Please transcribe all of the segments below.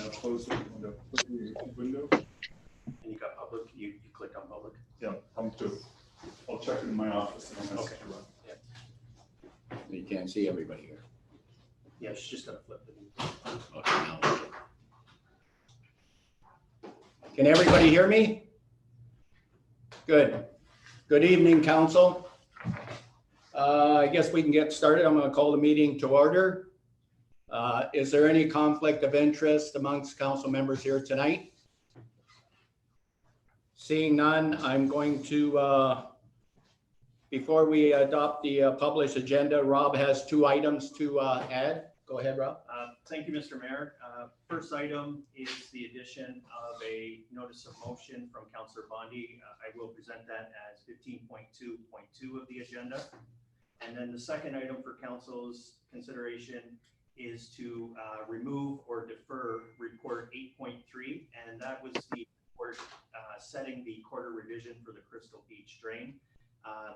Now close the window. And you got public, you clicked on public? Yeah, I'll check it in my office and I'll message Okay. you. You can't see everybody here. Yeah, she's just gonna flip it. Okay, now. Can everybody hear me? Good. Good evening, council. I guess we can get started. I'm going to call the meeting to order. Is there any conflict of interest amongst council members here tonight? Seeing none, I'm going to, before we adopt the published agenda, Rob has 2 items to add. Go ahead, Rob. Thank you, Mr. Mayor. First item is the addition of a notice of motion from Councillor Bondi. I will present that as 15.2.2 of the agenda. And then the second item for council's consideration is to remove or defer report 8.3, and that was the report setting the quarter revision for the Crystal Beach drain.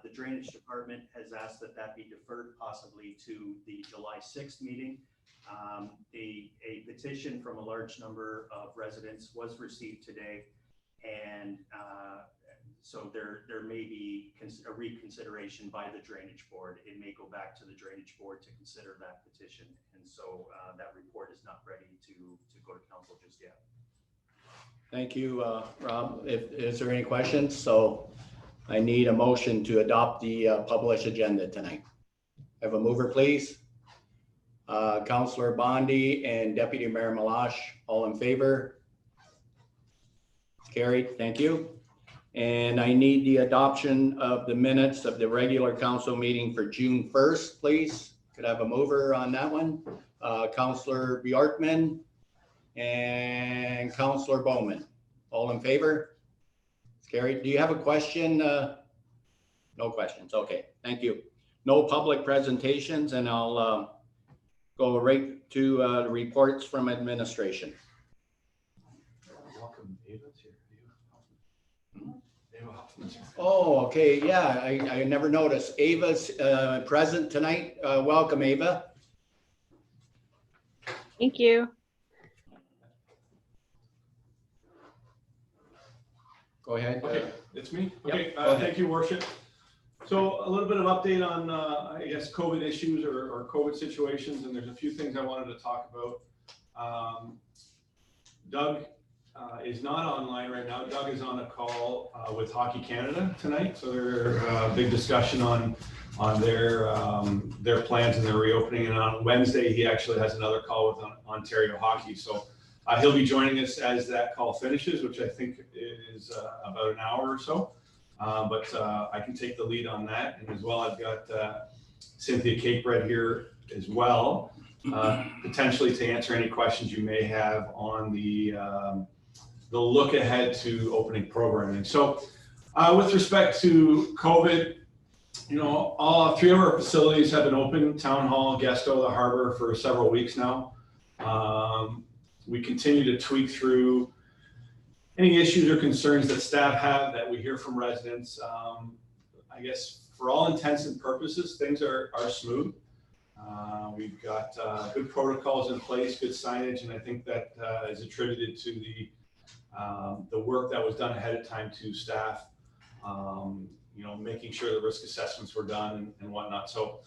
The drainage department has asked that that be deferred possibly to the July 6th meeting. A petition from a large number of residents was received today, and so there may be a reconsideration by the drainage board. It may go back to the drainage board to consider that petition, and so that report is not ready to go to council just yet. Thank you, Rob. Is there any questions? So I need a motion to adopt the published agenda tonight. Have a mover, please. Councillor Bondi and Deputy Mayor Malash, all in favor? Carried, thank you. And I need the adoption of the minutes of the regular council meeting for June 1st, please. Could I have a mover on that one? Councillor Bjorkman and Councillor Bowman, all in favor? Carried. Do you have a question? No questions. Okay, thank you. No public presentations, and I'll go right to the reports from administration. Welcome, Ava's here. Oh, okay, yeah, I never noticed. Ava's present tonight. Welcome, Ava. Thank you. Go ahead. Okay, it's me. Okay, Yep. thank you, Worship. So a little bit of update on, I guess, COVID issues or COVID situations, and there's a few things I wanted to talk about. Doug is not online right now. Doug is on a call with Hockey Canada tonight, so there's a big discussion on their plans and their reopening. And on Wednesday, he actually has another call with Ontario Hockey. So he'll be joining us as that call finishes, which I think is about an hour or so. But I can take the lead on that. And as well, I've got Cynthia Capebread here as well, potentially to answer any questions you may have on the look ahead to opening programming. So with respect to COVID, you know, all 3 of our facilities have been open: Town Hall, Guesto, the Harbor, for several weeks now. We continue to tweak through any issues or concerns that staff have that we hear from residents. I guess for all intents and purposes, things are smooth. We've got good protocols in place, good signage, and I think that is attributed to the work that was done ahead of time to staff, you know, making sure the risk assessments were done and whatnot. So,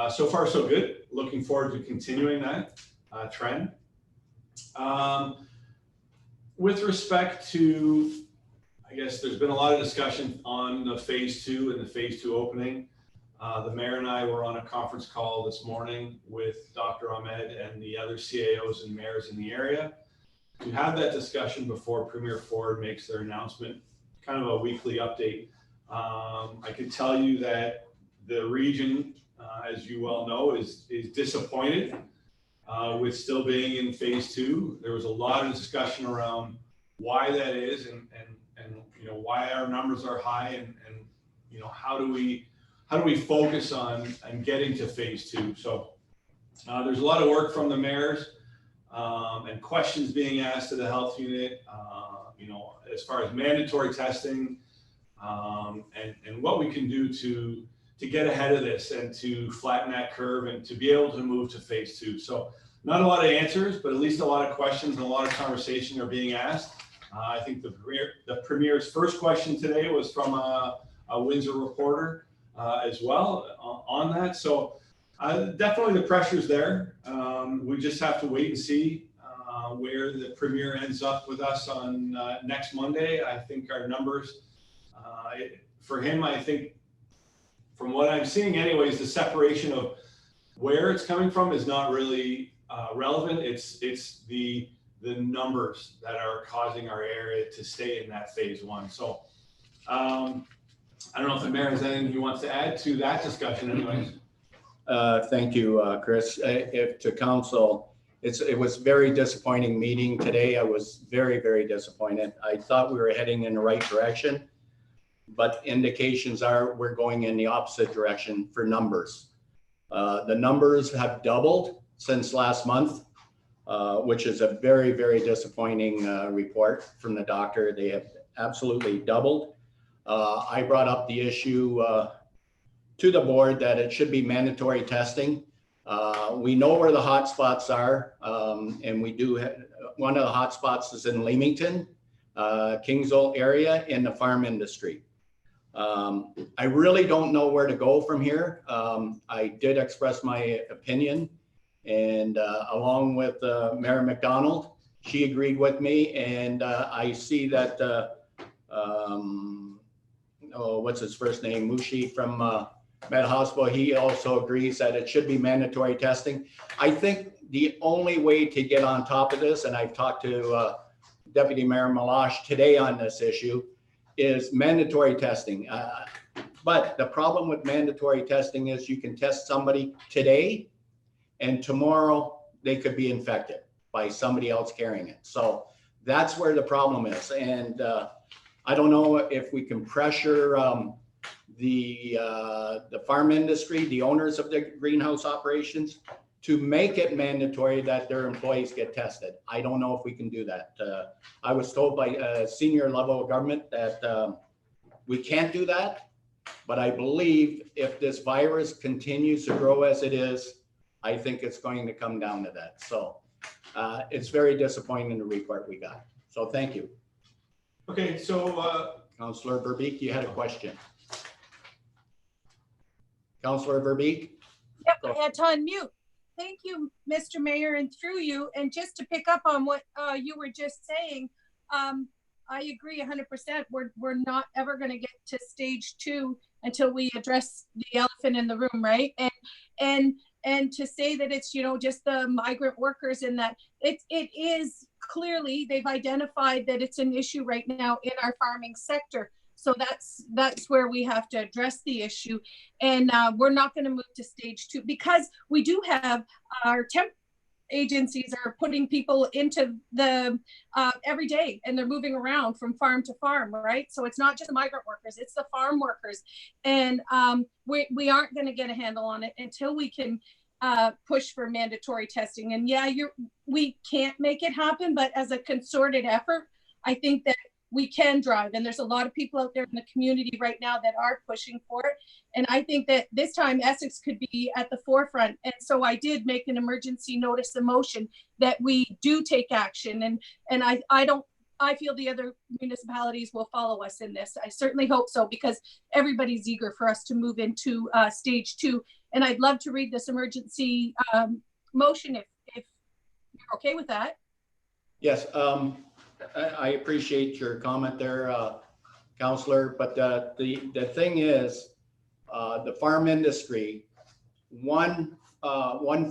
so far so good. Looking forward to continuing that trend. With respect to, I guess there's been a lot of discussion on the phase 2 and the phase 2 opening. The mayor and I were on a conference call this morning with Dr. Ahmed and the other CAOs and mayors in the area to have that discussion before Premier Ford makes their announcement, kind of a weekly update. I can tell you that the region, as you well know, is disappointed with still being in phase 2. There was a lot of discussion around why that is and you know, why our numbers are high and you know, how do we focus on getting to phase 2. So there's a lot of work from the mayors and questions being asked to the health unit, you know, as far as mandatory testing and what we can do to get ahead of this and to flatten that curve and to be able to move to phase 2. So not a lot of answers, but at least a lot of questions and a lot of conversation are being asked. I think the Premier's first question today was from a Windsor reporter as well on that. So definitely the pressure's there. We just have to wait and see where the Premier ends up with us on next Monday. I think our numbers, for him, I think from what I'm seeing anyways, the separation of where it's coming from is not really relevant. It's the numbers that are causing our area to stay in that phase one. So I don't know if the mayor has anything he wants to add to that discussion anyways. Thank you, Chris. If to council, it was very disappointing meeting today. I was very, very disappointed. I thought we were heading in the right direction, but indications are we're going in the opposite direction for numbers. The numbers have doubled since last month, which is a very, very disappointing report from the doctor. They have absolutely doubled. I brought up the issue to the board that it should be mandatory testing. We know where the hot spots are, and we do have, one of the hot spots is in Leamington, Kingsville area in the farm industry. I really don't know where to go from here. I did express my opinion, and along with Mayor McDonald, she agreed with me, and I see that, what's his first name, Mushi from Med Hospital, he also agrees that it should be mandatory testing. I think the only way to get on top of this, and I've talked to Deputy Mayor Malash today on this issue, is mandatory testing. But the problem with mandatory testing is you can test somebody today and tomorrow they could be infected by somebody else carrying it. So that's where the problem is. And I don't know if we can pressure the farm industry, the owners of the greenhouse operations, to make it mandatory that their employees get tested. I don't know if we can do that. I was told by a senior level of government that we can't do that, but I believe if this virus continues to grow as it is, I think it's going to come down to that. So it's very disappointing, the report we got. So thank you. Okay, so Councillor Verbeek, you had a question. Councillor Verbeek? Yep, I had to unmute. Thank you, Mr. Mayor, and through you. And just to pick up on what you were just saying, I agree 100%. We're not ever going to get to stage 2 until we address the elephant in the room, right? And to say that it's, you know, just the migrant workers and that it is clearly, they've identified that it's an issue right now in our farming sector. So that's where we have to address the issue. And we're not going to move to stage 2 because we do have our temp agencies are putting people into the every day, and they're moving around from farm to farm, right? So it's not just the migrant workers, it's the farm workers. And we aren't going to get a handle on it until we can push for mandatory testing. And yeah, we can't make it happen, but as a concerted effort, I think that we can drive. And there's a lot of people out there in the community right now that are pushing for it. And I think that this time Essex could be at the forefront. And so I did make an emergency notice of motion that we do take action. And I feel the other municipalities will follow us in this. I certainly hope so, because everybody's eager for us to move into stage 2. And I'd love to read this emergency motion if you're okay with that. Yes. I appreciate your comment there, Councillor, but the thing is, the farm industry, one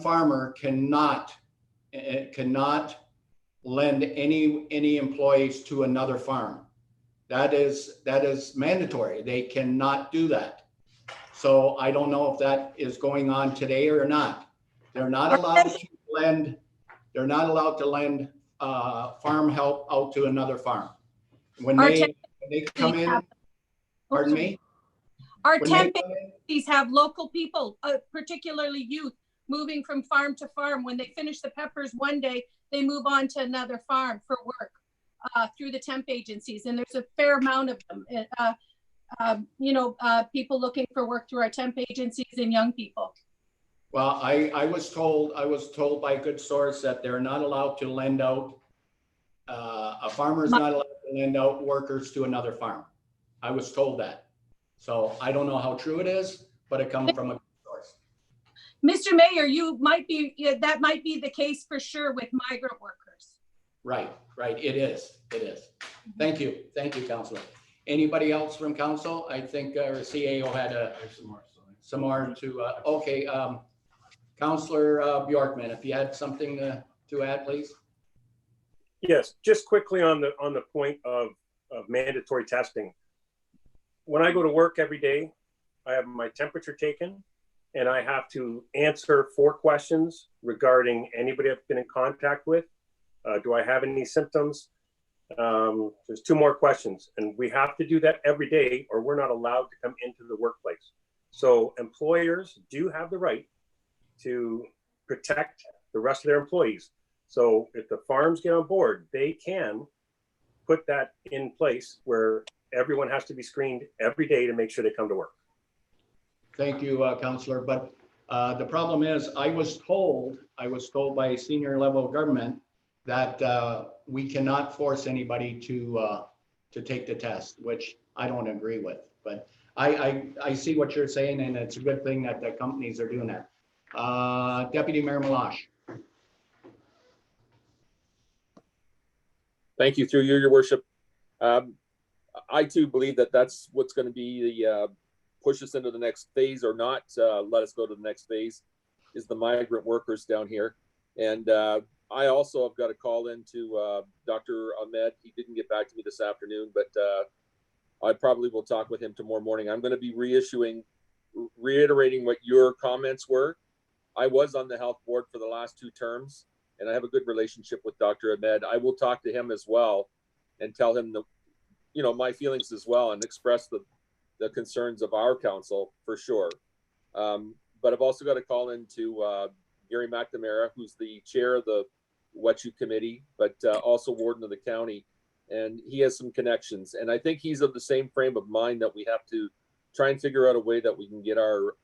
farmer cannot lend any employees to another farm. That is mandatory. They cannot do that. So I don't know if that is going on today or not. They're not allowed to lend. They're not allowed to lend farm help out to another farm. When they come in, pardon me? Our temp agencies have local people, particularly youth, moving from farm to farm. When they finish the peppers one day, they move on to another farm for work through the temp agencies. And there's a fair amount of them, people looking for work through our temp agencies and young people. Well, I was told by a good source that they're not allowed to lend out, a farmer's not allowed to lend out workers to another farm. I was told that. So I don't know how true it is, but it comes from a good source. Mr. Mayor, that might be the case for sure with migrant workers. Right, it is. Thank you, Councilor. Anybody else from council? I think our CAO had I have some more. some more to, okay, Councilor Bjorkman, if you had something to add, please. Yes, just quickly on the point of mandatory testing. When I go to work every day, I have my temperature taken and I have to answer 4 questions regarding anybody I've been in contact with. Do I have any symptoms? There's 2 more questions, and we have to do that every day or we're not allowed to come into the workplace. So employers do have the right to protect the rest of their employees. So if the farms get on board, they can put that in place where everyone has to be screened every day to make sure they come to work. Thank you, Councilor. But the problem is, I was told by a senior level of government that we cannot force anybody to take the test, which I don't agree with. But I see what you're saying, and it's a good thing that the companies are doing that. Deputy Mayor Malash. Thank you, through you, your worship. I too believe that that's what's going to be the push us into the next phase, or not let us go to the next phase, is the migrant workers down here. And I also have got a call into Dr. Ahmed. He didn't get back to me this afternoon, but I probably will talk with him tomorrow morning. I'm going to be reiterating what your comments were. I was on the health board for the last 2 terms, and I have a good relationship with Dr. Ahmed. I will talk to him as well and tell him my feelings as well, and express the concerns of our council for sure. But I've also got a call into Gary McNamara, who's the chair of the WECHU committee, but also warden of the county. And he has some connections. And I think he's of the same frame of mind that we have to try and figure out a way that we can get our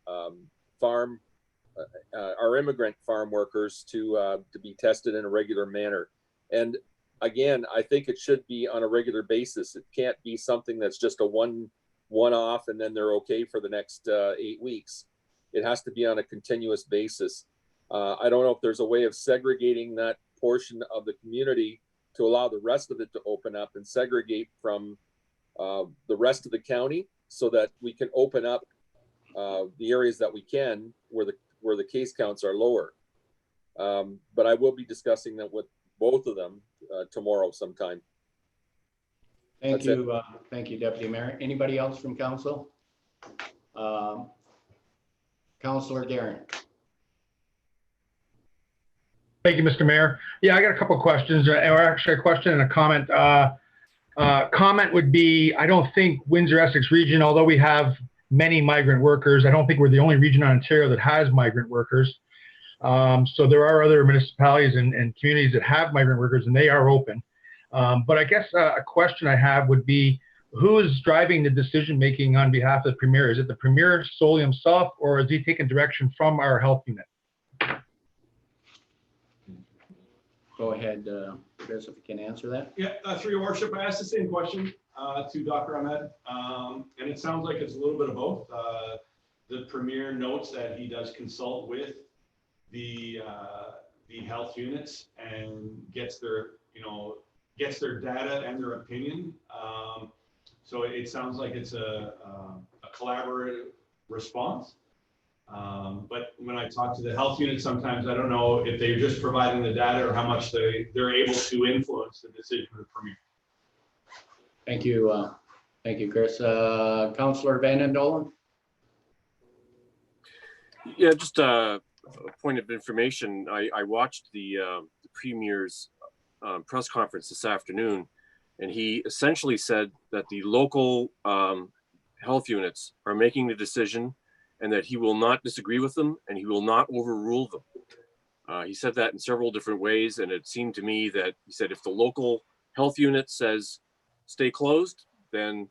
our immigrant farm workers to be tested in a regular manner. And again, I think it should be on a regular basis. It can't be something that's just a one-off and then they're okay for the next 8 weeks. It has to be on a continuous basis. I don't know if there's a way of segregating that portion of the community to allow the rest of it to open up and segregate from the rest of the county, so that we can open up the areas that we can where the case counts are lower. But I will be discussing that with both of them tomorrow sometime. Thank you. Thank you, Deputy Mayor. Anybody else from council? Councilor Guerin. Thank you, Mr. Mayor. Yeah, I got a couple of questions, or actually a question and a comment. Comment would be, I don't think Windsor-Essex region, although we have many migrant workers, I don't think we're the only region in Ontario that has migrant workers. So there are other municipalities and communities that have migrant workers, and they are open. But I guess a question I have would be, who is driving the decision-making on behalf of the Premier? Is it the Premier solely himself, or is he taking direction from our health unit? Go ahead, Chris, if you can answer that. Yeah, through your worship, I asked the same question to Dr. Ahmed, and it sounds like it's a little bit of both. The Premier notes that he does consult with the health units and gets their data and their opinion. So it sounds like it's a collaborative response. But when I talk to the health unit, sometimes I don't know if they're just providing the data or how much they're able to influence the decision of the Premier. Thank you, Chris. Councilor Van den Dolen. Yeah, just a point of information. I watched the Premier's press conference this afternoon, and he essentially said that the local health units are making the decision, and that he will not disagree with them and he will not overrule them. He said that in several different ways, and it seemed to me that he said if the local health unit says stay closed, then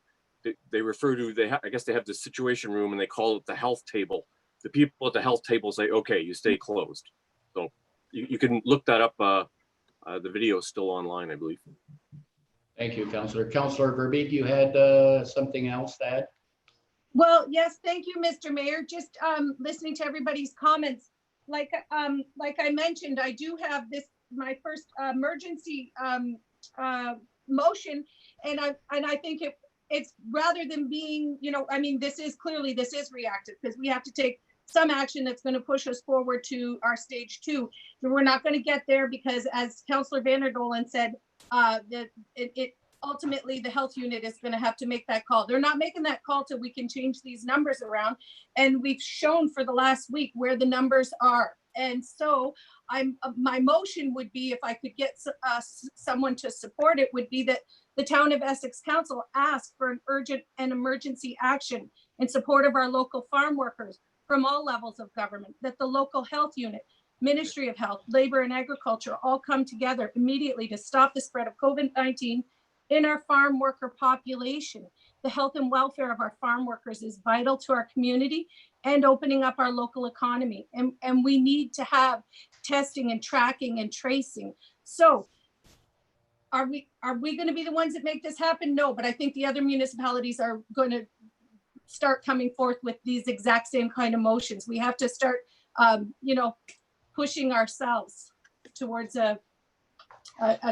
they refer to, I guess they have the situation room and they call it the health table the people at the health table say, okay, you stay closed. So you can look that up. The video is still online, I believe. Thank you, Councillor. Councillor Verbeek, you had something else to add? Well, yes, thank you, Mr. Mayor. Just listening to everybody's comments. Like I mentioned, I do have my first emergency motion, and I think it's rather than being, I mean, this is reactive because we have to take some action that's going to push us forward to our stage 2. We're not going to get there because, as Councillor Vanderdolen said, that it ultimately the health unit is going to have to make that call. They're not making that call till we can change these numbers around, and we've shown for the last week where the numbers are. And so my motion would be, if I could get someone to support it, would be that the Town of Essex Council ask for an urgent and emergency action in support of our local farm workers from all levels of government, that the local health unit, Ministry of Health, Labor and Agriculture all come together immediately to stop the spread of COVID-19 in our farm worker population. The health and welfare of our farm workers is vital to our community and opening up our local economy. And we need to have testing and tracking and tracing. So are we going to be the ones that make this happen? No, but I think the other municipalities are going to start coming forth with these exact same kind of motions. We have to start, pushing ourselves towards a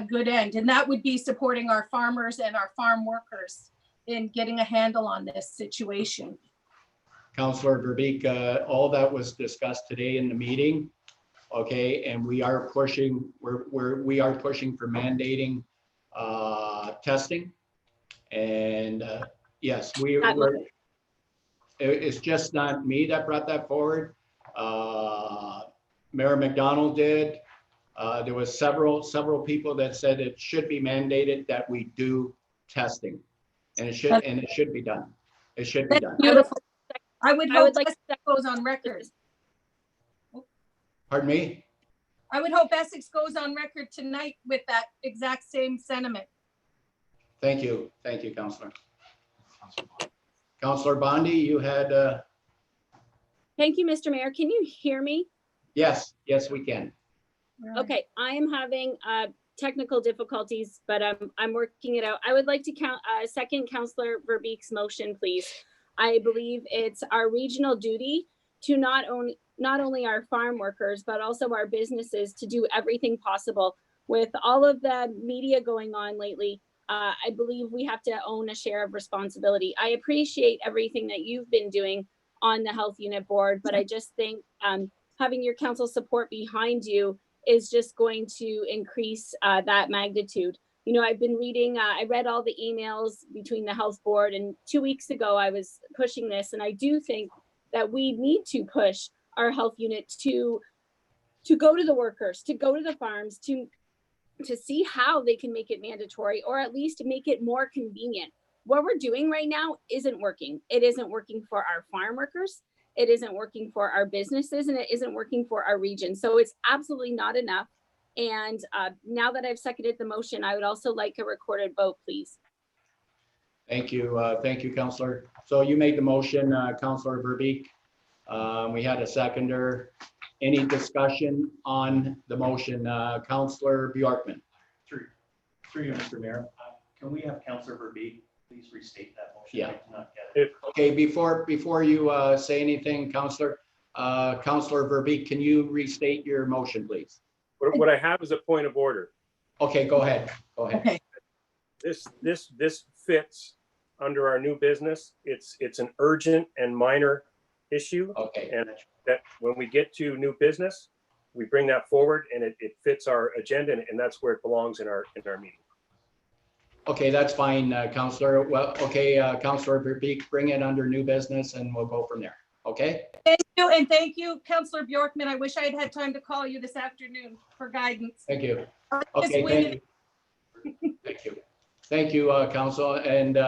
good end. And that would be supporting our farmers and our farm workers in getting a handle on this situation. Councillor Verbeek, all that was discussed today in the meeting. Okay, and we are pushing, we are pushing for mandating testing. And yes, it's just not me that brought that forward. Mayor McDonald did. There was several people that said it should be mandated that we do testing, and it should be done. It should be done. Beautiful. I would hope like that goes on record. Pardon me? I would hope Essex goes on record tonight with that exact same sentiment. Thank you, Councillor. Councillor Bondi, you had. Thank you, Mr. Mayor. Can you hear me? Yes, we can. Okay, I am having technical difficulties, but I'm working it out. I would like to second Councillor Verbeek's motion, please. I believe it's our regional duty to not only our farm workers, but also our businesses to do everything possible. With all of the media going on lately, I believe we have to own a share of responsibility. I appreciate everything that you've been doing on the health unit board, but I just think having your council support behind you is just going to increase that magnitude. I've been reading, I read all the emails between the health board, and 2 weeks ago I was pushing this, and I do think that we need to push our health unit to go to the workers, to go to the farms, to see how they can make it mandatory, or at least make it more convenient. What we're doing right now isn't working. It isn't working for our farm workers. It isn't working for our businesses, and it isn't working for our region. So it's absolutely not enough. And now that I've seconded the motion, I would also like a recorded vote, please. Thank you, Councillor. So you made the motion, Councillor Verbeek. We had a seconder. Any discussion on the motion? Councillor Bjorkman. Through you, Mr. Mayor. Can we have Councillor Verbeek please restate that motion? Yeah. I did not get it. Okay, before you say anything, Councillor Verbeek, can you restate your motion, please? What I have is a point of order. Okay, go ahead. Okay. This fits under our new business. It's an urgent and minor issue. Okay. And that when we get to new business, we bring that forward, and it fits our agenda, and that's where it belongs in our meeting. Okay, that's fine, Councillor. Well, okay, Councillor Verbeek, bring it under new business and we'll go from there. Okay? Thank you, and thank you, Councillor Bjorkman. I wish I had had time to call you this afternoon for guidance. Thank you. Just Okay, waited. thank you. Thank you, Council. And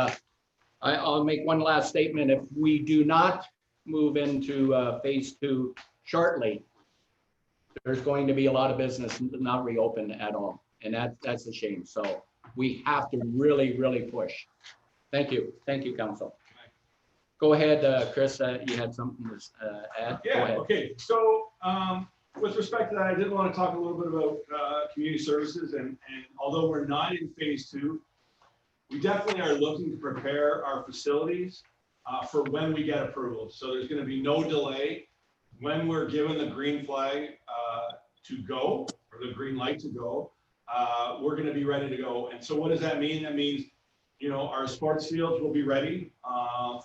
I'll make one last statement. If we do not move into phase 2 shortly, there's going to be a lot of business not reopened at all. And that's a shame. So we have to really, really push. Thank you. Thank you, Council. Go ahead, Chris, you had something to add? Go Yeah, ahead. okay. So with respect to that, I did want to talk a little bit about community services. And although we're not in phase 2, we definitely are looking to prepare our facilities for when we get approval. So there's going to be no delay when we're given the green flag to go, or the green light to go. We're going to be ready to go. And so what does that mean? That means, you know, our sports fields will be ready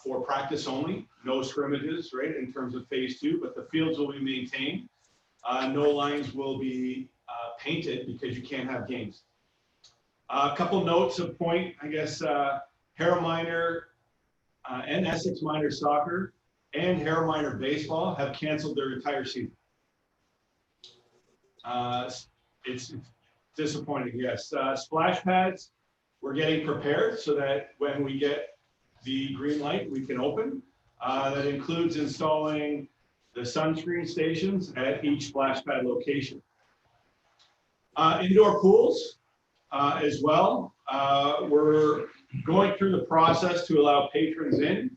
for practice only, no scrimmages, right, in terms of phase 2, but the fields will be maintained. No lines will be painted because you can't have games. A couple notes of point, I guess, Harrow Minor and Essex Minor Soccer and Harrow Minor Baseball have canceled their entire season. It's disappointing, yes. Splash pads, we're getting prepared so that when we get the green light, we can open. That includes installing the sunscreen stations at each splash pad location. Indoor pools as well. We're going through the process to allow patrons in,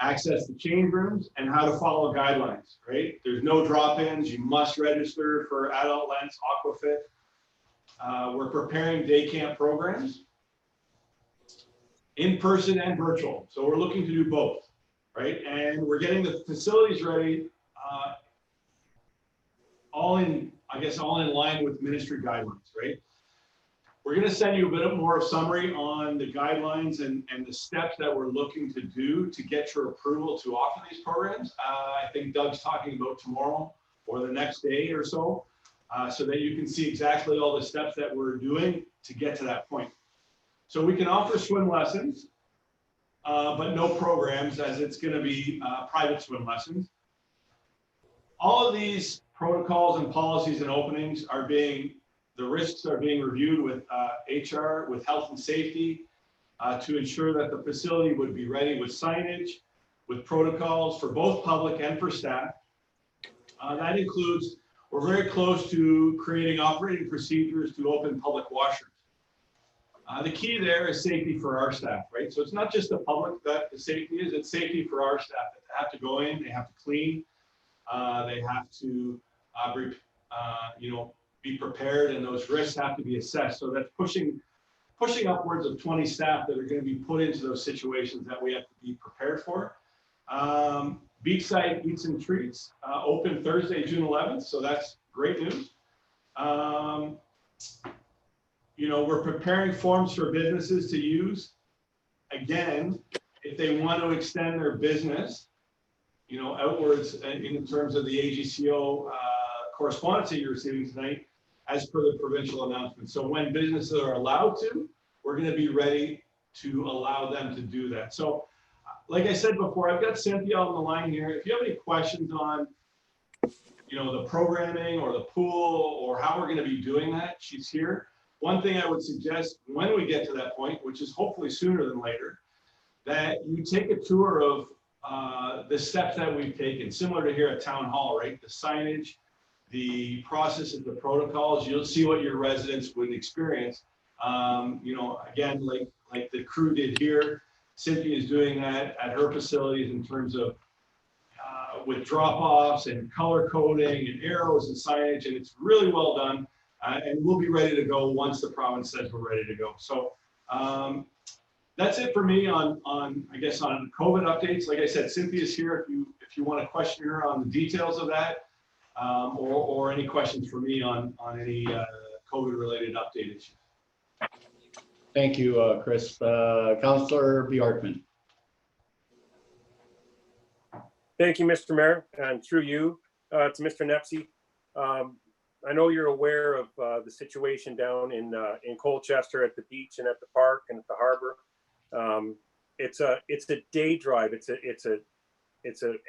access the change rooms, and how to follow guidelines, right? There's no drop-ins. You must register for adult lens, aquafit. We're preparing day camp programs, in person and virtual. So we're looking to do both, right? And we're getting the facilities ready, all in line with ministry guidelines, right? We're going to send you a bit more of summary on the guidelines and the steps that we're looking to do to get your approval to offer these programs. I think Doug's talking about tomorrow or the next day or so, so that you can see exactly all the steps that we're doing to get to that point. So we can offer swim lessons, but no programs, as it's going to be private swim lessons. All of these protocols and policies and openings are the risks are being reviewed with HR, with health and safety, to ensure that the facility would be ready with signage, with protocols for both public and for staff. That includes, we're very close to creating operating procedures to open public washrooms. The key there is safety for our staff, right? So it's not just the public that the safety is, it's safety for our staff. They have to go in, they have to clean, they have to, be prepared, and those risks have to be assessed. So that's pushing upwards of 20 staff that are going to be put into those situations that we have to be prepared for. Beachside Eats and Treats open Thursday, June 11th. So that's great news. We're preparing forms for businesses to use. Again, if they want to extend their business, outwards in terms of the AGCO correspondence that you're receiving tonight, as per the provincial announcement. So when businesses are allowed to, we're going to be ready to allow them to do that. So like I said before, I've got Cynthia on the line here. If you have any questions on, the programming or the pool or how we're going to be doing that, she's here. One thing I would suggest when we get to that point, which is hopefully sooner than later, that you take a tour of the steps that we've taken, similar to here at Town Hall, right? The signage, the processes, the protocols, you'll see what your residents would experience. Again, like the crew did here, Cynthia is doing that at her facilities in terms of with drop-offs and color coding and arrows and signage, and it's really well done. And we'll be ready to go once the province says we're ready to go. So that's it for me on COVID updates. Like I said, Cynthia's here if you want to question her on the details of that. Or any questions for me on any COVID-related update issues. Thank you, Chris. Councillor Bjorkman. Thank you, Mr. Mayor, and through you to Mr. Nepsy. I know you're aware of the situation down in Colchester at the beach and at the park and at the harbor. It's a day drive. It's a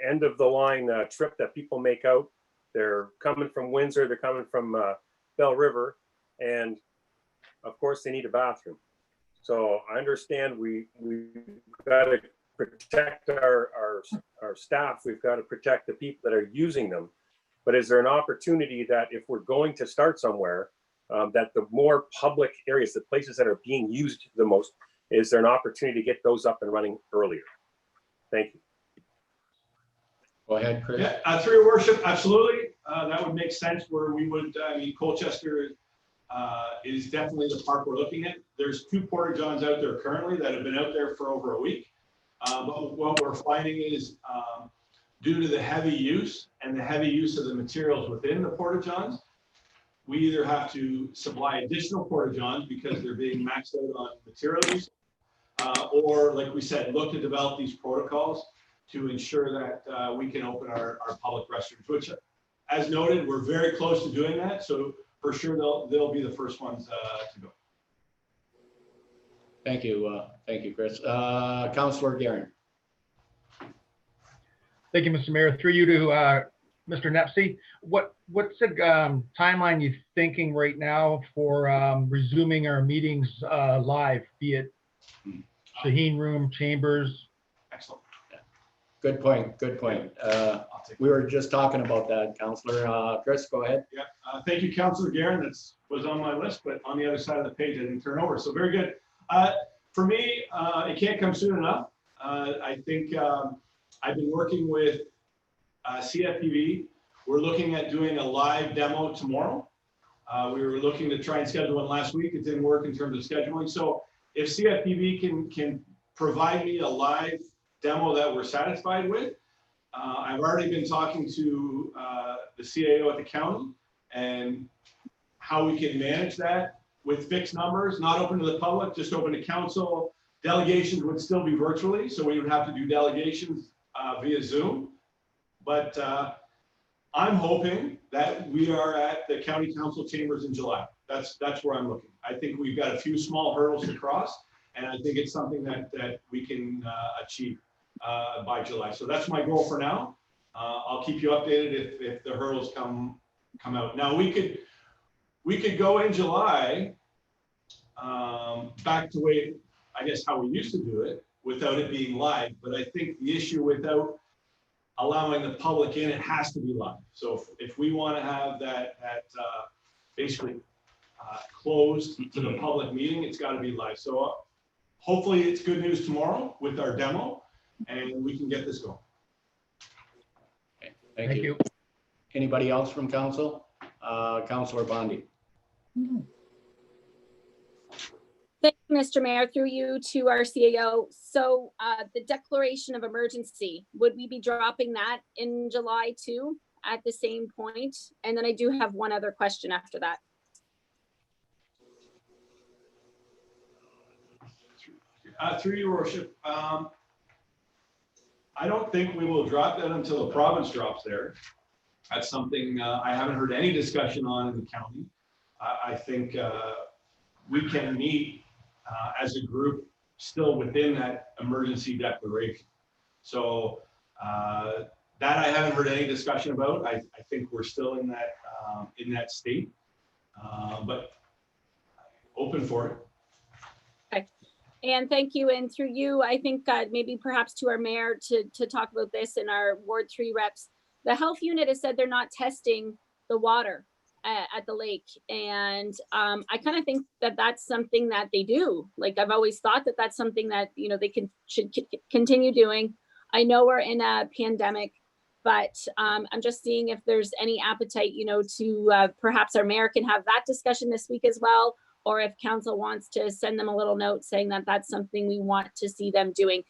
end of the line trip that people make out. They're coming from Windsor, they're coming from Bell River, and of course they need a bathroom. So I understand we've got to protect our staff, we've got to protect the people that are using them. But is there an opportunity that if we're going to start somewhere, that the more public areas, the places that are being used the most, is there an opportunity to get those up and running earlier? Thank you. Go ahead, Chris. Yeah, through your worship, absolutely. That would make sense where we would, I mean, Colchester is definitely the park we're looking at. There's 2 porta johns out there currently that have been out there for over a week. But what we're finding is due to the heavy use and the heavy use of the materials within the porta johns, we either have to supply additional porta johns because they're being maxed out on material use, or like we said, look to develop these protocols to ensure that we can open our public restrooms, which, as noted, we're very close to doing that. So for sure, they'll be the first ones to go. Thank you, Chris. Councillor Guerin. Thank you, Mr. Mayor. Through you to Mr. Nepsey. What's the timeline you're thinking right now for resuming our meetings live, be it Shaheen Room, Chambers? Excellent. Good point. Good point. We were just talking about that, Councillor. Chris, go ahead. Yeah. Thank you, Councillor Guerin. That was on my list, but on the other side of the page, I didn't turn over. So very good. For me, it can't come soon enough. I think I've been working with CFPB. We're looking at doing a live demo tomorrow. We were looking to try and schedule one last week. It didn't work in terms of scheduling. So if CFPB can provide me a live demo that we're satisfied with, I've already been talking to the CAO at the county and how we can manage that with fixed numbers, not open to the public, just open to council. Delegations would still be virtually, so we would have to do delegations via Zoom. But I'm hoping that we are at the county council chambers in July. That's where I'm looking. I think we've got a few small hurdles to cross, and I think it's something that we can achieve by July. So that's my goal for now. I'll keep you updated if the hurdles come out. Now we could go in July back to way, I guess, how we used to do it without it being live. But I think the issue without allowing the public in, it has to be live. So if we want to have that basically closed to the public meeting, it's got to be live. So hopefully it's good news tomorrow with our demo, and we can get this going. Okay, thank you. Anybody else from council? Councillor Bondi. Thank you, Mr. Mayor, through you to our CAO. So the declaration of emergency, would we be dropping that in July too at the same point? And then I do have one other question after that. Through your worship, I don't think we will drop that until the province drops there. That's something I haven't heard any discussion on in the county. I think we can meet as a group still within that emergency declaration. So that I haven't heard any discussion about. I think we're still in that state, but open for it. Okay. And thank you. And through you, I think maybe perhaps to our mayor to talk about this and our Ward 3 reps. The health unit has said they're not testing the water at the lake. And I kind of think that that's something that they do. Like I've always thought that that's something that, you know, they should continue doing. I know we're in a pandemic, but I'm just seeing if there's any appetite, you know, to perhaps our mayor can have that discussion this week as well. Or if council wants to send them a little note saying that that's something we want to see them doing.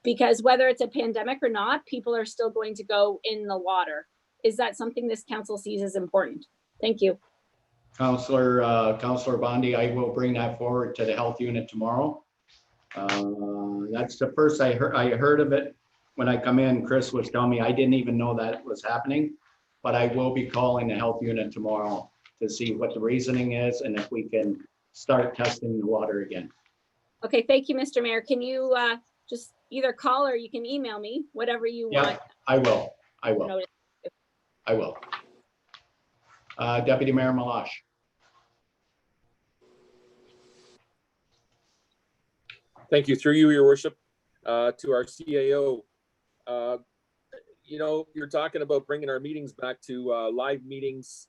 Because whether it's a pandemic or not, people are still going to go in the water. Is that something this council sees as important? Thank you. Councillor Bondi, I will bring that forward to the health unit tomorrow. That's the first I heard of it when I come in. Chris was telling me I didn't even know that was happening, but I will be calling the health unit tomorrow to see what the reasoning is and if we can start testing the water again. Okay, thank you, Mr. Mayor. Can you just either call or you can email me, whatever you want. I will. Deputy Mayor Malash. Thank you. Through you, Your Worship, to our CAO. You know, you're talking about bringing our meetings back to live meetings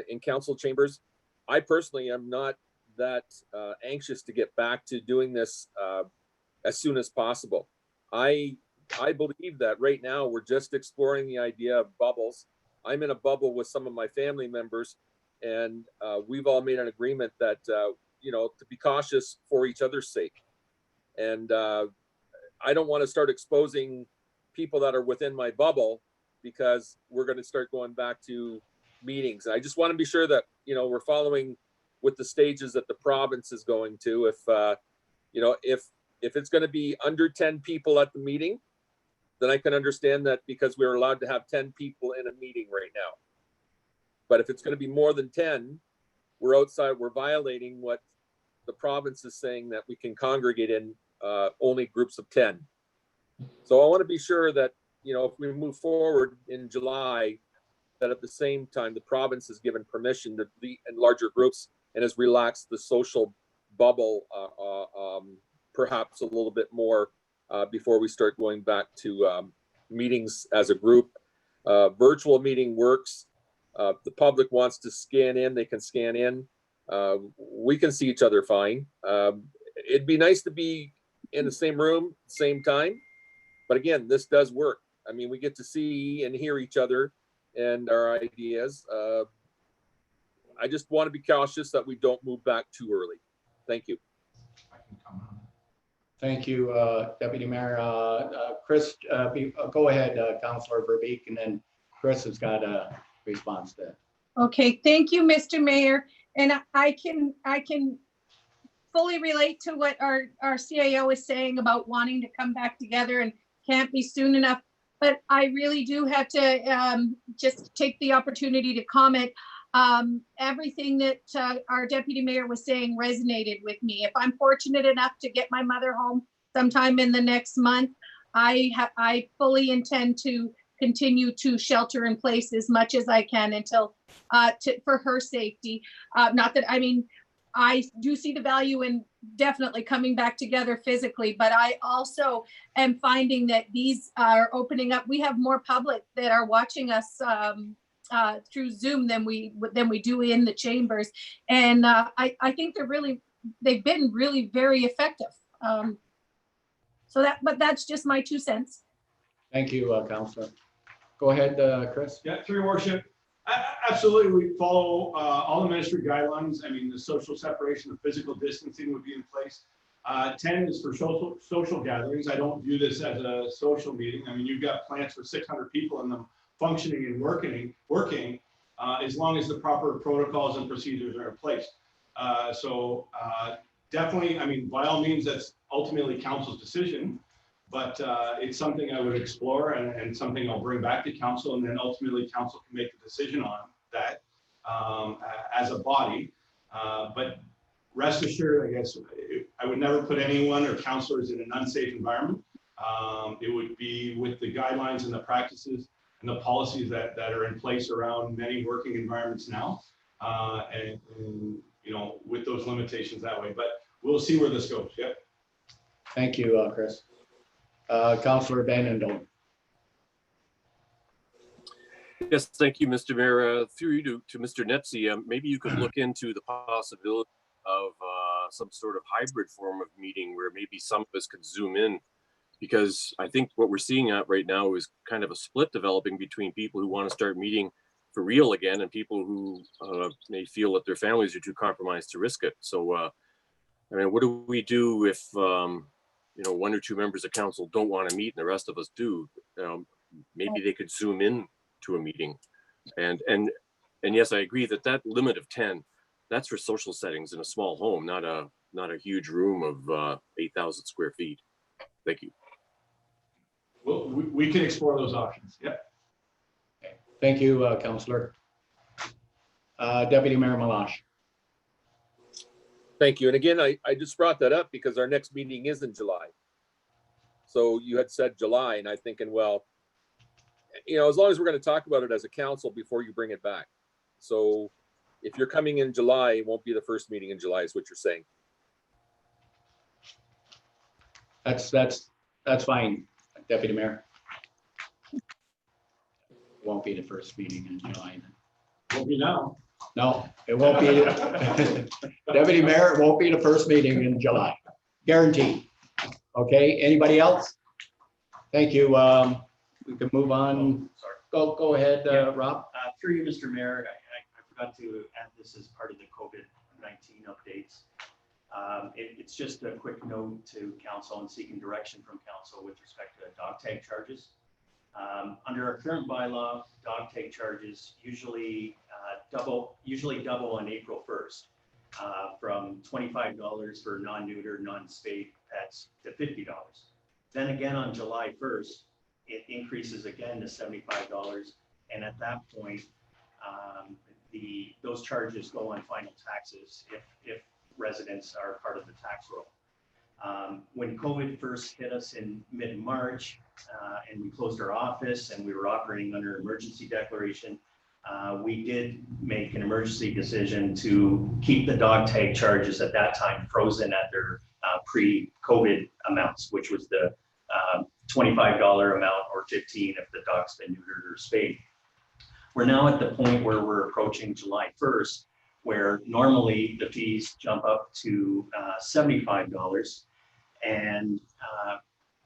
in council chambers. I personally am not that anxious to get back to doing this as soon as possible. I I believe that right now we're just exploring the idea of bubbles. I'm in a bubble with some of my family members, and we've all made an agreement that, to be cautious for each other's sake. And I don't want to start exposing people that are within my bubble because we're going to start going back to meetings. I just want to be sure that, we're following with the stages that the province is going to. If it's going to be under 10 people at the meeting, then I can understand that because we're allowed to have 10 people in a meeting right now. But if it's going to be more than 10, we're violating what the province is saying that we can congregate in only groups of 10. So I want to be sure that, if we move forward in July, that at the same time, the province is given permission to be in larger groups and has relaxed the social bubble perhaps a little bit more before we start going back to meetings as a group. Virtual meeting works. The public wants to scan in, they can scan in. We can see each other fine. It'd be nice to be in the same room, same time. But again, this does work. I mean, we get to see and hear each other and our ideas. I just want to be cautious that we don't move back too early. Thank you. Thank you, Deputy Mayor. Chris, go ahead, Councillor Verbeek, and then Chris has got a response to that. Okay, thank you, Mr. Mayor. And I can fully relate to what our CIO is saying about wanting to come back together and can't be soon enough. But I really do have to just take the opportunity to comment. Everything that our deputy mayor was saying resonated with me. If I'm fortunate enough to get my mother home sometime in the next month, I fully intend to continue to shelter in place as much as I can until for her safety. Not that, I mean, I do see the value in definitely coming back together physically, but I also am finding that these are opening up. We have more public that are watching us through Zoom than we do in the chambers, and I think they've been really very effective. But that's just my 2 cents. Thank you, Councillor. Go ahead, Chris. Yeah, through your worship. Absolutely, we follow all the ministry guidelines. I mean, the social separation, the physical distancing would be in place. 10 is for social gatherings. I don't view this as a social meeting. I mean, you've got plants with 600 people in them functioning and working as long as the proper protocols and procedures are in place. Definitely, I mean, by all means, that's ultimately council's decision, but it's something I would explore and something I'll bring back to council, and then ultimately council can make a decision on that as a body. But rest assured, I guess, I would never put anyone or councilors in an unsafe environment. It would be with the guidelines and the practices and the policies that are in place around many working environments now, and with those limitations that way. But we'll see where this goes. Yeah. Thank you, Chris. Councillor Bannon. Yes, thank you, Mr. Mayor. Through you to Mr. Nepsy, maybe you could look into the possibility of some sort of hybrid form of meeting where maybe some of us could Zoom in, because I think what we're seeing out right now is kind of a split developing between people who want to start meeting for real again and people who may feel that their families are too compromised to risk it. So, I mean, what do we do if 1 or 2 members of council don't want to meet and the rest of us do? Maybe they could Zoom in to a meeting. And yes, I agree that limit of 10, that's for social settings in a small home, not a huge room of 8,000 square feet. Thank you. Well, we can explore those options. Yeah. Thank you, Councillor. Deputy Mayor Malash. Thank you. And again, I just brought that up because our next meeting is in July. So you had said July, and I'm thinking, well, as long as we're going to talk about it as a council before you bring it back. So if you're coming in July, it won't be the first meeting in July, is what you're saying. That's fine, Deputy Mayor. Won't be the first meeting in July. Won't be now. No, it won't be. Deputy Mayor, it won't be the first meeting in July. Guaranteed. Okay, anybody else? Thank you. We can move on. Sorry. Go ahead, Yeah. Rob. Through you, Mr. Mayor, I forgot to add this as part of the COVID-19 updates. It's just a quick note to council and seeking direction from council with respect to dog tag charges. Under our current bylaw, dog tag charges usually double on April 1st, from $25 for non-neuter, non-spayed pets to $50. Then again on July 1st, it increases again to $75, and at that point, those charges go on final taxes if residents are part of the tax roll. When COVID first hit us in mid-March, and we closed our office and we were operating under emergency declaration, we did make an emergency decision to keep the dog tag charges at that time frozen at their pre-COVID amounts, which was the $25 amount or $15 if the dog's been neutered or spayed. We're now at the point where we're approaching July 1st, where normally the fees jump up to $75. And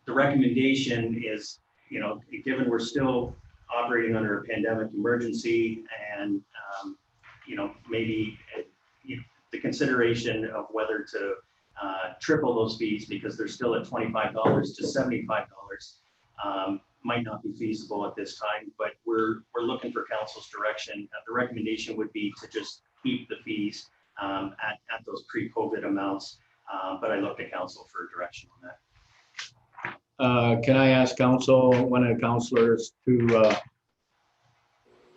the recommendation is, given we're still operating under a pandemic emergency and, maybe the consideration of whether to triple those fees because they're still at $25 to $75 might not be feasible at this time, but we're looking for council's direction. The recommendation would be to just keep the fees at those pre-COVID amounts, but I look to council for direction on that. Can I ask one of the councilors to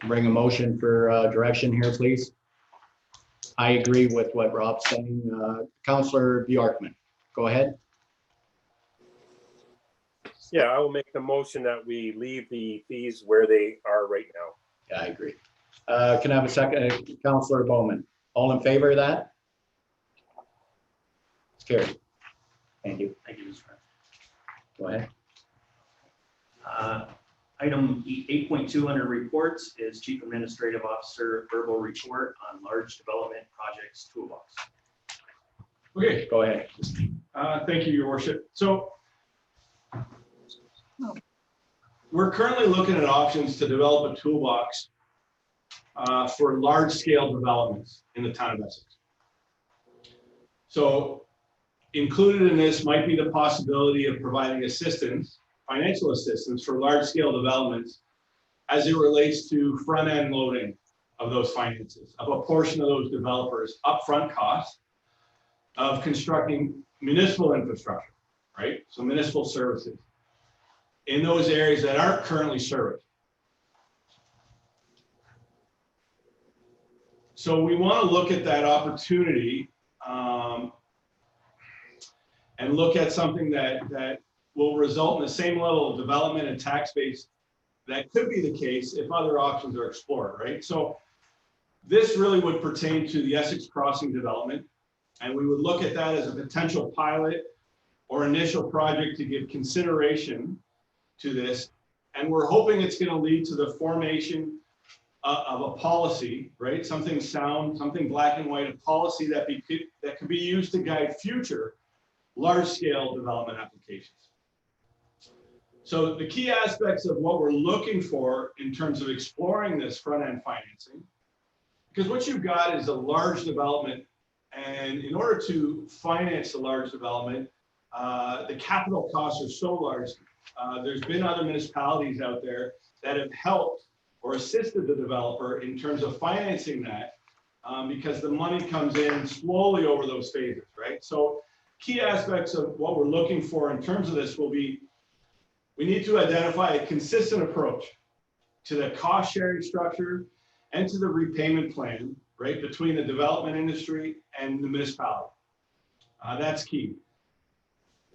bring a motion for direction here, please? I agree with what Rob's saying. Councilor Bjorkman, go ahead. Yeah, I will make the motion that we leave the fees where they are right now. Yeah, I agree. Can I have a second? Councilor Bowman, all in favor of that? It's carried. Thank you. Thank you, Mr. President. Go ahead. Item 8.2 under reports is Chief Administrative Officer verbal report on large development projects toolbox. Okay, Go ahead. thank you, Your Worship. So we're currently looking at options to develop a toolbox for large-scale developments in the town of Essex. So included in this might be the possibility of providing assistance, financial assistance for large-scale developments as it relates to front-end loading of those finances, of a portion of those developers' upfront costs of constructing municipal infrastructure, right? So municipal services in those areas that aren't currently served. So we want to look at that opportunity and look at something that will result in the same level of development and tax base that could be the case if other options are explored, right? So this really would pertain to the Essex Crossing development, and we would look at that as a potential pilot or initial project to give consideration to this. And we're hoping it's going to lead to the formation of a policy, right? Something sound, something black and white, a policy that could be used to guide future large-scale development applications. So the key aspects of what we're looking for in terms of exploring this front-end financing, because what you've got is a large development, and in order to finance the large development, the capital costs are so large. There's been other municipalities out there that have helped or assisted the developer in terms of financing that because the money comes in slowly over those phases, right? So key aspects of what we're looking for in terms of this will be, we need to identify a consistent approach to the cost sharing structure and to the repayment plan, right, between the development industry and the municipality. That's key.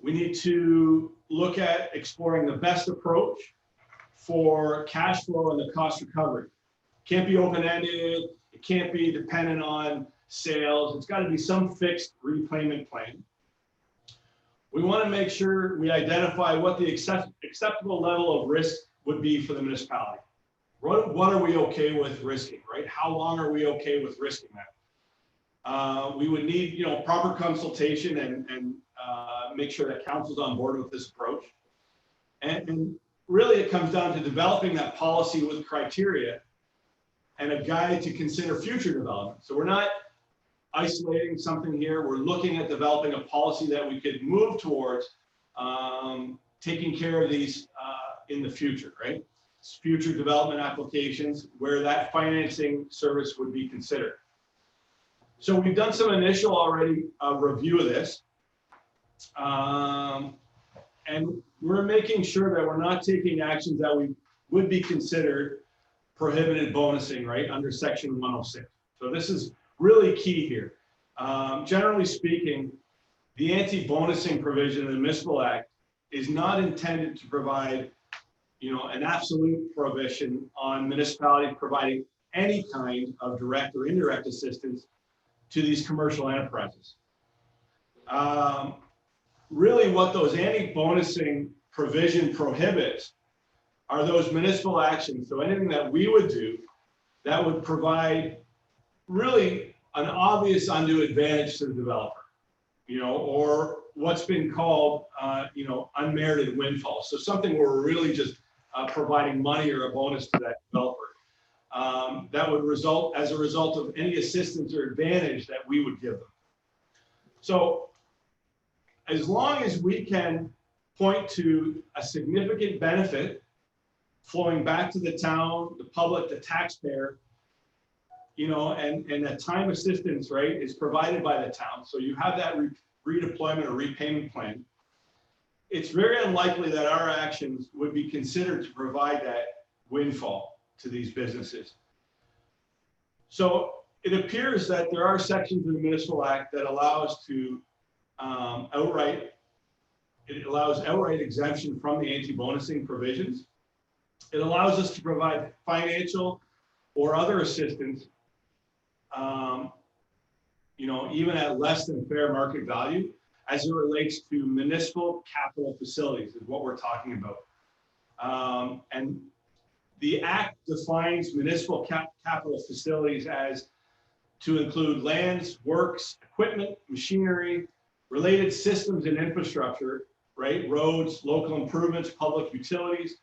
We need to look at exploring the best approach for cash flow and the cost recovery. Can't be open-ended. It can't be dependent on sales. It's got to be some fixed repayment plan. We want to make sure we identify what the acceptable level of risk would be for the municipality. What are we okay with risking, right? How long are we okay with risking that? We would need, proper consultation and make sure that council's on board with this approach. And really it comes down to developing that policy with criteria and a guide to consider future development. So we're not isolating something here. We're looking at developing a policy that we could move towards taking care of these in the future, right? Future development applications where that financing service would be considered. So we've done some initial already review of this. And we're making sure that we're not taking actions that would be considered prohibited bonusing, right, under section 106. So this is really key here. Generally speaking, the anti-bonusing provision of the Municipal Act is not intended to provide, an absolute prohibition on municipalities providing any kind of direct or indirect assistance to these commercial enterprises. Really what those anti-bonusing provision prohibits are those municipal actions. So anything that we would do that would provide really an obvious undue advantage to the developer, or what's been called, unmerited windfall. So something where we're really just providing money or a bonus to that developer that would result as a result of any assistance or advantage that we would give them. So as long as we can point to a significant benefit flowing back to the town, the public, the taxpayer, and that time assistance, right, is provided by the town. So you have that redeployment or repayment plan. It's very unlikely that our actions would be considered to provide that windfall to these businesses. So it appears that there are sections of the Municipal Act that allow us to outright exemption from the anti-bonusing provisions. It allows us to provide financial or other assistance, even at less than fair market value, as it relates to municipal capital facilities, is what we're talking about. And the Act defines municipal capital facilities as to include lands, works, equipment, machinery, related systems and infrastructure, right? Roads, local improvements, public utilities,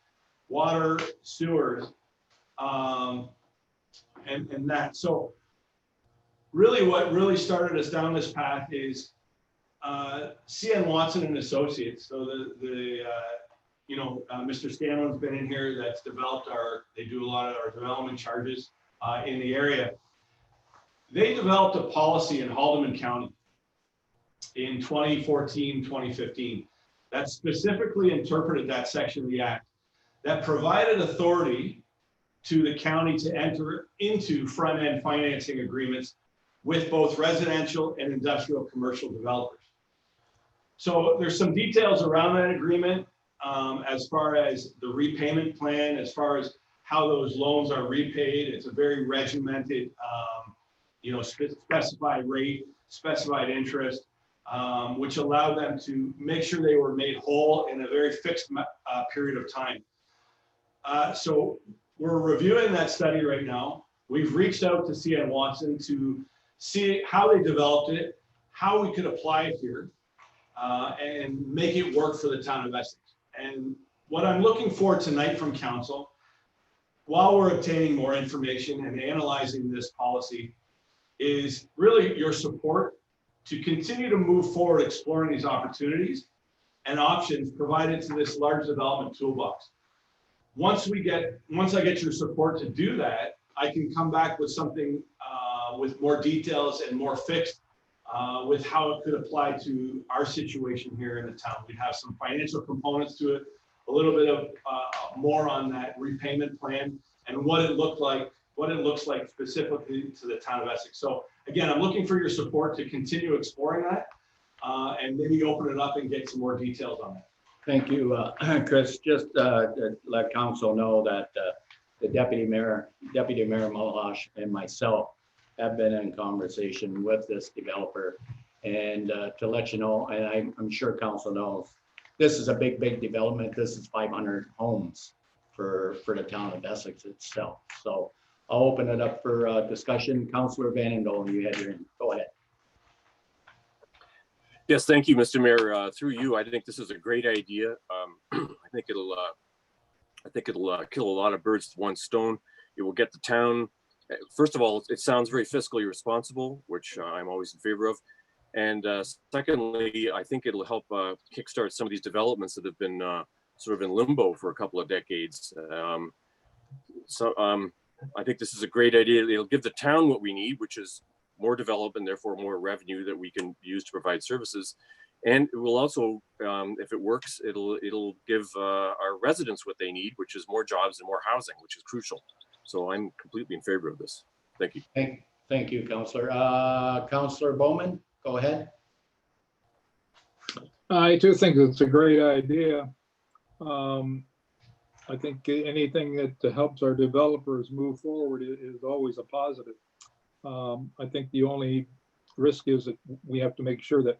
water, sewers, and that. So really what really started us down this path is C.N. Watson and Associates. So Mr. Scanlon's been in here, that's developed they do a lot of our development charges in the area. They developed a policy in Haldeman County in 2014, 2015, that specifically interpreted that section of the Act that provided authority to the county to enter into front-end financing agreements with both residential and industrial commercial developers. So there's some details around that agreement as far as the repayment plan, as far as how those loans are repaid. It's a very regimented, specified rate, specified interest, which allowed them to make sure they were made whole in a very fixed period of time. So we're reviewing that study right now. We've reached out to C.N. Watson to see how they developed it, how we could apply it here, and make it work for the town of Essex. And what I'm looking for tonight from council, while we're obtaining more information and analyzing this policy, is really your support to continue to move forward exploring these opportunities and options provided to this large development toolbox. Once I get your support to do that, I can come back with something with more details and more fixed with how it could apply to our situation here in the town. We'd have some financial components to it, a little bit of more on that repayment plan and what it looks like specifically to the town of Essex. So again, I'm looking for your support to continue exploring that and maybe open it up and get some more details on that. Thank you, Chris. Just to let council know that the Deputy Mayor Malash and myself have been in conversation with this developer, and to let you know, and I'm sure council knows, this is a big development. This is 500 homes for the town of Essex itself. So I'll open it up for discussion. Councillor Van Andel, you had your hand. Go ahead. Yes, thank you, Mr. Mayor. Through you, I think this is a great idea. I think it'll kill a lot of birds with one stone. It will get the town. First of all, it sounds very fiscally responsible, which I'm always in favor of. And secondly, I think it'll help kickstart some of these developments that have been sort of in limbo for a couple of decades. I think this is a great idea. It'll give the town what we need, which is more development, therefore more revenue that we can use to provide services. And it will also, if it works, it'll give our residents what they need, which is more jobs and more housing, which is crucial. So I'm completely in favor of this. Thank you. Thank you, Councillor. Councillor Bowman, go ahead. I too think it's a great idea. I think anything that helps our developers move forward is always a positive. I think the only risk is that we have to make sure that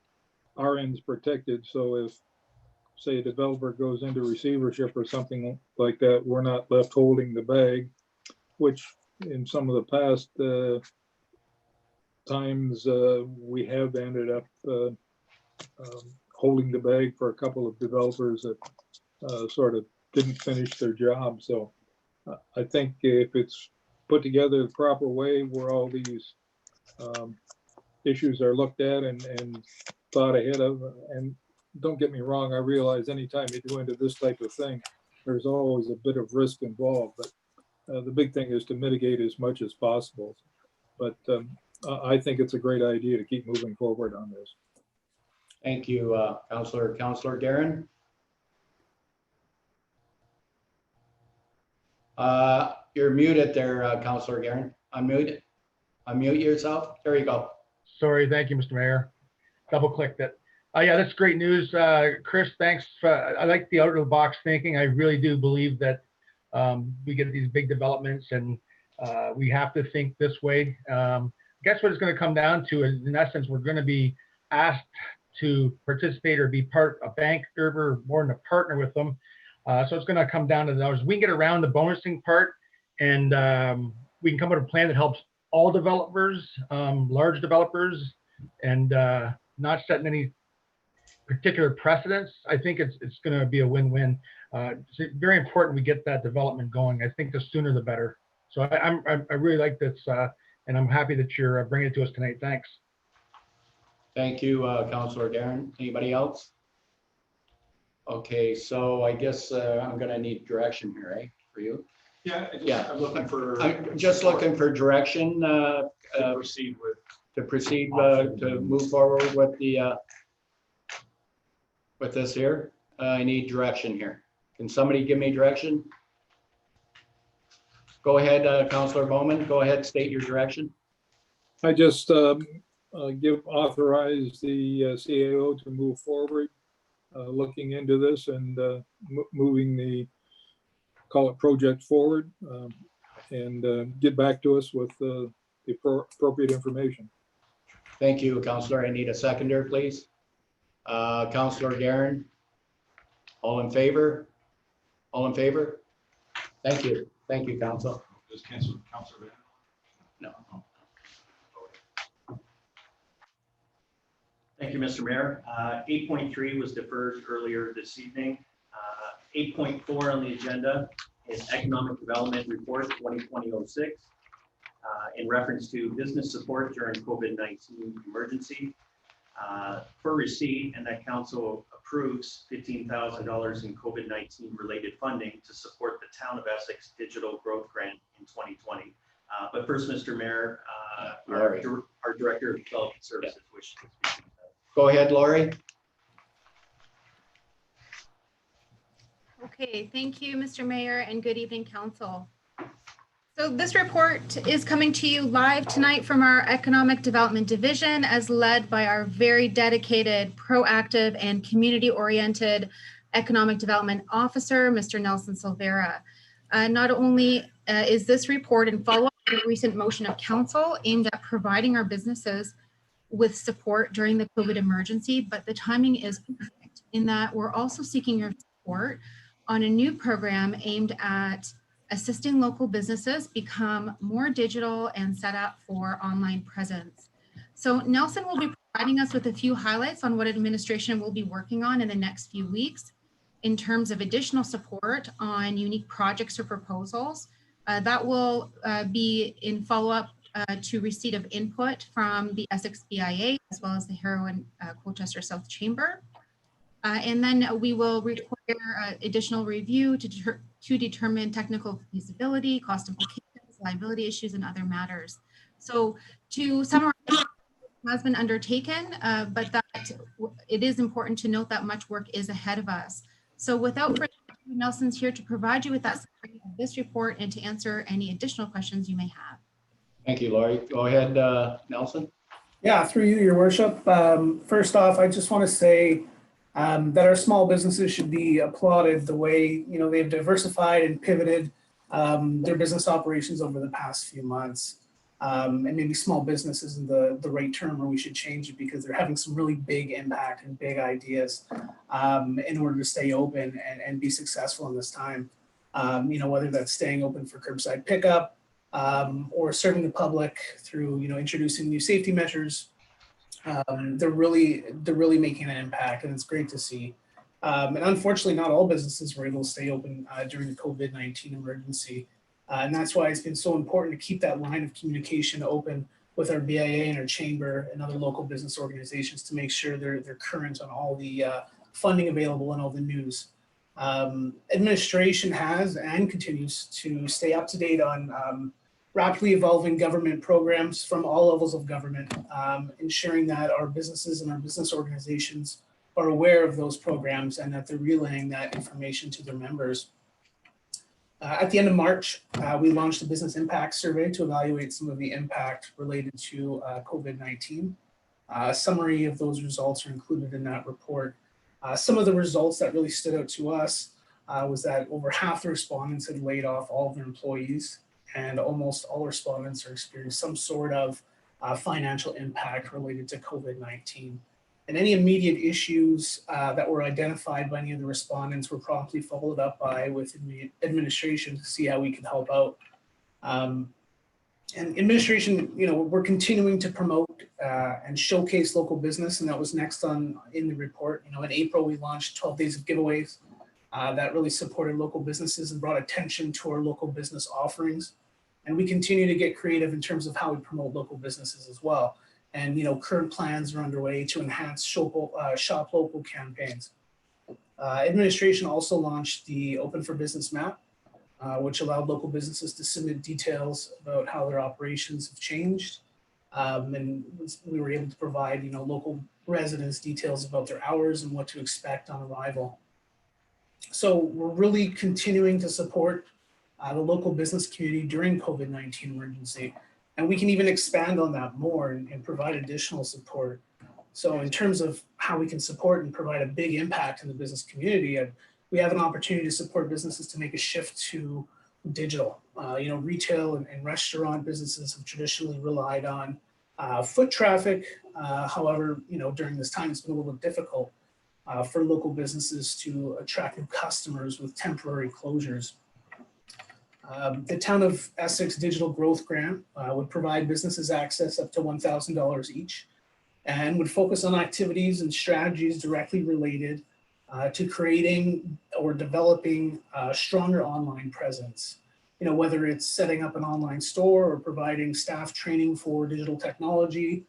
our end's protected. So if, say, a developer goes into receivership or something like that, we're not left holding the bag, which in some of the past times we have ended up holding the bag for a couple of developers that sort of didn't finish their job. So I think if it's put together the proper way where all these issues are looked at and thought ahead of, and don't get me wrong, I realize anytime you go into this type of thing, there's always a bit of risk involved, but the big thing is to mitigate as much as possible. But I think it's a great idea to keep moving forward on this. Thank you, Councillor. Councillor Darren? You're muted there, Councillor Darren. Unmute yourself. There you go. Sorry, thank you, Mr. Mayor. Double clicked it. Yeah, that's great news. Chris, thanks. I like the out of the box thinking. I really do believe that we get these big developments and we have to think this way. Guess what it's going to come down to is, in essence, we're going to be asked to participate or be a bank or more than a partner with them. So it's going to come down to those. We can get around the bonusing part and we can come up with a plan that helps all developers, large developers, and not setting any particular precedents. I think it's going to be a win-win. It's very important we get that development going. I think the sooner the better. So I really like this, and I'm happy that you're bringing it to us tonight. Thanks. Thank you, Councillor Darren. Anybody else? Okay, so I guess I'm going to need direction here, eh, for you? Yeah, I'm looking for. I'm just looking for direction to proceed to move forward with the with this here. I need direction here. Can somebody give me direction? Go ahead, Councillor Bowman. Go ahead, state your direction. I just authorize the CAO to move forward, looking into this and moving the, call it, project forward, and get back to us with the appropriate information. Thank you, Councillor. I need a seconder, please. Councillor Darren, all in favor? All in favor? Thank you. Thank you, Council. Just cancel Councillor. No. Thank you, Mr. Mayor. 8.3 was deferred earlier this evening. 8.4 on the agenda is Economic Development Report 2020-06 in reference to business support during COVID-19 emergency for receipt, and that council approves $15,000 in COVID-19 related funding to support the Town of Essex Digital Growth Grant in 2020. But first, Mr. Mayor, our Director of Development Services wishes to speak. Go ahead, Lori. Okay, thank you, Mr. Mayor, and good evening, Council. So this report is coming to you live tonight from our Economic Development Division, as led by our very dedicated, proactive, and community-oriented Economic Development Officer, Mr. Nelson Silvera. Not only is this report in follow-up to a recent motion of Council aimed at providing our businesses with support during the COVID emergency, but the timing is perfect in that we're also seeking your support on a new program aimed at assisting local businesses become more digital and set up for online presence. So Nelson will be providing us with a few highlights on what administration will be working on in the next few weeks in terms of additional support on unique projects or proposals. That will be in follow-up to receipt of input from the Essex BIA as well as the Harrow and Colchester South Chamber. And then we will require additional review to determine technical feasibility, cost implications, liability issues, and other matters. So to summarize, has been undertaken, but that it is important to note that much work is ahead of us. So without further ado, Nelson's here to provide you with that summary of this report and to answer any additional questions you may have. Thank you, Laurie. Go ahead, Nelson. Yeah, through you, Your Worship. First off, I just want to say that our small businesses should be applauded the way they've diversified and pivoted their business operations over the past few months. And maybe small business isn't the right term, or we should change it, because they're having some really big impact and big ideas in order to stay open and be successful in this time. Whether that's staying open for curbside pickup or serving the public through introducing new safety measures. They're really making an impact, and it's great to see. And unfortunately, not all businesses were able to stay open during the COVID-19 emergency. And that's why it's been so important to keep that line of communication open with our BIA and our chamber and other local business organizations to make sure they're current on all the funding available and all the news. Administration has and continues to stay up to date on rapidly evolving government programs from all levels of government, ensuring that our businesses and our business organizations are aware of those programs and that they're relaying that information to their members. At the end of March, we launched a business impact survey to evaluate some of the impact related to COVID-19. A summary of those results are included in that report. Some of the results that really stood out to us was that over half the respondents had laid off all of their employees, and almost all respondents are experiencing some sort of financial impact related to COVID-19. And any immediate issues that were identified by any of the respondents were promptly followed up by with administration to see how we could help out. And administration, we're continuing to promote and showcase local business, and that was next in the report. In April, we launched 12 days of giveaways that really supported local businesses and brought attention to our local business offerings. And we continue to get creative in terms of how we promote local businesses as well. And current plans are underway to enhance shop local campaigns. Administration also launched the Open for Business map, which allowed local businesses to submit details about how their operations have changed. And we were able to provide local residents details about their hours and what to expect on arrival. So we're really continuing to support the local business community during COVID-19 emergency. And we can even expand on that more and provide additional support. So in terms of how we can support and provide a big impact in the business community, we have an opportunity to support businesses to make a shift to digital. Retail and restaurant businesses have traditionally relied on foot traffic. However, during this time, it's been a little bit difficult for local businesses to attract new customers with temporary closures. The Town of Essex Digital Growth Grant would provide businesses access up to $1,000 each and would focus on activities and strategies directly related to creating or developing a stronger online presence. Whether it's setting up an online store or providing staff training for digital technology,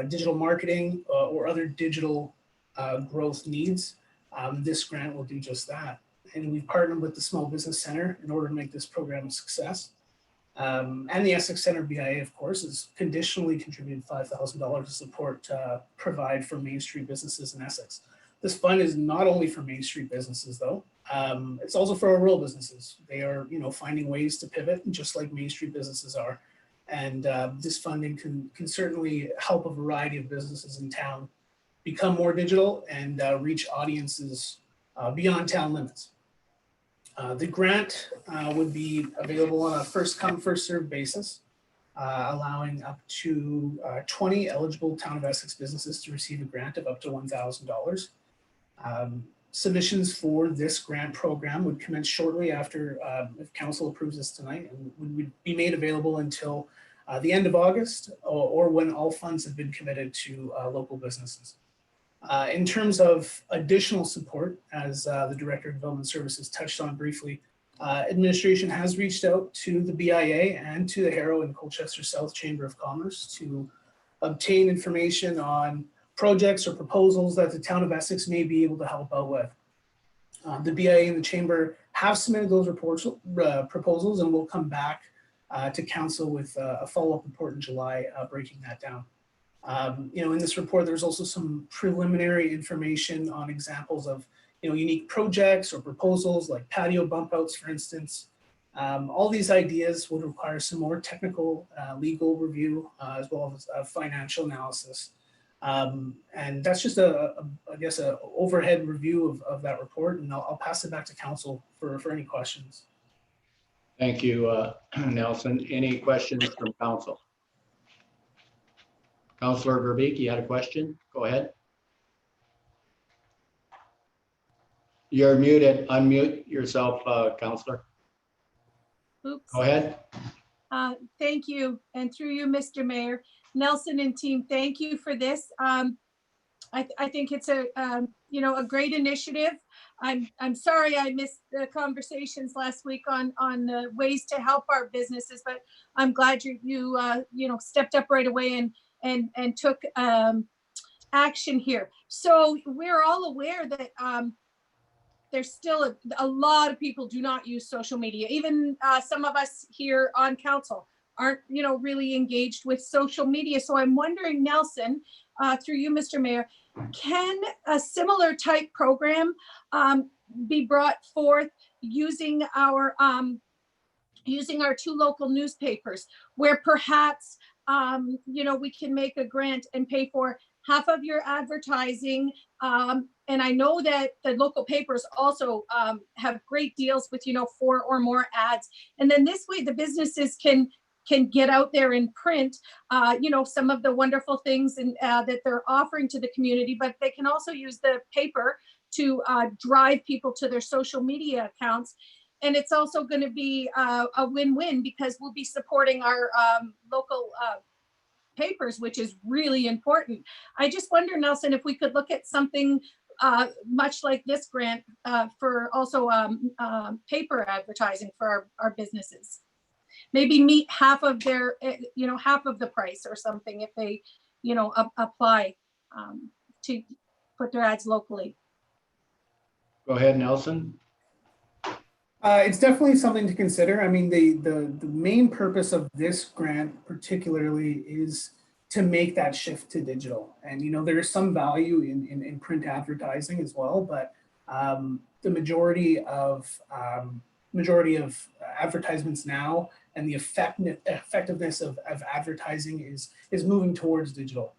digital marketing, or other digital growth needs, this grant will do just that. And we've partnered with the Small Business Center in order to make this program a success. And the Essex Center BIA, of course, has conditionally contributed $5,000 to support provide for Main Street businesses in Essex. This fund is not only for Main Street businesses, though. It's also for our rural businesses. They are, finding ways to pivot, just like Main Street businesses are. And this funding can certainly help a variety of businesses in town become more digital and reach audiences beyond town limits. The grant would be available on a first-come, first-served basis, allowing up to 20 eligible Town of Essex businesses to receive a grant of up to $1,000. Submissions for this grant program would commence shortly after, if council approves this tonight, and would be made available until the end of August, or when all funds have been committed to local businesses. In terms of additional support, as the Director of Development Services touched on briefly, administration has reached out to the BIA and to the Harrow and Colchester South Chamber of Commerce to obtain information on projects or proposals that the town of Essex may be able to help out with. The BIA and the Chamber have submitted those proposals, and will come back to council with a follow-up report in July, breaking that down. In this report, there's also some preliminary information on examples of unique projects or proposals like patio bump outs, for instance. All these ideas would require some more technical legal review, as well as financial analysis. And that's just I guess, a overhead review of that report, and I'll pass it back to council for any questions. Thank you, Nelson. Any questions from council? Councillor Verbeek, you had a question? Go ahead. You're muted. Unmute yourself, Councillor. Oops. Go ahead. Thank you. And through you, Mr. Mayor, Nelson and team, thank you for this. I think it's a great initiative. I'm sorry I missed the conversations last week on the ways to help our businesses, but I'm glad you stepped up right away and took action here. So we're all aware that there's still a lot of people do not use social media. Even some of us here on council aren't really engaged with social media. So I'm wondering, Nelson, through you, Mr. Mayor, can a similar type program be brought forth using our two local newspapers, where perhaps we can make a grant and pay for half of your advertising? And I know that the local papers also have great deals with 4 or more ads, and then this way the businesses can get out there and print some of the wonderful things that they're offering to the community, but they can also use the paper to drive people to their social media accounts. And it's also going to be a win-win, because we'll be supporting our local papers, which is really important. I just wonder, Nelson, if we could look at something much like this grant for also paper advertising for our businesses. Maybe meet half of their, half of the price or something if they, apply to put their ads locally. Go ahead, Nelson. It's definitely something to consider. I mean, the main purpose of this grant particularly is to make that shift to digital. And, there is some value in print advertising as well, but the majority of advertisements now and the effectiveness of advertising is moving towards digital.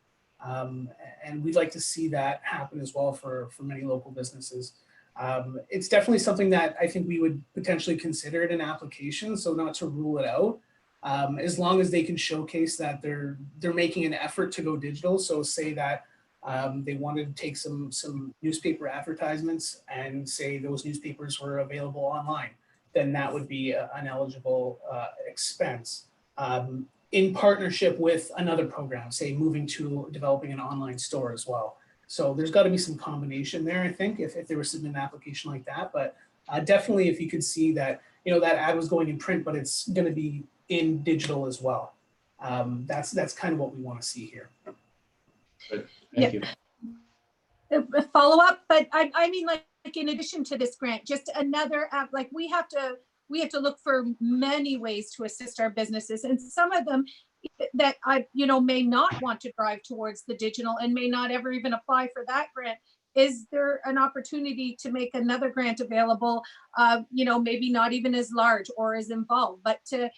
And we'd like to see that happen as well for many local businesses. It's definitely something that I think we would potentially consider in an application, so not to rule it out, as long as they can showcase that they're making an effort to go digital. So say that they wanted to take some newspaper advertisements and say those newspapers were available online, then that would be an eligible expense. In partnership with another program, say moving to developing an online store as well. So there's got to be some combination there, I think, if they were submitting an application like that. But definitely, if you could see that, that ad was going in print, but it's going to be in digital as well. That's kind of what we want to see here. Good. Thank you. A follow-up, but I mean, like in addition to this grant, just another app, like we have to look for many ways to assist our businesses, and some of them that may not want to drive towards the digital and may not ever even apply for that grant. Is there an opportunity to make another grant available, maybe not even as large or as involved, but to,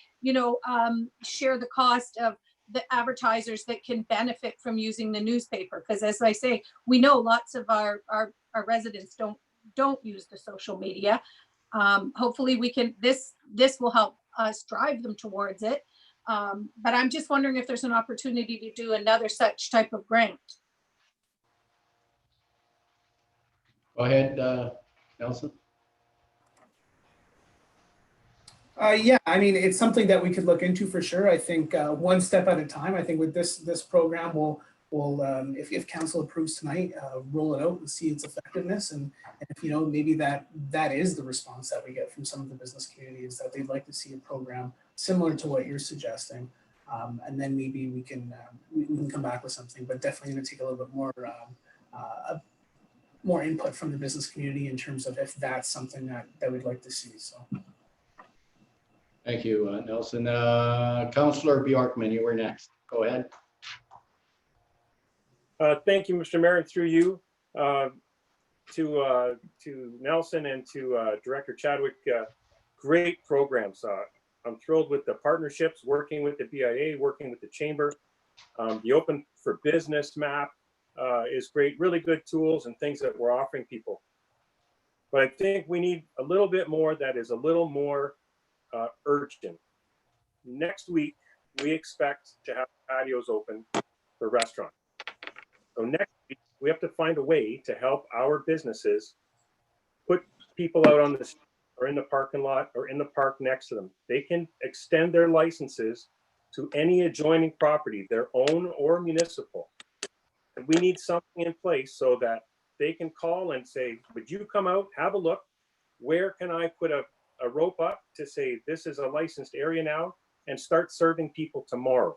share the cost of the advertisers that can benefit from using the newspaper? Because as I say, we know lots of our residents don't use the social media. Hopefully we can, this will help us drive them towards it. But I'm just wondering if there's an opportunity to do another such type of grant. Go ahead, Nelson. Yeah, I mean, it's something that we could look into for sure. I think one step at a time. I think with this program, we'll if council approves tonight, roll it out and see its effectiveness. And if maybe that is the response that we get from some of the business community is that they'd like to see a program similar to what you're suggesting. And then maybe we can come back with something. But definitely going to take a little bit more input from the business community in terms of if that's something that we'd like to see. So. Thank you, Nelson. Councillor Bjorkman, you were next. Go ahead. Thank you, Mr. Mayor, and through you to Nelson and to Director Chadwick. Great programs. I'm thrilled with the partnerships, working with the BIA, working with the Chamber. The Open for Business map is great. Really good tools and things that we're offering people. But I think we need a little bit more that is a little more urgent. Next week, we expect to have patios open for restaurants. So next week, we have to find a way to help our businesses put people out on the street or in the parking lot or in the park next to them. They can extend their licenses to any adjoining property, their own or municipal. And we need something in place so that they can call and say, would you come out, have a look? Where can I put a rope up to say this is a licensed area now and start serving people tomorrow?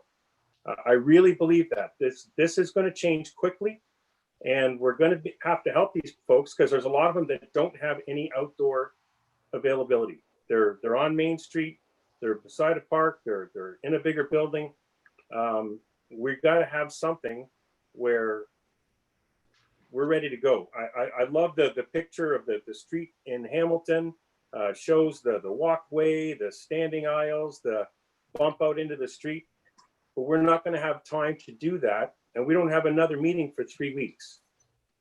I really believe that this is going to change quickly, and we're going to have to help these folks because there's a lot of them that don't have any outdoor availability. They're on Main Street, they're beside a park, they're in a bigger building. We've got to have something where we're ready to go. I love the picture of the street in Hamilton. Shows the walkway, the standing aisles, the bump out into the street. But we're not going to have time to do that. And we don't have another meeting for 3 weeks.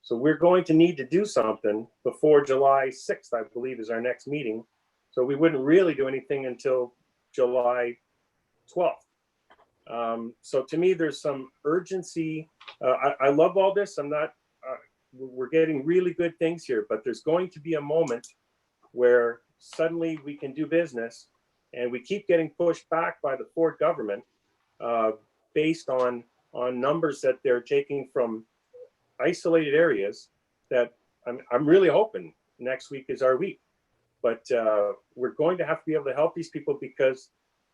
So we're going to need to do something before July 6th, I believe, is our next meeting. So we wouldn't really do anything until July 12th. So to me, there's some urgency. I love all this. We're getting really good things here, but there's going to be a moment where suddenly we can do business, and we keep getting pushed back by the Ford government based on numbers that they're taking from isolated areas. That I'm really hoping next week is our week, but we're going to have to be able to help these people because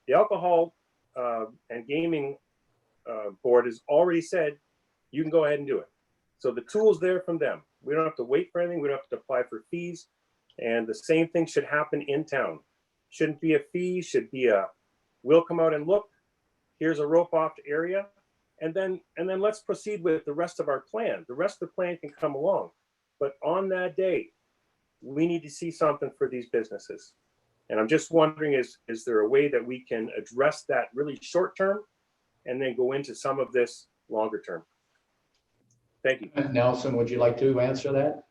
the Alcohol and Gaming Board has already said you can go ahead and do it. So the tool's there from them. We don't have to wait for anything. We don't have to apply for fees. And the same thing should happen in town. Shouldn't be a fee, should be we'll come out and look, here's a rope off area, and then let's proceed with the rest of our plan. The rest of the plan can come along. But on that day, we need to see something for these businesses. And I'm just wondering, is there a way that we can address that really short term and then go into some of this longer term? Thank you. Nelson, would you like to answer that?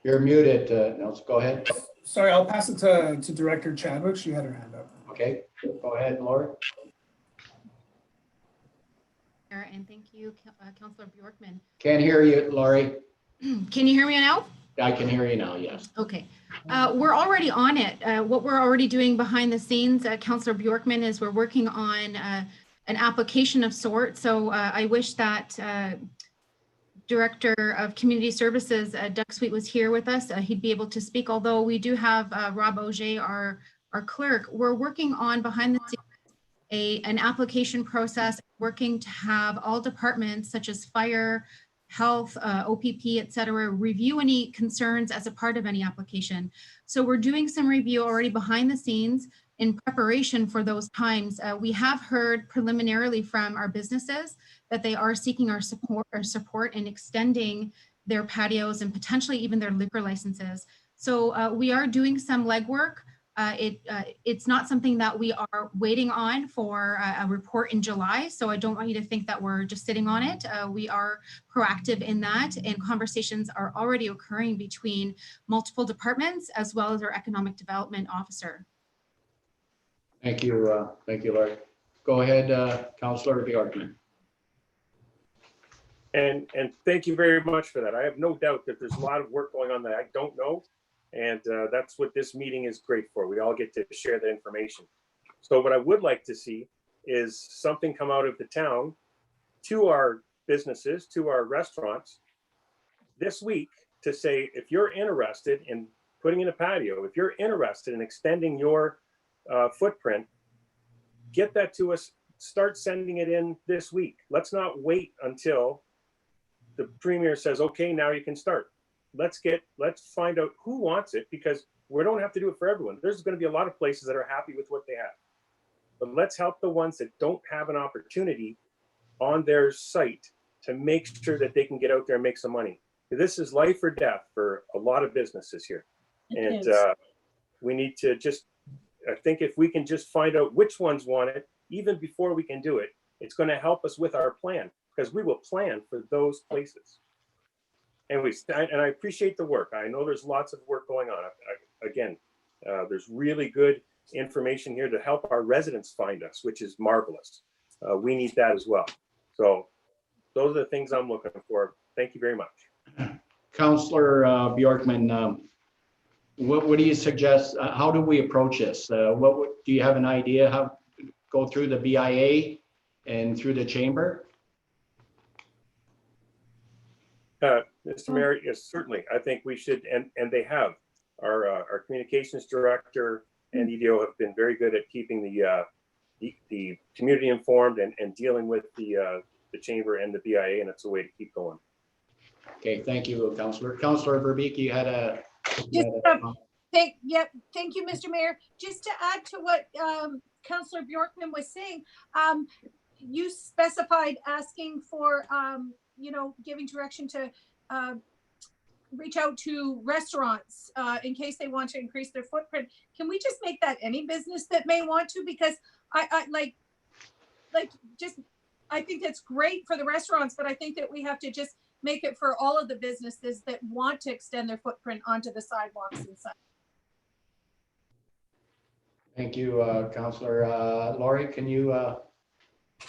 You're muted, Nelson. Go ahead. Sorry, I'll pass it to Director Chadwick. She had her hand up. Okay, go ahead, Laura. And thank you, Councillor Bjorkman. Can't hear you, Laurie. Can you hear me now? I can hear you now, yes. Okay. We're already on it. What we're already doing behind the scenes, Councillor Bjorkman, is we're working on an application of sorts. So I wish that Director of Community Services, Doug Sweet, was here with us. He'd be able to speak, although we do have Rob Auger, our clerk. We're working on behind the scenes an application process, working to have all departments such as fire, health, OPP, et cetera, review any concerns as a part of any application. So we're doing some review already behind the scenes in preparation for those times. We have heard preliminarily from our businesses that they are seeking our support in extending their patios and potentially even their liquor licenses. So we are doing some legwork. It's not something that we are waiting on for a report in July. So I don't want you to think that we're just sitting on it. We are proactive in that, and conversations are already occurring between multiple departments as well as our economic development officer. Thank you, Laurie. Go ahead, Councillor Bjorkman. And thank you very much for that. I have no doubt that there's a lot of work going on that I don't know. And that's what this meeting is great for. We all get to share that information. So what I would like to see is something come out of the town to our businesses, to our restaurants this week to say, if you're interested in putting in a patio, if you're interested in extending your footprint, get that to us. Start sending it in this week. Let's not wait until the premier says, okay, now you can start. Let's find out who wants it, because we don't have to do it for everyone. There's going to be a lot of places that are happy with what they have. But let's help the ones that don't have an opportunity on their site to make sure that they can get out there and make some money. This is life or death for a lot of businesses here. And we need to just, I think if we can just find out which ones want it, even before we can do it, it's going to help us with our plan, because we will plan for those places. And I appreciate the work. I know there's lots of work going on. Again, there's really good information here to help our residents find us, which is marvelous. We need that as well. So those are the things I'm looking for. Thank you very much. Councillor Bjorkman, what do you suggest? How do we approach this? Do you have an idea how to go through the BIA and through the chamber? Mr. Mayor, yes, certainly. I think we should, and they have. Our communications director and EDO have been very good at keeping the community informed and dealing with the chamber and the BIA, and it's a way to keep going. Okay, thank you, Councillor. Councillor Verbeek, you had a. Thank you, Mr. Mayor. Just to add to what Councillor Bjorkman was saying, you specified asking for, giving direction to reach out to restaurants in case they want to increase their footprint. Can we just make that any business that may want to? Because I think that's great for the restaurants, but I think that we have to just make it for all of the businesses that want to extend their footprint onto the sidewalks and such. Thank you, Councillor. Laurie, can you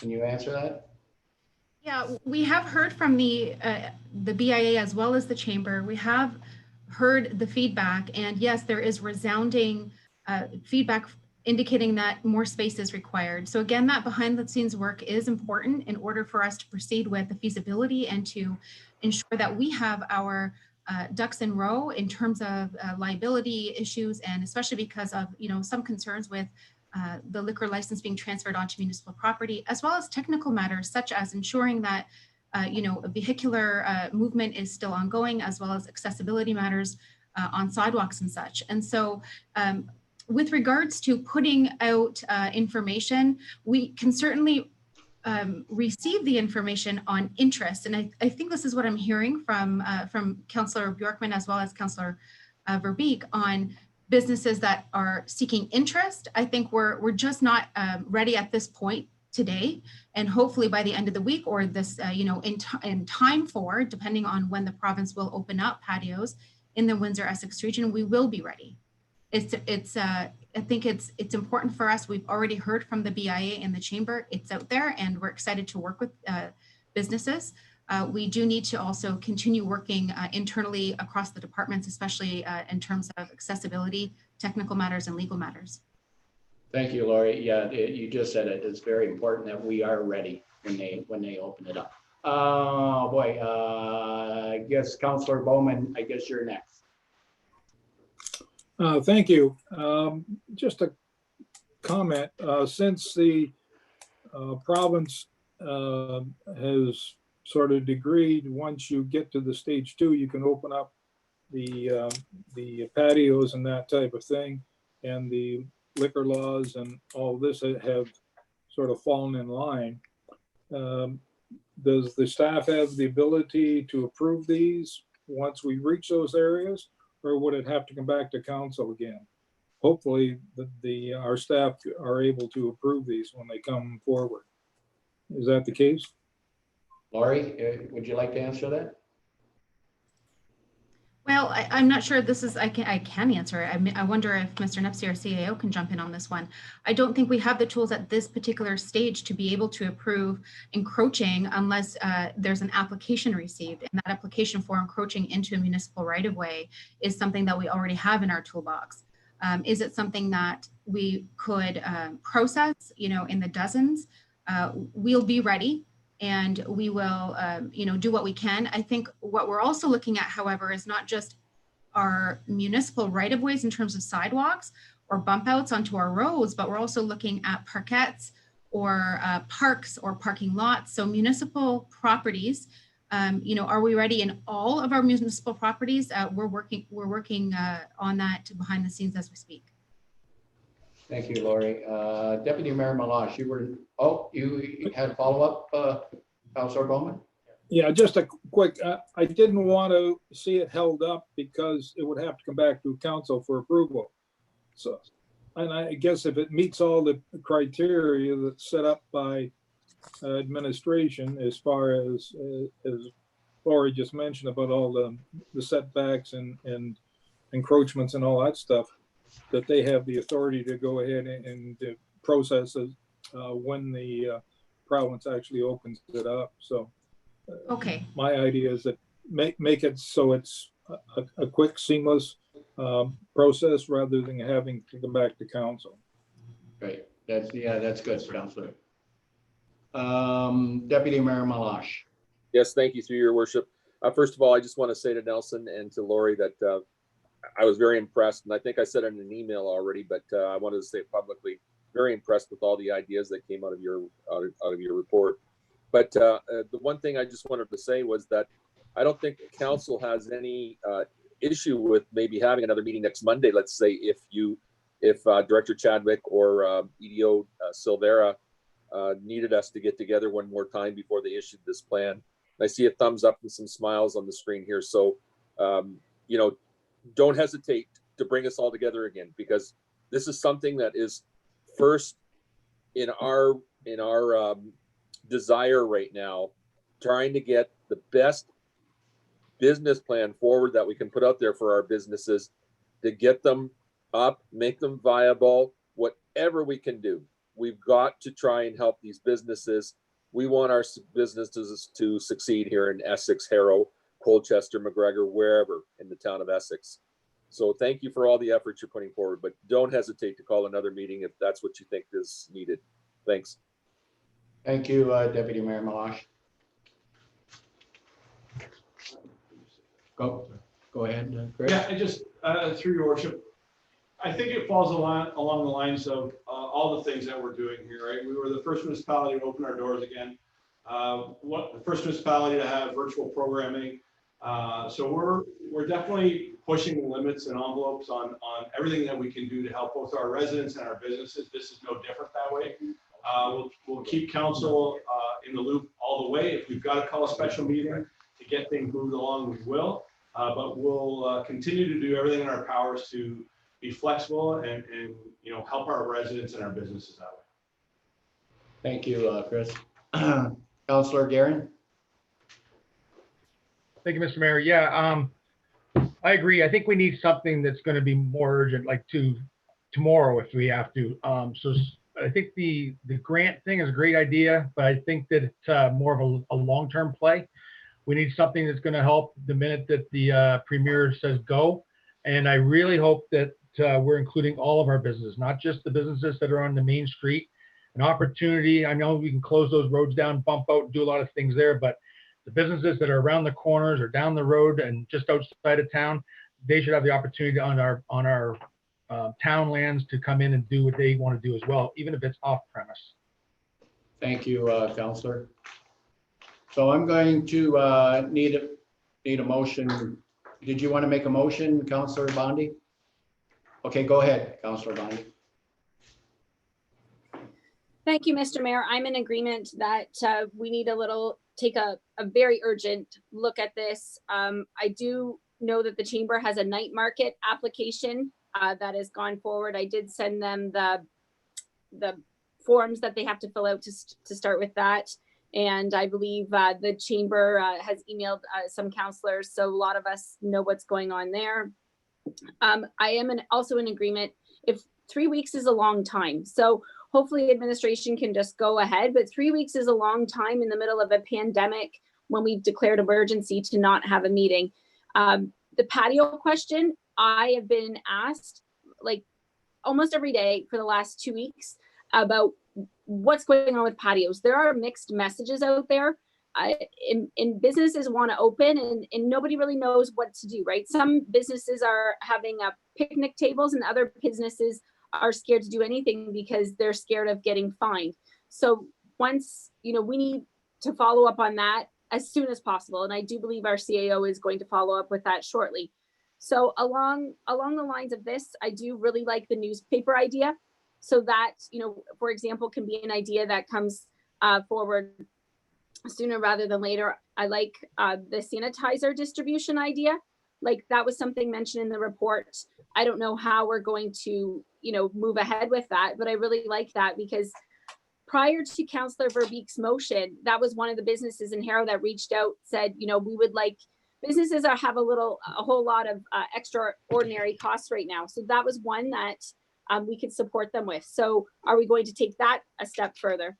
answer that? Yeah, we have heard from the BIA as well as the chamber. We have heard the feedback, and yes, there is resounding feedback indicating that more space is required. So again, that behind the scenes work is important in order for us to proceed with the feasibility and to ensure that we have our ducks in row in terms of liability issues, and especially because of some concerns with the liquor license being transferred onto municipal property, as well as technical matters such as ensuring that vehicular movement is still ongoing, as well as accessibility matters on sidewalks and such. And so with regards to putting out information, we can certainly receive the information on interest. And I think this is what I'm hearing from Councillor Bjorkman as well as Councillor Verbeek on businesses that are seeking interest. I think we're just not ready at this point today, and hopefully by the end of the week or this in time for, depending on when the province will open up patios in the Windsor Essex region, we will be ready. I think it's important for us. We've already heard from the BIA and the chamber. It's out there, and we're excited to work with businesses. We do need to also continue working internally across the departments, especially in terms of accessibility, technical matters, and legal matters. Thank you, Laurie. Yeah, you just said it. It's very important that we are ready when they open it up. Boy, I guess Councillor Bowman, I guess you're next. Thank you. Just a comment. Since the province has sort of agreed, once you get to the stage 2, you can open up the patios and that type of thing, and the liquor laws and all this have sort of fallen in line. Does the staff have the ability to approve these once we reach those areas, or would it have to come back to council again? Hopefully our staff are able to approve these when they come forward. Is that the case? Laurie, would you like to answer that? Well, I'm not sure this is, I can answer it. I wonder if Mr. Nepsy, our CAO, can jump in on this one. I don't think we have the tools at this particular stage to be able to approve encroaching unless there's an application received. And that application for encroaching into a municipal right-of-way is something that we already have in our toolbox. Is it something that we could process, in the dozens? We'll be ready. And we will, do what we can. I think what we're also looking at, however, is not just our municipal right-of-ways in terms of sidewalks or bump outs onto our roads, but we're also looking at parkettes or parks or parking lots. So municipal properties, are we ready in all of our municipal properties? We're working on that behind the scenes as we speak. Thank you, Lori. Deputy Mayor Malash, you had a follow-up, Councilor Bowman? Yeah, just a quick, I didn't want to see it held up because it would have to come back to council for approval. So, and I guess if it meets all the criteria that's set up by administration, as far as Lori just mentioned about all the setbacks and encroachments and all that stuff, that they have the authority to go ahead and process it when the province actually opens it up. So Okay. my idea is that make it so it's a quick, seamless process rather than having to come back to council. Great. That's good, Councilor. Deputy Mayor Malash. Yes, thank you, through your worship. First of all, I just want to say to Nelson and to Lori that I was very impressed, and I think I said it in an email already, but I wanted to say it publicly. Very impressed with all the ideas that came out of your report. But the one thing I just wanted to say was that I don't think council has any issue with maybe having another meeting next Monday. Let's say if Director Chadwick or EDO Silvera needed us to get together one more time before they issued this plan. I see a thumbs up and some smiles on the screen here. So, don't hesitate to bring us all together again, because this is something that is first in our desire right now, trying to get the best business plan forward that we can put out there for our businesses, to get them up, make them viable, whatever we can do. We've got to try and help these businesses. We want our businesses to succeed here in Essex, Harrow, Colchester, McGregor, wherever in the town of Essex. So thank you for all the efforts you're putting forward, but don't hesitate to call another meeting if that's what you think is needed. Thanks. Thank you, Deputy Mayor Malash. Go ahead, Chris. Yeah, I just, through your worship, I think it falls along the lines of all the things that we're doing here, right? We were the first municipality to open our doors again. The first municipality to have virtual programming. So we're definitely pushing the limits and envelopes on everything that we can do to help both our residents and our businesses. This is no different that way. We'll keep council in the loop all the way. If we've got to call a special meeting to get things moved along, we will. But we'll continue to do everything in our powers to be flexible and help our residents and our businesses that way. Thank you, Chris. Councilor Guerin. Thank you, Mr. Mayor. Yeah, I agree. I think we need something that's going to be more urgent, like tomorrow if we have to. So I think the grant thing is a great idea, but I think that it's more of a long-term play. We need something that's going to help the minute that the premier says go. And I really hope that we're including all of our businesses, not just the businesses that are on the main street. An opportunity, I know we can close those roads down, bump out, do a lot of things there, but the businesses that are around the corners or down the road and just outside of town, they should have the opportunity on our town lands to come in and do what they want to do as well, even if it's off premise. Thank you, Councilor. So I'm going to need a motion. Did you want to make a motion, Councilor Bondi? Okay, go ahead, Councilor Bondi. Thank you, Mr. Mayor. I'm in agreement that we need take a very urgent look at this. I do know that the chamber has a night market application that has gone forward. I did send them the forms that they have to fill out to start with that. And I believe the chamber has emailed some counselors, so a lot of us know what's going on there. I am also in agreement if 3 weeks is a long time. So hopefully administration can just go ahead, but 3 weeks is a long time in the middle of a pandemic when we've declared emergency to not have a meeting. The patio question, I have been asked like almost every day for the last 2 weeks about what's going on with patios. There are mixed messages out there. In businesses want to open and nobody really knows what to do, right? Some businesses are having picnic tables and other businesses are scared to do anything because they're scared of getting fined. So once, we need to follow up on that as soon as possible. And I do believe our CAO is going to follow up with that shortly. So along the lines of this, I do really like the newspaper idea. So that, for example, can be an idea that comes forward sooner rather than later. I like the sanitizer distribution idea. Like that was something mentioned in the report. I don't know how we're going to, move ahead with that, but I really like that because prior to Councillor Verbeek's motion, that was one of the businesses in Harrow that reached out, said, we would like businesses that have a whole lot of extraordinary costs right now. So that was one that we could support them with. So are we going to take that a step further?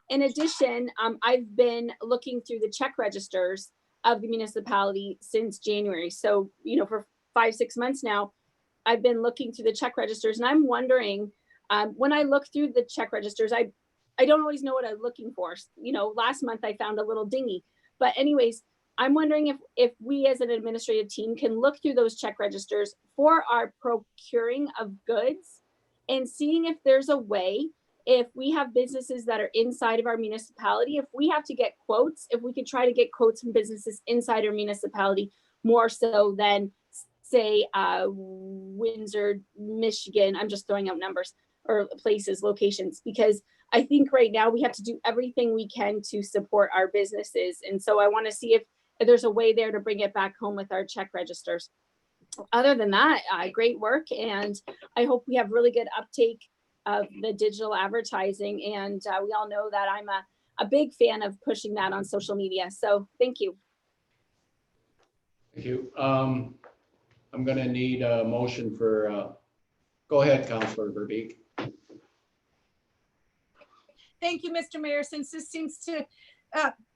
In addition, I've been looking through the check registers of the municipality since January. So, for 5-6 months now, I've been looking through the check registers and I'm wondering, when I look through the check registers, I don't always know what I'm looking for. Last month I found a little dinghy, but anyways, I'm wondering if we as an administrative team can look through those check registers for our procuring of goods and seeing if there's a way, if we have businesses that are inside of our municipality, if we have to get quotes, if we could try to get quotes from businesses inside our municipality more so than say Windsor, Michigan. I'm just throwing out numbers or places, locations, because I think right now we have to do everything we can to support our businesses. And so I want to see if there's a way there to bring it back home with our check registers. Other than that, great work. And I hope we have really good uptake of the digital advertising. And we all know that I'm a big fan of pushing that on social media. So thank you. Thank you. I'm going to need a motion for, go ahead, Councillor Verbeek. Thank you, Mr. Mayor. Since this seems to,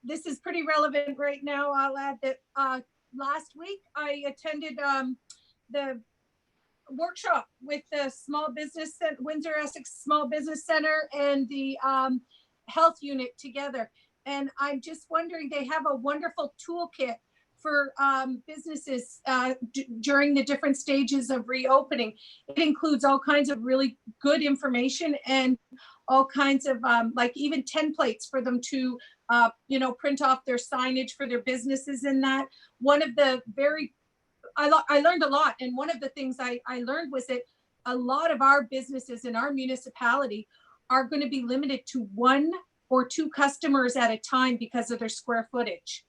this is pretty relevant right now, I'll add that last week I attended the workshop with the small business, Windsor Essex Small Business Center and the health unit together. And I'm just wondering, they have a wonderful toolkit for businesses during the different stages of reopening. It includes all kinds of really good information and all kinds of like even templates for them to print off their signage for their businesses in that. One of the I learned a lot, and one of the things I learned was that a lot of our businesses in our municipality are going to be limited to 1 or 2 customers at a time because of their square footage.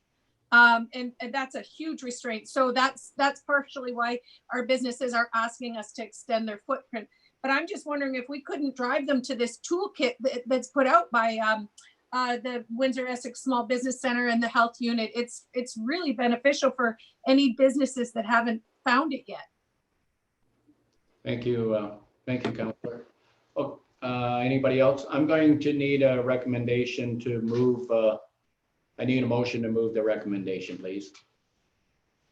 And that's a huge restraint. So that's partially why our businesses are asking us to extend their footprint. But I'm just wondering if we couldn't drive them to this toolkit that's put out by the Windsor Essex Small Business Center and the health unit. It's really beneficial for any businesses that haven't found it yet. Thank you, Councillor. Oh, anybody else? I'm going to need a recommendation to move. I need a motion to move the recommendation, please.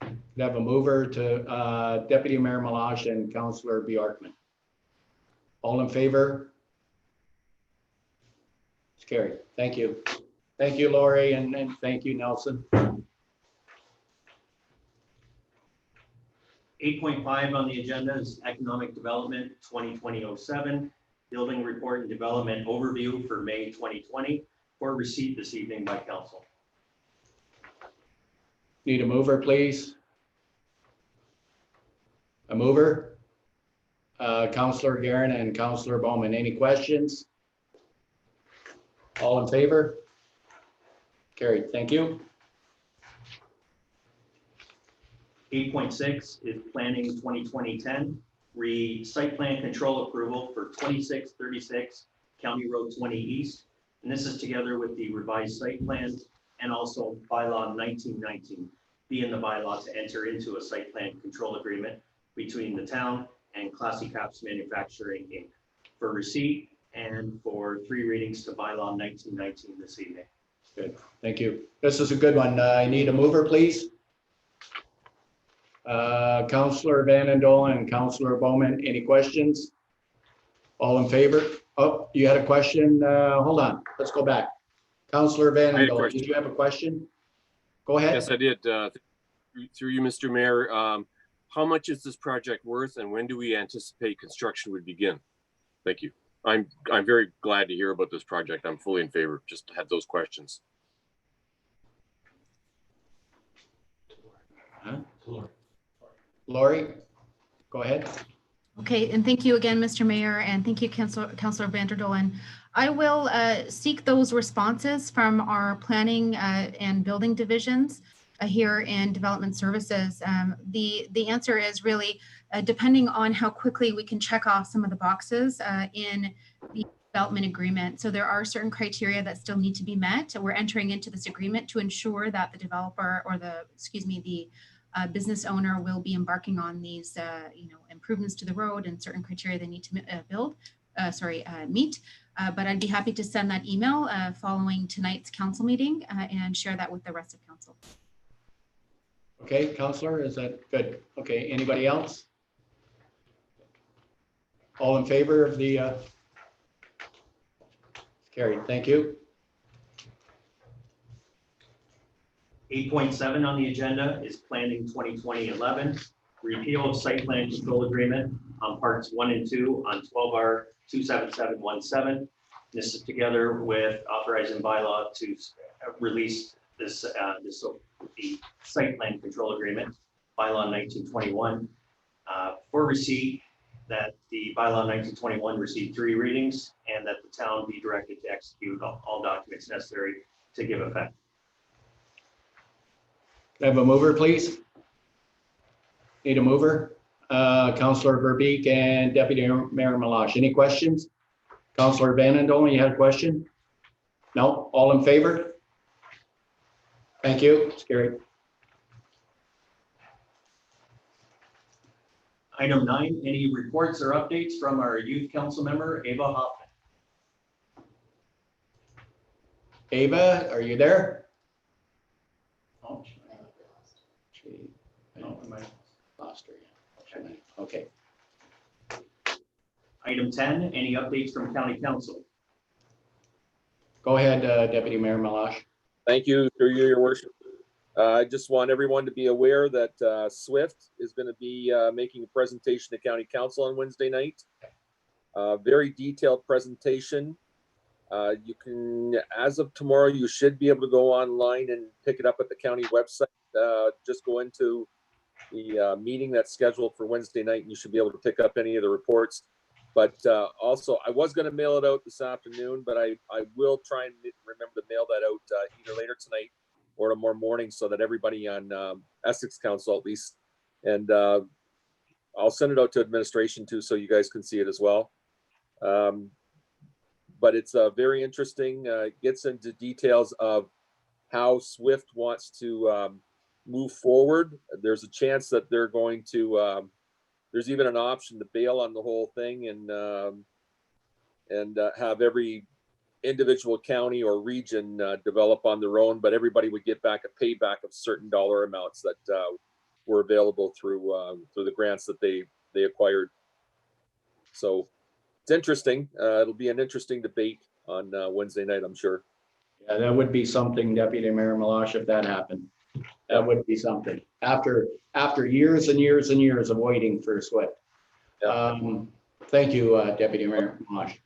We have a mover to Deputy Mayor Malash and Councillor Bjorkman. All in favor? It's carried. Thank you. Thank you, Lori, and thank you, Nelson. 8.5 on the agenda is Economic Development 2020-07, Building Report and Development Overview for May 2020 for receipt this evening by Council. Need a mover, please? A mover? Councillor Guerin and Councillor Bowman, any questions? All in favor? Carried, thank you. 8.6 is Planning 2020-10, site plan control approval for 2636 County Road 20 East, And this is together with the revised site plan and also bylaw 1919, being the bylaw to enter into a site plan control agreement between the town and Classy Caps Manufacturing Inc. for receipt and for 3 readings to bylaw 1919 this evening. Good, thank you. This is a good one. I need a mover, please. Councillor Van Dolen and Councillor Bowman, any questions? All in favor? Oh, you had a question? Hold on, let's go back. Councillor Van I had a Dolen, question. did you have a question? Go ahead. Yes, I did. Through you, Mr. Mayor, how much is this project worth and when do we anticipate construction would begin? Thank you. I'm very glad to hear about this project. I'm fully in favor. Just had those questions. Huh? Lori, go ahead. Okay, and thank you again, Mr. Mayor, and thank you, Councillor Van der Dolen. I will seek those responses from our planning and building divisions here in Development Services. The answer is really depending on how quickly we can check off some of the boxes in the development agreement. So there are certain criteria that still need to be met. We're entering into this agreement to ensure that the developer or the business owner will be embarking on these improvements to the road and certain criteria they need to meet. But I'd be happy to send that email following tonight's council meeting and share that with the rest of council. Okay, Councillor, is that good? Okay, anybody else? All in favor of the carried, thank you. 8.7 on the agenda is Planning 2020-11, repeal of site plan control agreement on parts 1 and 2 on 12R 27717. This is together with authorizing bylaw to release the site plan control agreement, bylaw 1921, for receipt, that the bylaw 1921 receive 3 readings and that the town be directed to execute all documents necessary to give effect. Have a mover, please. Need a mover. Councillor Verbeek and Deputy Mayor Malash. Any questions? Councillor Van Dolen, you had a question? No? All in favor? Thank you. It's carried. Item 9, any reports or updates from our youth council member, Ava Hoffman? Ava, are you there? Oh, No, am I- lost her. Okay. Item 10, any updates from county council? Go ahead, Deputy Mayor Malash. Thank you, through you, your worship. I just want everyone to be aware that SWIFT is going to be making a presentation to County Council on Wednesday night. Very detailed presentation. You can, as of tomorrow, you should be able to go online and pick it up at the county website. Just go into the meeting that's scheduled for Wednesday night and you should be able to pick up any of the reports. But also, I was going to mail it out this afternoon, but I will try and remember to mail that out either later tonight or tomorrow morning so that everybody on Essex Council at least, and I'll send it out to administration too so you guys can see it as well. But it's very interesting, gets into details of how SWIFT wants to move forward. There's a chance that they're going to, there's even an option to bail on the whole thing and have every individual county or region develop on their own, but everybody would get back a payback of certain dollar amounts that were available through the grants that they acquired. So it's interesting. It'll be an interesting debate on Wednesday night, I'm sure. Yeah, that would be something, Deputy Mayor Malash, if that happened. That would be something. After years and years and years of waiting for SWIFT. Yeah. Thank you, Deputy Mayor Malash.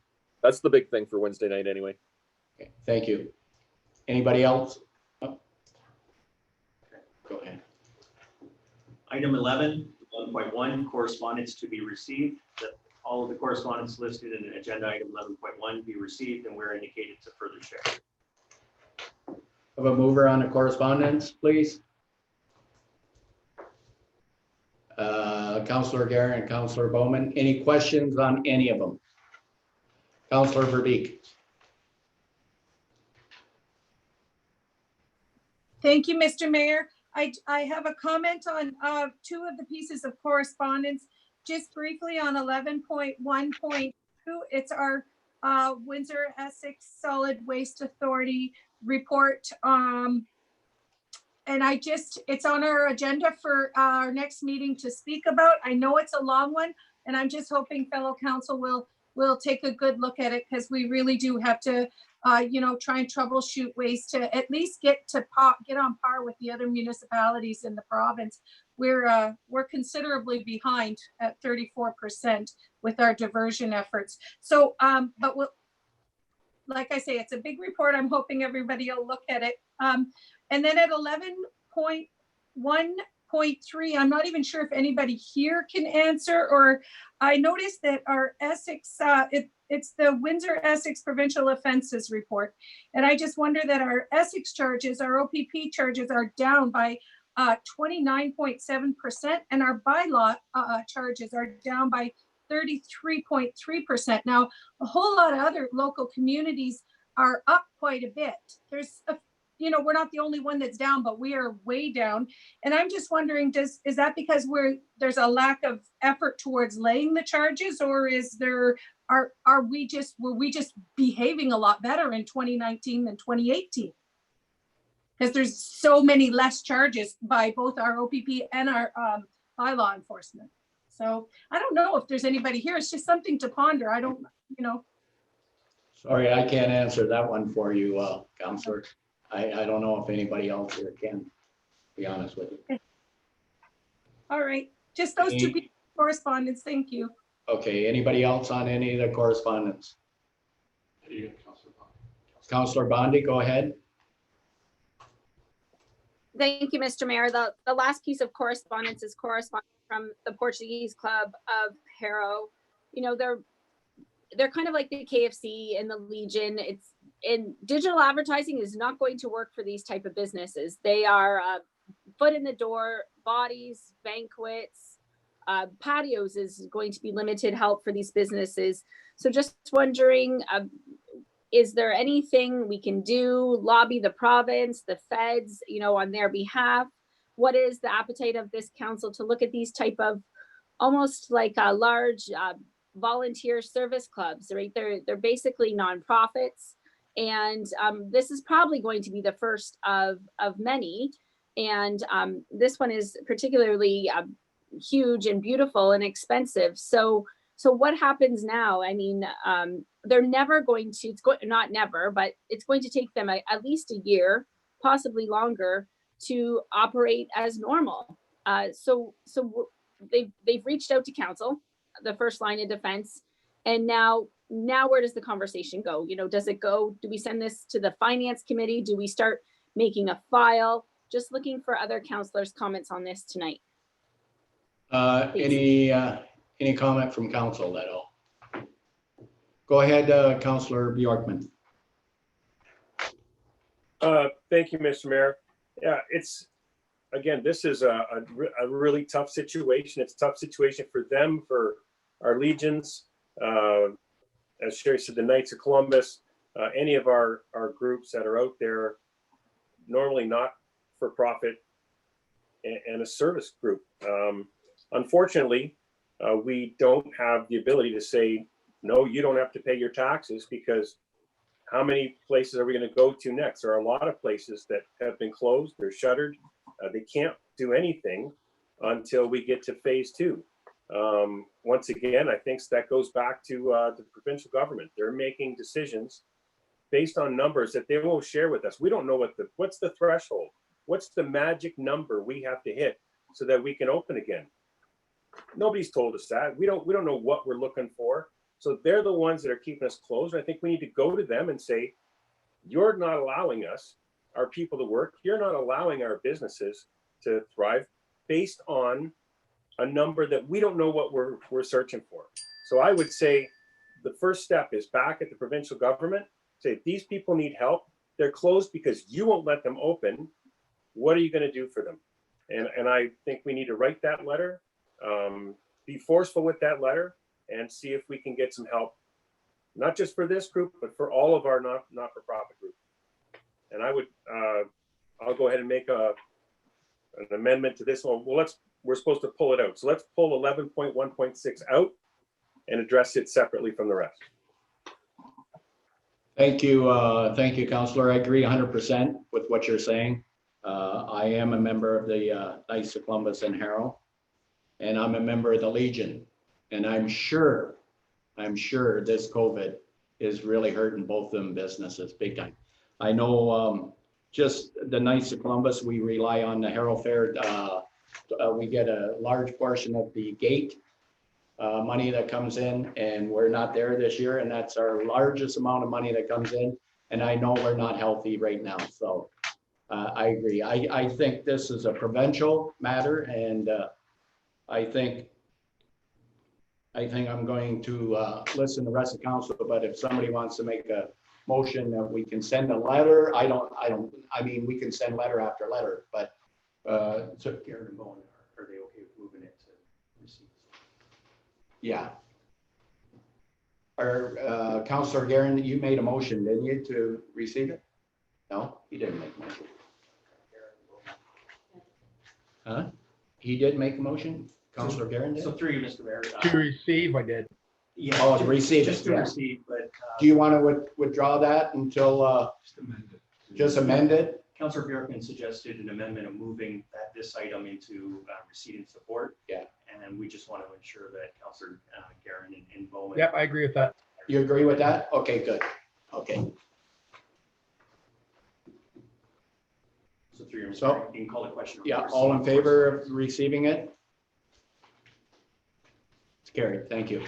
That's the big thing for Wednesday night anyway. Okay, thank you. Anybody else? Oh. Go ahead. Item 11, 1.1, correspondence to be received. All of the correspondence listed in agenda item 11.1 be received and we're indicated to further share. Have a mover on the correspondence, please. Councillor Guerin and Councillor Bowman, any questions on any of them? Councillor Verbeek. Thank you, Mr. Mayor. I have a comment on two of the pieces of correspondence. Just briefly on 11.1.2, it's our Windsor Essex Solid Waste Authority report. And it's on our agenda for our next meeting to speak about. I know it's a long one, and I'm just hoping fellow council will take a good look at it, because we really do have to try and troubleshoot ways to at least get on par with the other municipalities in the province. We're considerably behind at 34% with our diversion efforts. So, but like I say, it's a big report. I'm hoping everybody will look at it. And then at 11.1.3, I'm not even sure if anybody here can answer, or I noticed that our Essex, it's the Windsor Essex Provincial Offenses Report. And I just wonder that our Essex charges, our OPP charges are down by 29.7%, and our bylaw charges are down by 33.3%. Now, a whole lot of other local communities are up quite a bit. We're not the only one that's down, but we are way down. And I'm just wondering, is that because there's a lack of effort towards laying the charges, or were we just behaving a lot better in 2019 than 2018? Because there's so many less charges by both our OPP and our bylaw enforcement. So I don't know if there's anybody here. It's just something to ponder. I don't. Sorry, I can't answer that one for you, Councillor. I don't know if anybody else here can, be honest with you. All right, just those two pieces of correspondence. Thank you. Okay, anybody else on any of the correspondence? Councillor Bondi, go ahead. Thank you, Mr. Mayor. The last piece of correspondence is correspondence from the Portuguese Club of Harrow. They're kind of like the KFC and the Legion. And digital advertising is not going to work for these type of businesses. They are foot in the door, bodies, banquets, patios is going to be limited help for these businesses. So just wondering, is there anything we can do, lobby the province, the feds, on their behalf? What is the appetite of this council to look at these type of almost like a large volunteer service clubs, right? They're basically nonprofits. And this is probably going to be the first of many. And this one is particularly huge and beautiful and expensive. So what happens now? I mean, they're never going to, not never, but it's going to take them at least a year, possibly longer, to operate as normal. So they've reached out to council, the first line of defense, and now where does the conversation go? Do we send this to the finance committee? Do we start making a file? Just looking for other councillors' comments on this tonight. Any comment from council at all? Go ahead, Councillor Bjorkman. Thank you, Mr. Mayor. Yeah, this is a really tough situation. It's a tough situation for them, for our legions, as Sherry said, the Knights of Columbus, any of our groups that are out there, normally not for profit and a service group. Unfortunately, we don't have the ability to say, no, you don't have to pay your taxes, because how many places are we going to go to next? There are a lot of places that have been closed, they're shuttered. They can't do anything until we get to phase 2. Once again, I think that goes back to the provincial government. They're making decisions based on numbers that they won't share with us. We don't know what's the threshold, what's the magic number we have to hit so that we can open again. Nobody's told us that. We don't know what we're looking for. So they're the ones that are keeping us closed. I think we need to go to them and say, you're not allowing us, our people, to work. You're not allowing our businesses to thrive based on a number that we don't know what we're searching for. So I would say the first step is back at the provincial government, say, these people need help. They're closed because you won't let them open. What are you going to do for them? And I think we need to write that letter, be forceful with that letter, and see if we can get some help, not just for this group, but for all of our not-for-profit groups. And I'll go ahead and make an amendment to this one. Well, we're supposed to pull it out. So let's pull 11.1.6 out and address it separately from the rest. Thank you, Councillor. I agree 100% with what you're saying. I am a member of the Knights of Columbus and Harrow, and I'm a member of the Legion. And I'm sure this COVID is really hurting both of them businesses big time. I know just the Knights of Columbus, we rely on the Harrow Fair. We get a large portion of the gate money that comes in, and we're not there this year, and that's our largest amount of money that comes in. And I know we're not healthy right now, so I agree. I think this is a provincial matter, and I think I'm going to listen to the rest of the council, but if somebody wants to make a motion that we can send a letter, I mean, we can send letter after letter, but so Karen, are they okay with moving it to receive? Yeah. Or Councillor Guerin, you made a motion, didn't you, to receive it? No, he didn't make a motion. Huh? He did make a motion? Councillor Guerin did? So through you, Mr. Mayor. To receive, I did. Yeah. Oh, to receive it, Just to yeah. receive, but. Do you want to withdraw that until, just amend it? Councillor Bjorkman suggested an amendment of moving this item into receipt and support. Yeah. And we just want to ensure that Councillor Guerin and Bowman. Yep, I agree with that. You agree with that? Okay, good. Okay. So through your, So- you can call the question. Yeah, all in favor of receiving it? It's carried. Thank you.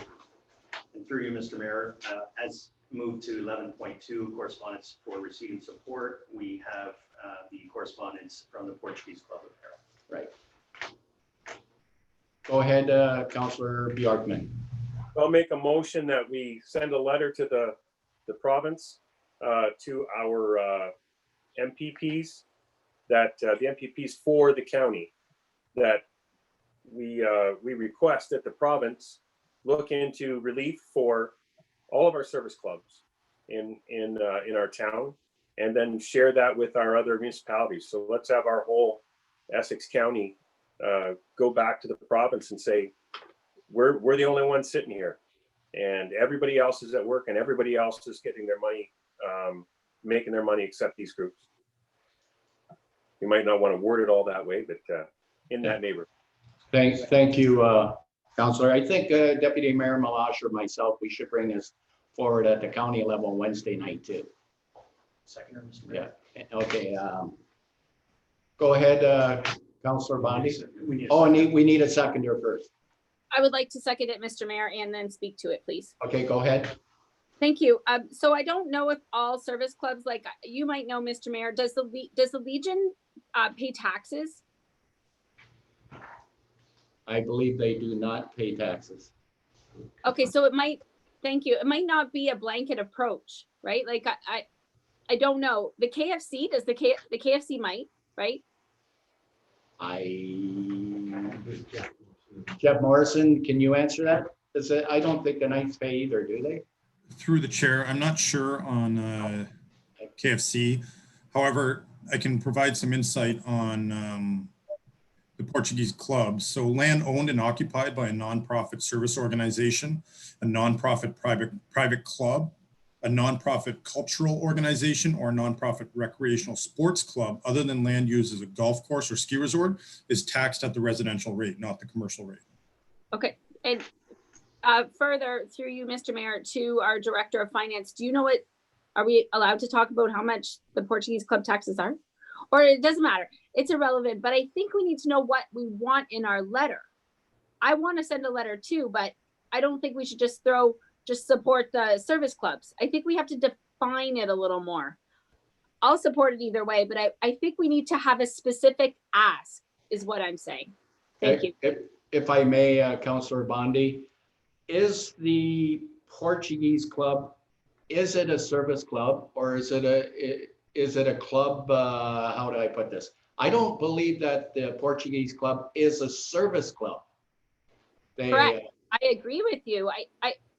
And through you, Mr. Mayor, as moved to 11.2 correspondence for receipt and support, we have the correspondence from the Portuguese Club of Harrow. Right. Go ahead, Councillor Bjorkman. I'll make a motion that we send a letter to the province, to our MPPs, that the MPPs for the county, that we request that the province look into relief for all of our service clubs in our town, and then share that with our other municipalities. So let's have our whole Essex County go back to the province and say, we're the only ones sitting here, and everybody else is at work, and everybody else is getting their money, making their money except these groups. You might not want to word it all that way, but in that neighborhood. Thank you, Councillor. I think Deputy Mayor Malash or myself, we should bring this forward at the county level Wednesday night too. Seconder, Mr. Mayor. Yeah. Okay. Go ahead, Councillor Bondi. We need a Oh, second. we need a seconder first. I would like to second it, Mr. Mayor, and then speak to it, please. Okay, go ahead. Thank you. So I don't know if all service clubs, like you might know, Mr. Mayor, does the Legion pay taxes? I believe they do not pay taxes. Okay, so it might, thank you. It might not be a blanket approach, right? Like I don't know. The KFC, does the KFC might, right? Jeff Morrison, can you answer that? I don't think the Knights pay either, do they? Through the chair, I'm not sure on KFC. However, I can provide some insight on the Portuguese clubs. So land owned and occupied by a nonprofit service organization, a nonprofit private club, a nonprofit cultural organization, or a nonprofit recreational sports club, other than land used as a golf course or ski resort, is taxed at the residential rate, not the commercial rate. Okay, and further through you, Mr. Mayor, to our Director of Finance, do you know what, are we allowed to talk about how much the Portuguese club taxes are? Or it doesn't matter, it's irrelevant, but I think we need to know what we want in our letter. I want to send a letter too, but I don't think we should just support the service clubs. I think we have to define it a little more. I'll support it either way, but I think we need to have a specific ask is what I'm saying. Thank you. If I may, Councillor Bondi, is the Portuguese club, is it a service club or is it a club, how do I put this? I don't believe that the Portuguese club is a service club. Correct. I agree with you.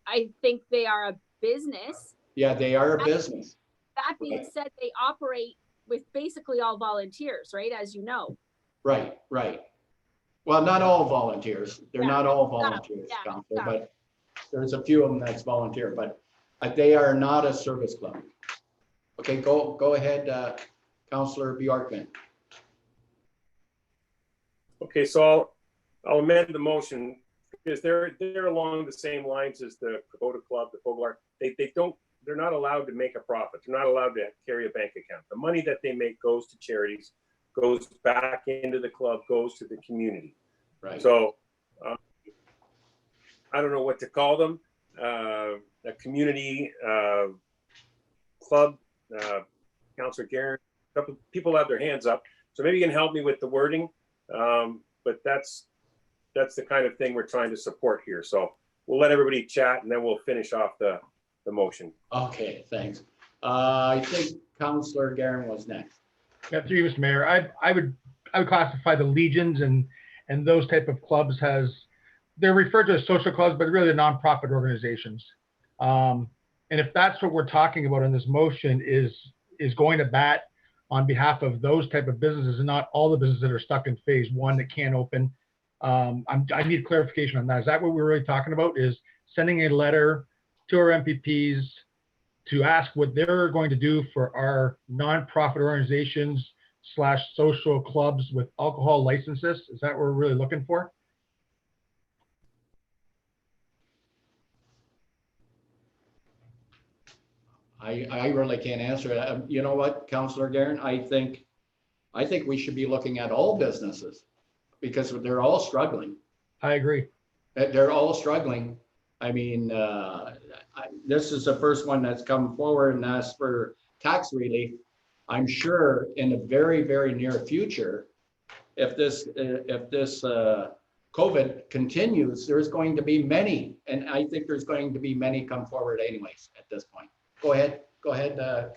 I think they are a business. Yeah, they are a business. That being said, they operate with basically all volunteers, right? As you know. Right, right. Well, not all volunteers. They're Yeah. not all volunteers, Yeah, Counselor, yeah. but there's a few of them that's volunteer, but they are not a service club. Okay, go ahead, Counselor Bjorkman. Okay, so I'll amend the motion because they're along the same lines as the Pagoda Club, the Foglar. They're not allowed to make a profit. They're not allowed to carry a bank account. The money that they make goes to charities, goes back into the club, goes to the community. Right. So I don't know what to call them. A community club. Councillor Guerin, a couple people have their hands up. So maybe you can help me with the wording. But that's the kind of thing we're trying to support here. So we'll let everybody chat and then we'll finish off the motion. Okay, thanks. I think Counselor Guerin was next. Yeah, through you, Mr. Mayor. I would classify the Legions and those type of clubs as, they're referred to as social clubs, but really they're nonprofit organizations. And if that's what we're talking about in this motion is going to bat on behalf of those type of businesses and not all the businesses that are stuck in phase one that can't open. I need clarification on that. Is that what we're really talking about? Is sending a letter to our MPPs to ask what they're going to do for our nonprofit organizations / social clubs with alcohol licenses? Is that what we're really looking for? I really can't answer it. You know what, Counselor Guerin, I think we should be looking at all businesses because they're all struggling. I agree. They're all struggling. I mean, this is the first one that's come forward and asked for tax relief. I'm sure in the very, very near future, if this COVID continues, there's going to be many, and I think there's going to be many come forward anyways at this point. Go ahead,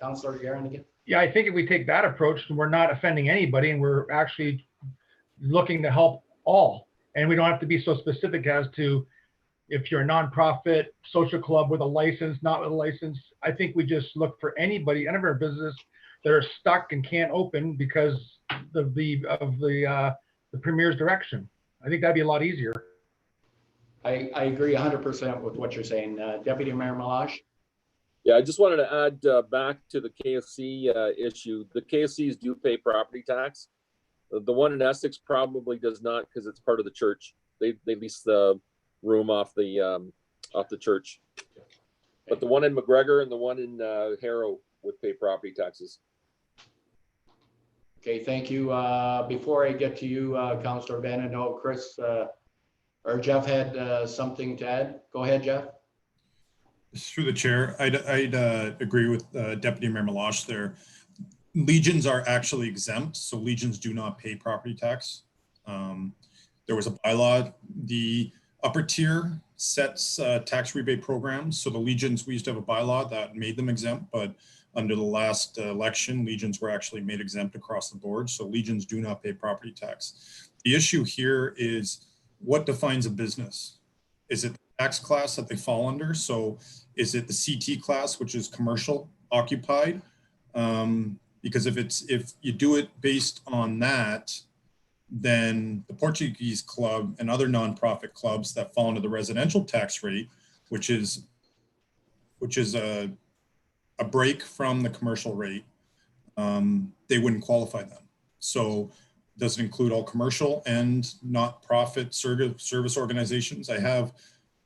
Councillor Guerin again. Yeah, I think if we take that approach, we're not offending anybody and we're actually looking to help all. And we don't have to be so specific as to if you're a nonprofit, social club with a license, not with a license. I think we just look for anybody, any of our business that are stuck and can't open because of the Premier's direction. I think that'd be a lot easier. I agree 100% with what you're saying. Deputy Mayor Malash? Yeah, I just wanted to add back to the KFC issue. The KFCs do pay property tax. The one in Essex probably does not because it's part of the church. They lease the room off the church. But the one in McGregor and the one in Harrow would pay property taxes. Okay, thank you. Before I get to you, Councillor Bannon, Chris or Jeff had something to add. Go ahead, Jeff. Through the chair, I'd agree with Deputy Mayor Malash there. Legions are actually exempt, so Legions do not pay property tax. There was a bylaw. The upper tier sets tax rebate programs. So the Legions, we used to have a bylaw that made them exempt, but under the last election, Legions were actually made exempt across the board. So Legions do not pay property tax. The issue here is what defines a business? Is it the tax class that they fall under? So is it the CT class, which is commercial occupied? Because if you do it based on that, then the Portuguese Club and other nonprofit clubs that fall under the residential tax rate, which is a break from the commercial rate, they wouldn't qualify then. So does it include all commercial and not-profit service organizations? I have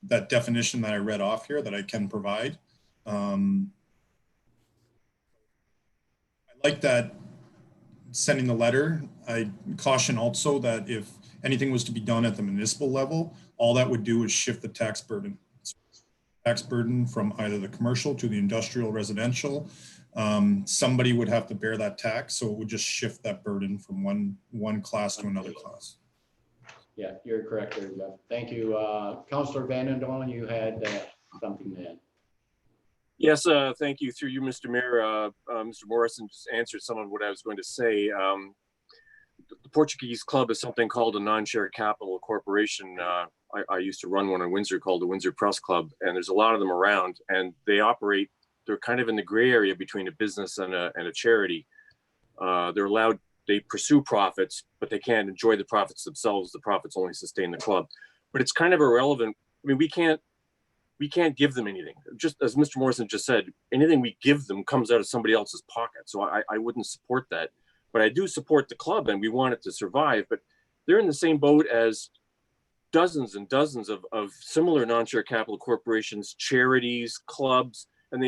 that definition that I read off here that I can provide. I like that sending the letter. I caution also that if anything was to be done at the municipal level, all that would do is shift the tax burden. Tax burden from either the commercial to the industrial residential. Somebody would have to bear that tax, so it would just shift that burden from one class to another class. Yeah, you're correct there, Jeff. Thank you. Councillor Vandendolen, you had something to add. Yes, thank you. Through you, Mr. Mayor. Mr. Morrison just answered some of what I was going to say. The Portuguese Club is something called a non-share capital corporation. I used to run one in Windsor called the Windsor Press Club, and there's a lot of them around, and they operate, they're kind of in the gray area between a business and a charity. They're allowed, they pursue profits, but they can't enjoy the profits themselves. The profits only sustain the club. But it's kind of irrelevant. I mean, we can't give them anything. Just as Mr. Morrison just said, anything we give them comes out of somebody else's pocket. So I wouldn't support that. But I do support the club, and we want it to survive. But they're in the same boat as dozens and dozens of similar non-share capital corporations, charities, clubs, and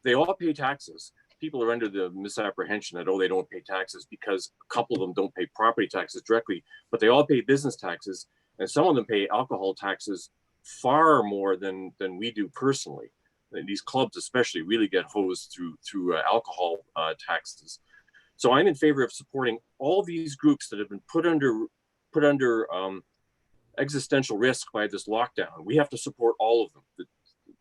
they all pay taxes. People are under the misapprehension that, oh, they don't pay taxes because a couple of them don't pay property taxes directly, but they all pay business taxes, and some of them pay alcohol taxes far more than we do personally. And these clubs especially really get hosed through alcohol taxes. So I'm in favor of supporting all these groups that have been put under existential risk by this lockdown. We have to support all of them.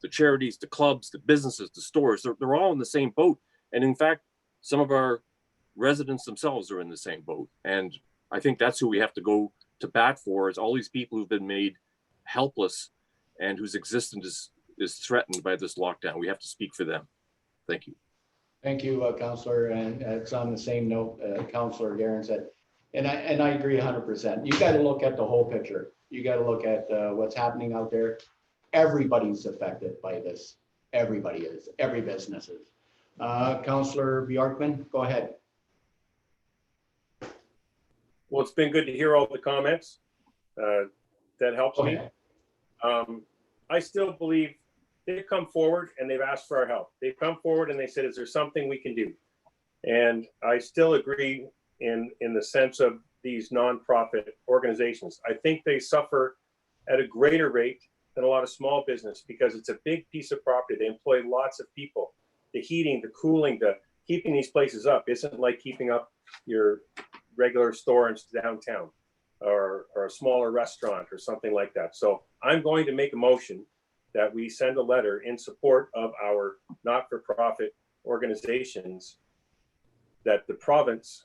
The charities, the clubs, the businesses, the stores, they're all in the same boat. And in fact, some of our residents themselves are in the same boat. And I think that's who we have to go to bat for, is all these people who've been made helpless and whose existence is threatened by this lockdown. We have to speak for them. Thank you. Thank you, Councillor. And it's on the same note, Councillor Guerin said, and I agree 100%. You got to look at the whole picture. You got to look at what's happening out there. Everybody's affected by this. Everybody is. Every business is. Councillor Bjorkman, go ahead. Well, it's been good to hear all the comments. That helps me. I still believe they've come forward and they've asked for our help. They've come forward and they said, is there something we can do? And I still agree in the sense of these nonprofit organizations. I think they suffer at a greater rate than a lot of small business because it's a big piece of property. They employ lots of people. The heating, the cooling, the keeping these places up isn't like keeping up your regular store in downtown or a smaller restaurant or something like that. So I'm going to make a motion that we send a letter in support of our not-for-profit organizations, that the province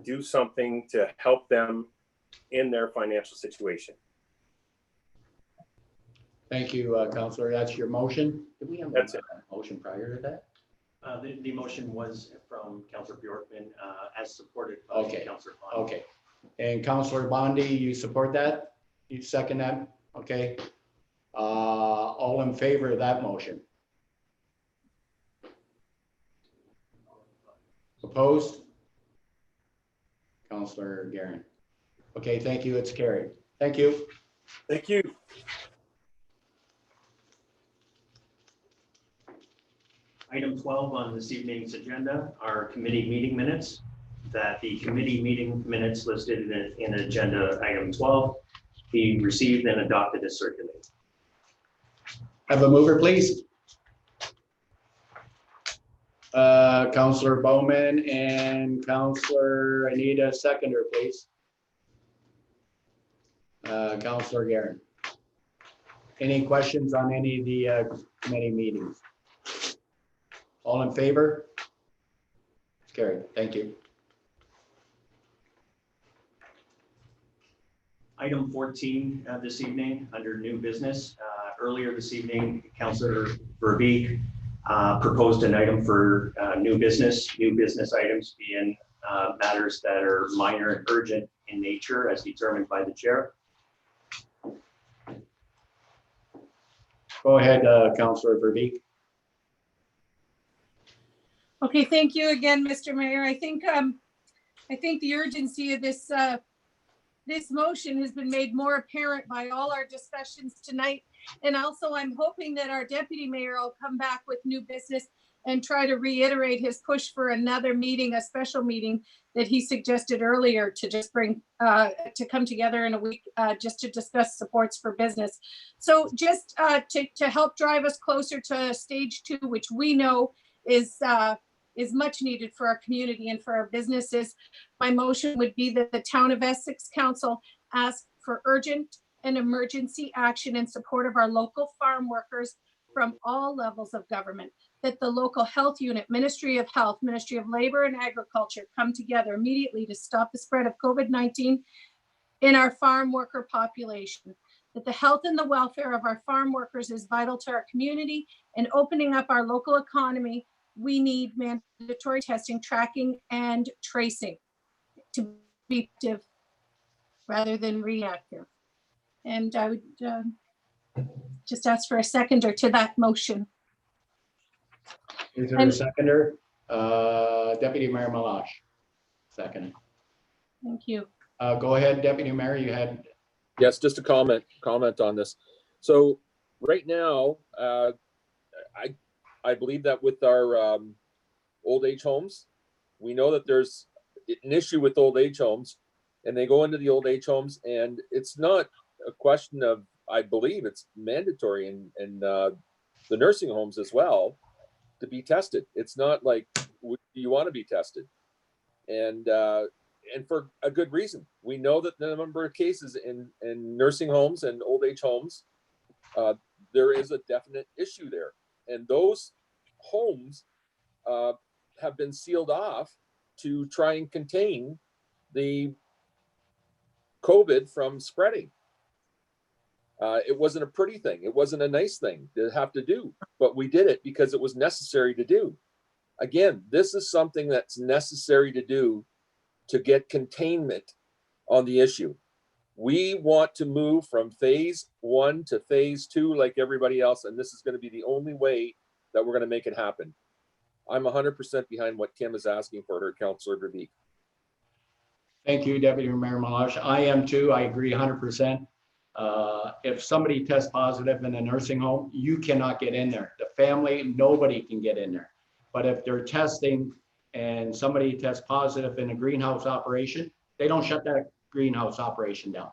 do something to help them in their financial situation. Thank you, Councillor. That's your motion. Did we have a motion prior to that? The motion was from Councillor Bjorkman, as supported by Councillor Bondi. Okay. And Councillor Bondi, you support that? You second that? Okay. All in favor of that motion? Opposed? Councillor Guerin. Okay, thank you. It's carried. Thank you. Thank you. Item 12 on this evening's agenda are committee meeting minutes. That the committee meeting minutes listed in agenda item 12 be received and adopted as circulated. Have a mover, please. Councillor Bowman and Councillor, I need a seconder, please. Councillor Guerin. Any questions on any of the committee meetings? All in favor? It's carried. Thank you. Item 14 this evening under new business. Earlier this evening, Councillor Verbeek proposed an item for new business items being matters that are minor and urgent in nature as determined by the chair. Go ahead, Councillor Verbeek. Okay, thank you again, Mr. Mayor. I think the urgency of this this motion has been made more apparent by all our discussions tonight. And also I'm hoping that our deputy mayor will come back with new business and try to reiterate his push for another meeting, a special meeting that he suggested earlier to just bring, to come together in a week just to discuss supports for business. So just to help drive us closer to stage 2, which we know is much needed for our community and for our businesses. My motion would be that the Town of Essex Council ask for urgent and emergency action in support of our local farm workers from all levels of government, that the local health unit, Ministry of Health, Ministry of Labor and Agriculture come together immediately to stop the spread of COVID-19 in our farm worker population, that the health and the welfare of our farm workers is vital to our community, and opening up our local economy we need mandatory testing, tracking, and tracing to be active rather than reactive. And I would just ask for a seconder to that motion. Is there a seconder? Deputy Mayor Malash. Second. Thank you. Go ahead, Deputy Mayor, you had. Yes, just a comment on this. So right now, I believe that with our old age homes, we know that there's an issue with old age homes, and they go into the old age homes, and it's not a question of, I believe it's mandatory in the nursing homes as well to be tested. It's not like, do you want to be tested? And for a good reason. We know that the number of cases in nursing homes and old age homes, there is a definite issue there. And those homes have been sealed off to try and contain the COVID from spreading. It wasn't a pretty thing. It wasn't a nice thing to have to do, but we did it because it was necessary to do. Again, this is something that's necessary to do to get containment on the issue. We want to move from phase 1 to phase 2 like everybody else, and this is going to be the only way that we're going to make it happen. I'm 100% behind what Kim is asking for her, Councillor Verbeek. Thank you, Deputy Mayor Malash. I am too. I agree 100%. If somebody tests positive in a nursing home, you cannot get in there. The family, nobody can get in there. But if they're testing and somebody tests positive in a greenhouse operation, they don't shut that greenhouse operation down.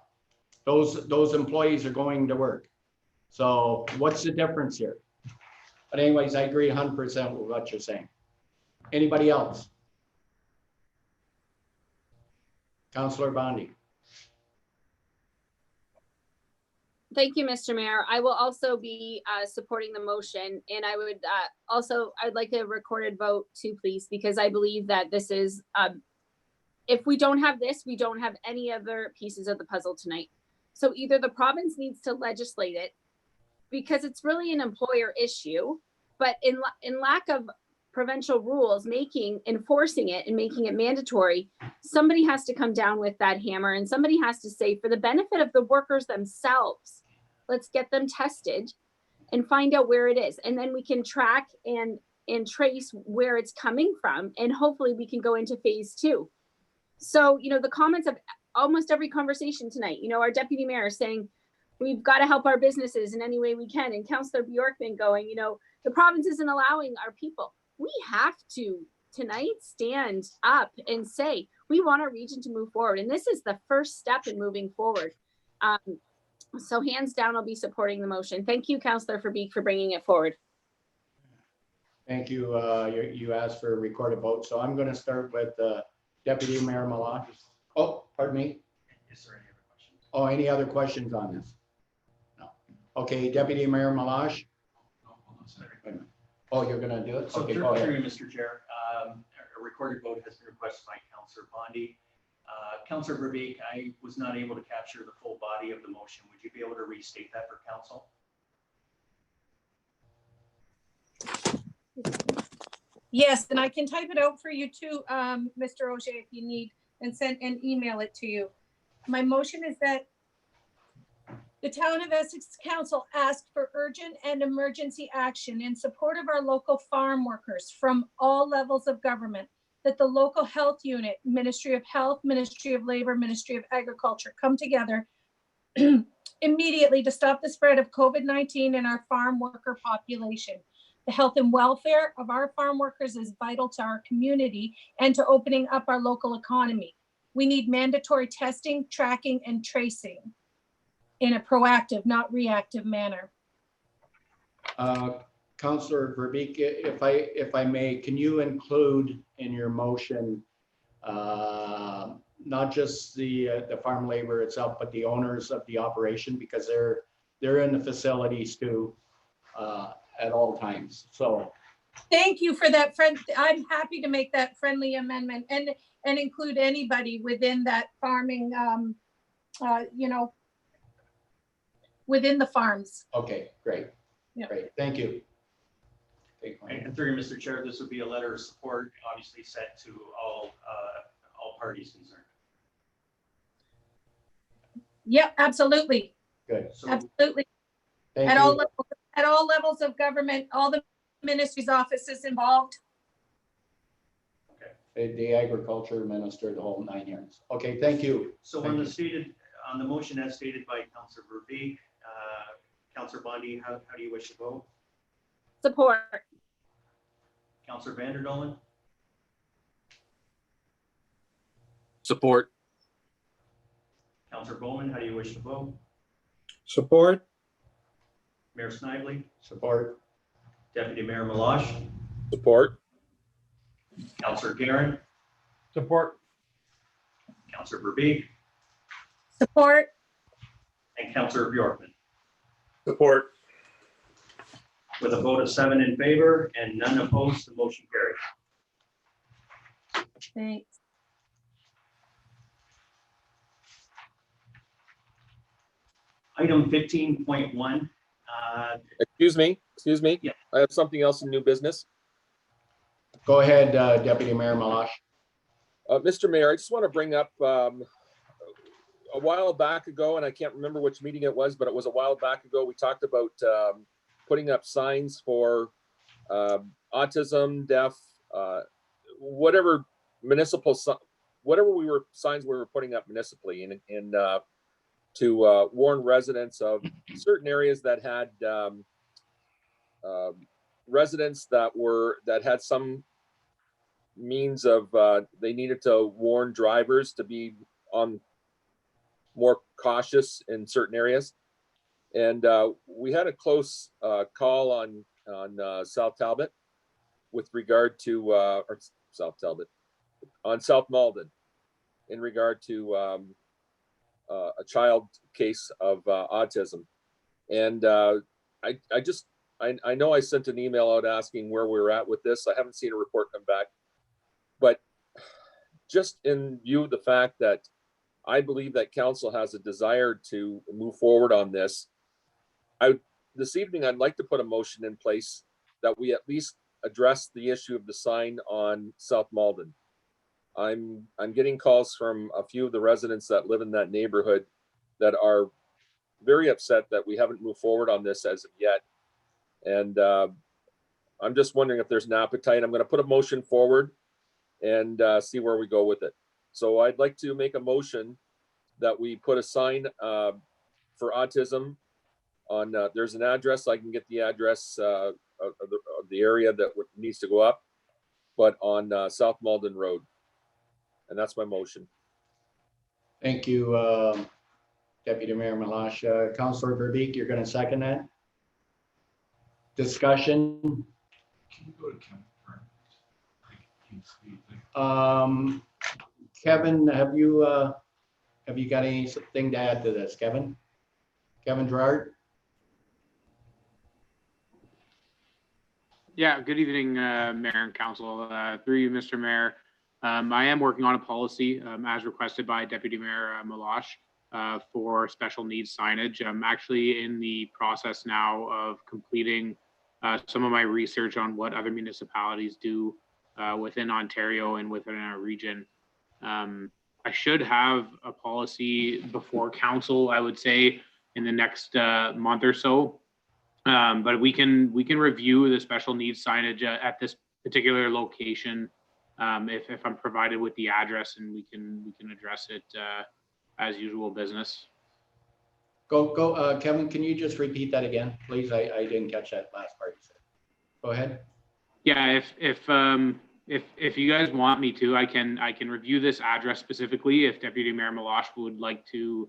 Those employees are going to work. So what's the difference here? But anyways, I agree 100% with what you're saying. Anybody else? Councillor Bondi. Thank you, Mr. Mayor. I will also be supporting the motion, and I would I'd like a recorded vote too, please, because I believe that this is, if we don't have this, we don't have any other pieces of the puzzle tonight. So either the province needs to legislate it because it's really an employer issue, but in lack of provincial rules, enforcing it and making it mandatory, somebody has to come down with that hammer, and somebody has to say, for the benefit of the workers themselves, let's get them tested and find out where it is. And then we can track and trace where it's coming from. And hopefully we can go into phase 2. So, the comments of almost every conversation tonight, our deputy mayor saying, we've got to help our businesses in any way we can. And Councillor Bjorkman going, the province isn't allowing our people. We have to tonight stand up and say, we want our region to move forward. And this is the first step in moving forward. So hands down, I'll be supporting the motion. Thank you, Councillor Verbeek, for bringing it forward. Thank you. You asked for a recorded vote. So I'm going to start with Deputy Mayor Malash. Oh, pardon me. Is there any other questions? Oh, any other questions on this? No. Okay, Deputy Mayor Malash. Oh, you're going to do it? So Okay, go ahead. Mr. Chair, a recorded vote has been requested by Councillor Bondi. Councillor Verbeek, I was not able to capture the full body of the motion. Would you be able to restate that for council? Yes, and I can type it out for you too, Mr. Auger, if you need, and send and email it to you. My motion is that the Town of Essex Council asks for urgent and emergency action in support of our local farm workers from all levels of government, that the local health unit, Ministry of Health, Ministry of Labor, Ministry of Agriculture come together immediately to stop the spread of COVID-19 in our farm worker population. The health and welfare of our farm workers is vital to our community and to opening up our local economy. We need mandatory testing, tracking, and tracing in a proactive, not reactive manner. Councillor Verbeek, if I may, can you include in your motion not just the farm labor itself, but the owners of the operation, because they're in the facilities too at all times. So thank you for that, friend. I'm happy to make that friendly amendment and include anybody within that farming, within the farms. okay, great. Yeah. Great, thank you. take my. And through you, Mr. Chair, this would be a letter of support, obviously sent to all parties concerned. Yep, absolutely, Good. So absolutely. Thank At all you. levels, at all levels of government, all the ministries' offices involved. The agriculture minister, the whole 9 years. Okay, thank you. So Thank on the motion as stated by Councillor Verbeek, Councillor Bondi, how do you wish to vote? Support. Councillor Vanderdolen, Support. Councillor Bowman, how do you wish to vote? Support? Mayor Snively, Support. Deputy Mayor Malash, Support. Councillor Garren, Support. Councillor Verbeek, Support. and Councillor Bjorkman. Support. With a vote of 7 in favor and none opposed, the motion carries. Thanks. Item 15.1. Excuse me. Yeah. I have something else in new business. Go ahead, Deputy Mayor Malash. Mr. Mayor, I just want to bring up a while back ago, and I can't remember which meeting it was, but it was a while back ago. We talked about putting up signs for autism, deaf, whatever municipal, whatever signs we were putting up municipally, and to warn residents of certain areas that had residents that had some means of they needed to warn drivers to be on more cautious in certain areas. And we had a close call on South Talbot with regard to or South Talbot on South Malden in regard to a child case of autism. And I know I sent an email out asking where we were at with this. I haven't seen a report come back, but just in view of the fact that I believe that council has a desire to move forward on this, this evening I'd like to put a motion in place that we at least address the issue of the sign on South Malden. I'm getting calls from a few of the residents that live in that neighborhood that are very upset that we haven't moved forward on this as of yet. And I'm just wondering if there's an appetite. I'm going to put a motion forward and see where we go with it. So I'd like to make a motion that we put a sign for autism on, there's an address, I can get the address of the area that needs to go up, but on South Malden Road. And that's my motion. Thank you, Deputy Mayor Malash. Councillor Verbeek, you're going to second that? Discussion? Can you go to Kevin? Kevin, have you got anything to add to this, Kevin? Kevin Gerard? Yeah, good evening, Mayor and Council. Through you, Mr. Mayor. I am working on a policy as requested by Deputy Mayor Malash for special needs signage. I'm actually in the process now of completing some of my research on what other municipalities do within Ontario and within our region. I should have a policy before council, I would say, in the next month or so. But we can review the special needs signage at this particular location if I'm provided with the address, and we can address it as usual business. Go, Kevin, can you just repeat that again, please? I didn't catch that last part you said. Go ahead. Yeah, if you guys want me to, I can review this address specifically. If Deputy Mayor Malash would like to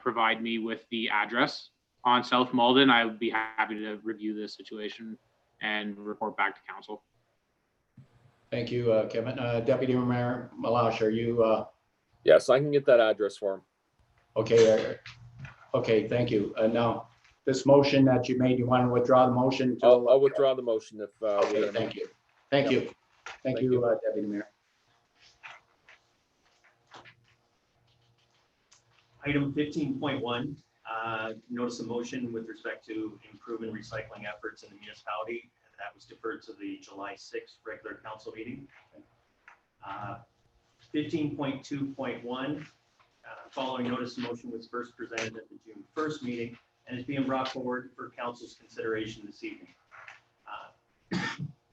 provide me with the address on South Malden, I would be happy to review this situation and report back to council. Thank you, Kevin. Deputy Mayor Malash, are you? Yes, I can get that address for him. Okay. Okay, thank you. Now, this motion that you made, you want to withdraw the motion? I'll withdraw the motion if. Okay, thank you. Thank you. Thank you, Deputy Mayor. Item 15.1, notice of motion with respect to improving recycling efforts in the municipality. That was deferred to the July 6th regular council meeting. 15.2.1, following notice of motion was first presented at the June 1st meeting and is being brought forward for council's consideration this evening.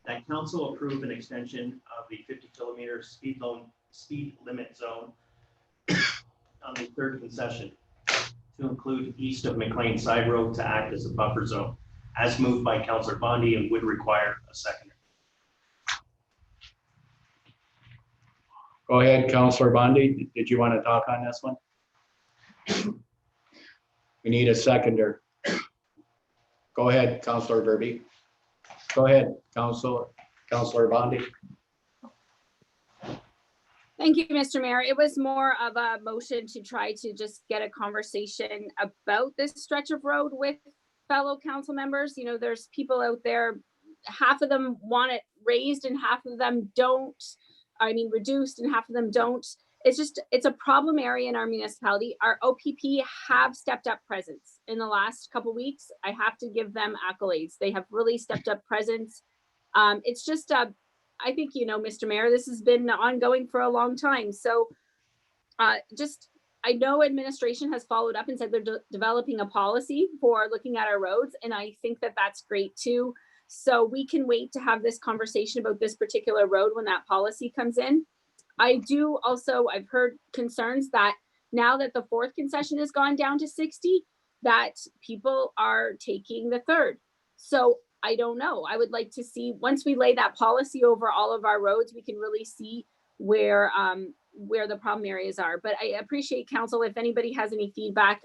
That council approve an extension of the 50-kilometer speed limit zone on the third concession to include east of McLean Side Road to act as a buffer zone, as moved by Councillor Bondi and would require a seconder. Go ahead, Councillor Bondi. Did you want to talk on this one? We need a seconder. Go ahead, Councillor Verbeek. Go ahead, Councillor Bondi. Thank you, Mr. Mayor. It was more of a motion to try to just get a conversation about this stretch of road with fellow council members. You know, there's people out there, half of them want it raised and half of them don't. I mean, reduced and half of them don't. It's a problem area in our municipality. Our OPP have stepped up presence in the last couple weeks. I have to give them accolades. They have really stepped up presence. It's just, I think, you know, Mr. Mayor, this has been ongoing for a long time. So I know administration has followed up and said they're developing a policy for looking at our roads. And I think that that's great too. So we can wait to have this conversation about this particular road when that policy comes in. I've heard concerns that now that the fourth concession has gone down to 60, that people are taking the third. So I don't know. I would like to see, once we lay that policy over all of our roads, we can really see where the problem areas are. But I appreciate council, if anybody has any feedback.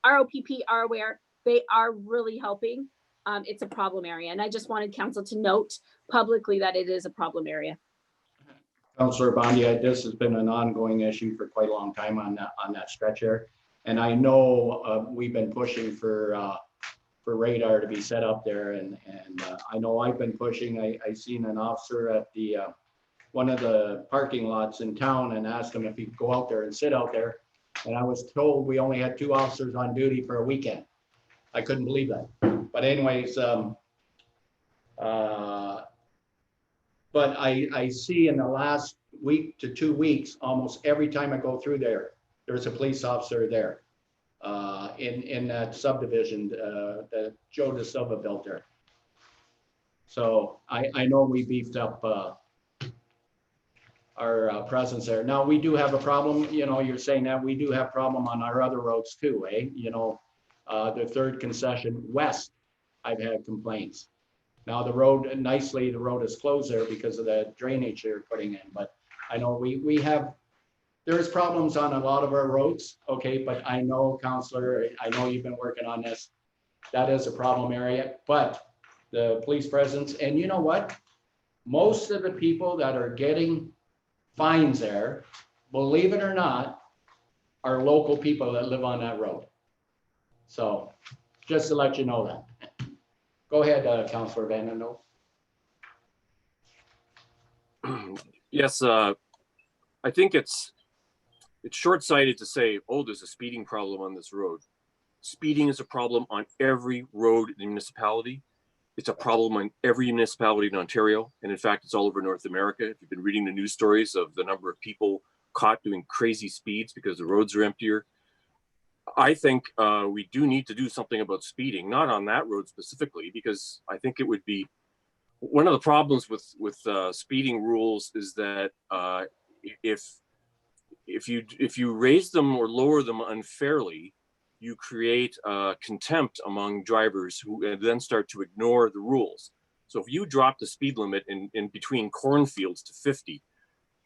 Our OPP are aware, they are really helping. It's a problem area. And I just wanted council to note publicly that it is a problem area. Councillor Bondi, this has been an ongoing issue for quite a long time on that stretch there. And I know we've been pushing for radar to be set up there. And I know I've been pushing. I seen an officer at the one of the parking lots in town and asked him if he could go out there and sit out there. And I was told we only had 2 officers on duty for a weekend. I couldn't believe that. But anyways, but I see in the last week to 2 weeks, almost every time I go through there, there's a police officer there in that subdivision that Joe De Silva built there. So I know we beefed up our presence there. Now we do have a problem, you know, you're saying that we do have problem on our other roads too, eh? You know, the third concession west, I've had complaints. Now the road is closed there because of the drainage they're putting in, but I know there's problems on a lot of our roads, okay, but I know, Councillor, I know you've been working on this. That is a problem area, but the police presence, and you know what? Most of the people that are getting fines there, believe it or not, are local people that live on that road. So just to let you know that. Go ahead, Councillor Van Den Hove. Yes, I think it's short-sighted to say, oh, there's a speeding problem on this road. Speeding is a problem on every road in the municipality. It's a problem on every municipality in Ontario. And in fact, it's all over North America. If you've been reading the news stories of the number of people caught doing crazy speeds because the roads are emptier, I think we do need to do something about speeding, not on that road specifically, because I think it would be one of the problems with speeding rules is that if you raise them or lower them unfairly, you create contempt among drivers who then start to ignore the rules. So if you drop the speed limit in between cornfields to 50,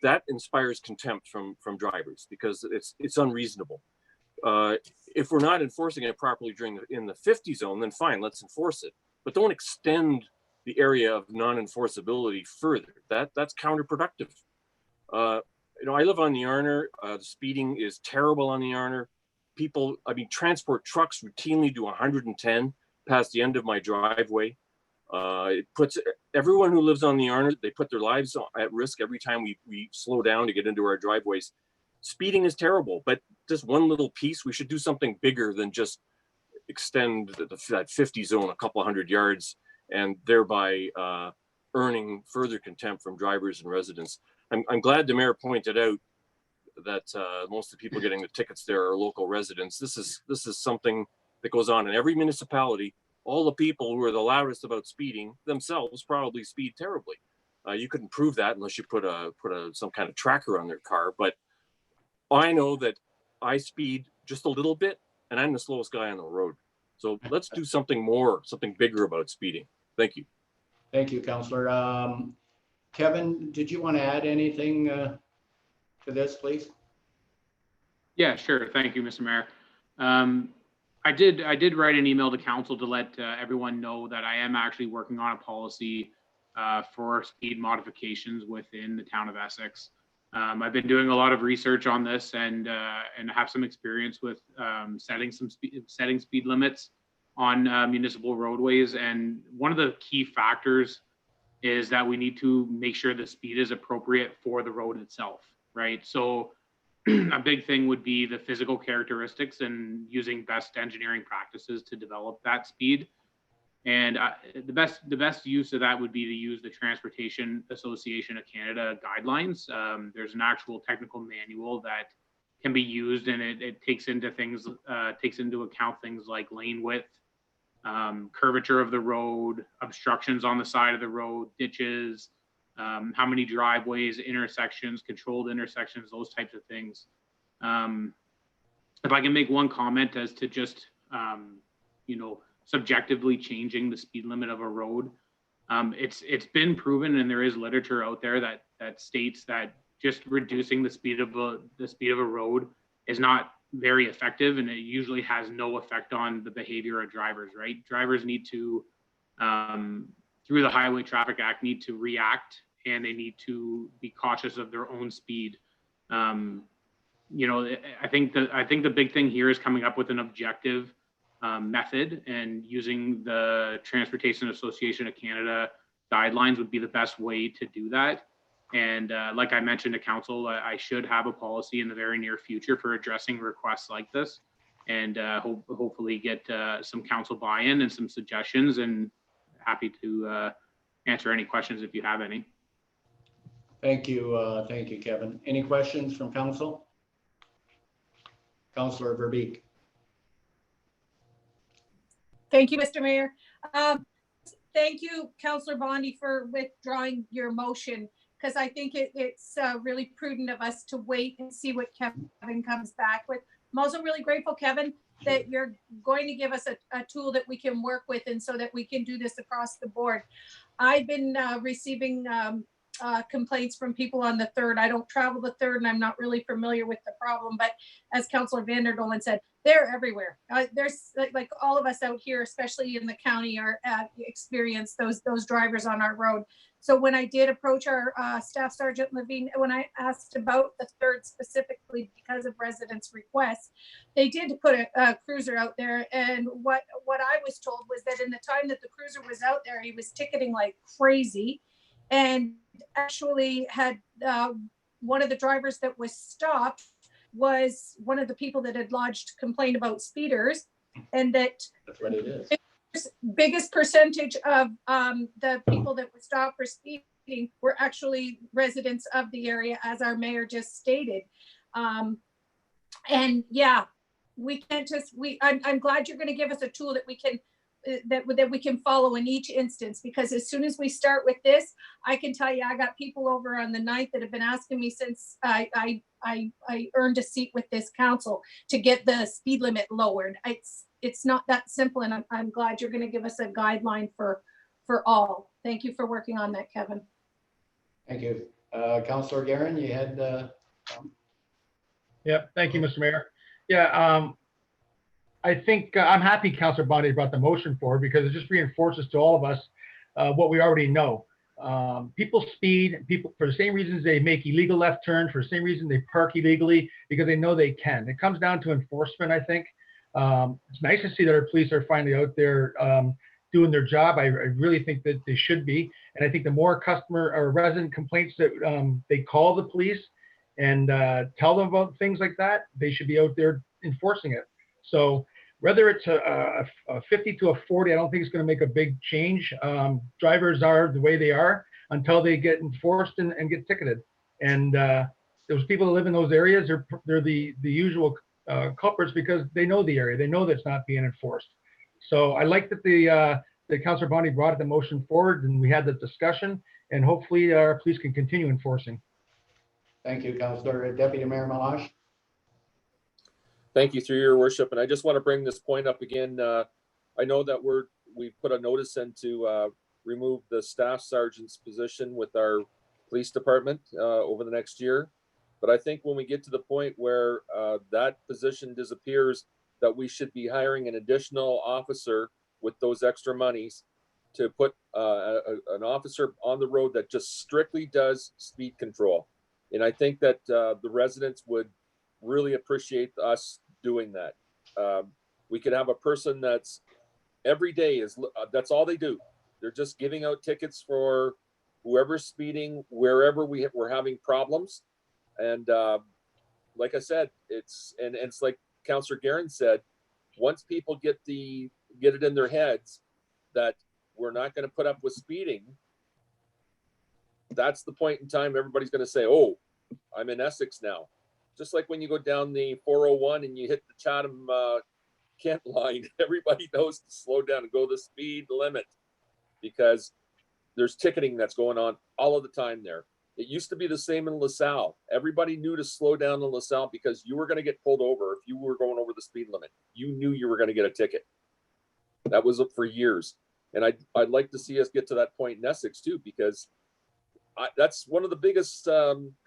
that inspires contempt from drivers because it's unreasonable. If we're not enforcing it properly in the 50 zone, then fine, let's enforce it. But don't extend the area of non-enforceability further. That's counterproductive. You know, I live on the Arner. The speeding is terrible on the Arner. Transport trucks routinely do 110 past the end of my driveway. It puts everyone who lives on the Arner, they put their lives at risk every time we slow down to get into our driveways. Speeding is terrible, but just one little piece, we should do something bigger than just extend that 50 zone a couple hundred yards and thereby earning further contempt from drivers and residents. I'm glad the mayor pointed out that most of the people getting the tickets there are local residents. This is something that goes on in every municipality. All the people who are the loudest about speeding themselves probably speed terribly. You couldn't prove that unless you put some kind of tracker on their car. But I know that I speed just a little bit, and I'm the slowest guy on the road. So let's do something bigger about speeding. Thank you. Thank you, Councillor. Kevin, did you want to add anything to this, please? Yeah, sure. Thank you, Mr. Mayor. I did write an email to council to let everyone know that I am actually working on a policy for speed modifications within the town of Essex. I've been doing a lot of research on this and have some experience with setting speed limits on municipal roadways. And one of the key factors is that we need to make sure the speed is appropriate for the road itself, right? So a big thing would be the physical characteristics and using best engineering practices to develop that speed. And the best use of that would be to use the Transportation Association of Canada guidelines. There's an actual technical manual that can be used, and it takes into account things like lane width, curvature of the road, obstructions on the side of the road, ditches, how many driveways, intersections, controlled intersections, those types of things. If I can make one comment as to just, subjectively changing the speed limit of a road, it's been proven, and there is literature out there that states that just reducing the speed of a road is not very effective, and it usually has no effect on the behavior of drivers. Right? Drivers need to, through the Highway Traffic Act, need to react, and they need to be cautious of their own speed. I think the big thing here is coming up with an objective method, and using the Transportation Association of Canada guidelines would be the best way to do that. And like I mentioned to council, I should have a policy in the very near future for addressing requests like this, and hopefully get some council buy-in and some suggestions, and happy to answer any questions if you have any. Thank you, Kevin. Any questions from council? Councillor Verbeek. Thank you, Mr. Mayor. Thank you, Councillor Bondi, for withdrawing your motion, because I think it's really prudent of us to wait and see what Kevin comes back with. I'm also really grateful, Kevin, that you're going to give us a tool that we can work with, and so that we can do this across the board. I've been receiving complaints from people on the 3rd. I don't travel the 3rd, and I'm not really familiar with the problem, but as Councillor Vanderdolen said, they're everywhere. There's like all of us out here, especially in the county, are experience those drivers on our road. So when I did approach our Staff Sergeant Levine, when I asked about the 3rd specifically because of residents' requests, they did put a cruiser out there. And what I was told was that in the time that the cruiser was out there, he was ticketing like crazy, and actually had one of the drivers that was stopped was one of the people that had lodged complaint about speeders, and that's what it is. Biggest percentage of the people that were stopped for speeding were actually residents of the area, as our mayor just stated. And yeah, we can't just, I'm glad you're going to give us a tool that we can that we can follow in each instance, because as soon as we start with this, I can tell you I got people over on the 9th that have been asking me since I earned a seat with this council to get the speed limit lowered. It's not that simple, and I'm glad you're going to give us a guideline for all. Thank you for working on that, Kevin. Thank you. Councillor Guerin, you had Yep. Thank you, Mr. Mayor. Yeah. I think I'm happy Councillor Bondi brought the motion forward, because it just reinforces to all of us what we already know. People speed, people for the same reasons they make illegal left turns, for the same reason they park illegally, because they know they can. It comes down to enforcement, I think. It's nice to see that our police are finally out there doing their job. I really think that they should be. And I think the more customer or resident complaints that they call the police and tell them about things like that, they should be out there enforcing it. So whether it's a 50 to a 40, I don't think it's going to make a big change. Drivers are the way they are until they get enforced and get ticketed. And those people that live in those areas, they're the usual culprits because they know the area. They know that it's not being enforced. So I like that the Councillor Bondi brought the motion forward and we had the discussion, and hopefully our police can continue enforcing. Thank you, Councillor. Deputy Mayor Malash. Thank you, through your worship. And I just want to bring this point up again. I know that we put a notice in to remove the staff sergeant's position with our police department over the next year. But I think when we get to the point where that position disappears, that we should be hiring an additional officer with those extra monies to put an officer on the road that just strictly does speed control. And I think that the residents would really appreciate us doing that. We could have a person that's every day that's all they do. They're just giving out tickets for whoever's speeding, wherever we're having problems. And like I said, it's like Councillor Guerin said, once people get it in their heads that we're not going to put up with speeding, that's the point in time everybody's going to say, oh, I'm in Essex now. Just like when you go down the 401 and you hit the Chatham Kent line, everybody knows to slow down and go the speed limit because there's ticketing that's going on all of the time there. It used to be the same in LaSalle. Everybody knew to slow down in LaSalle because you were going to get pulled over if you were going over the speed limit. You knew you were going to get a ticket. That was up for years. And I'd like to see us get to that point in Essex too, because that's one of the biggest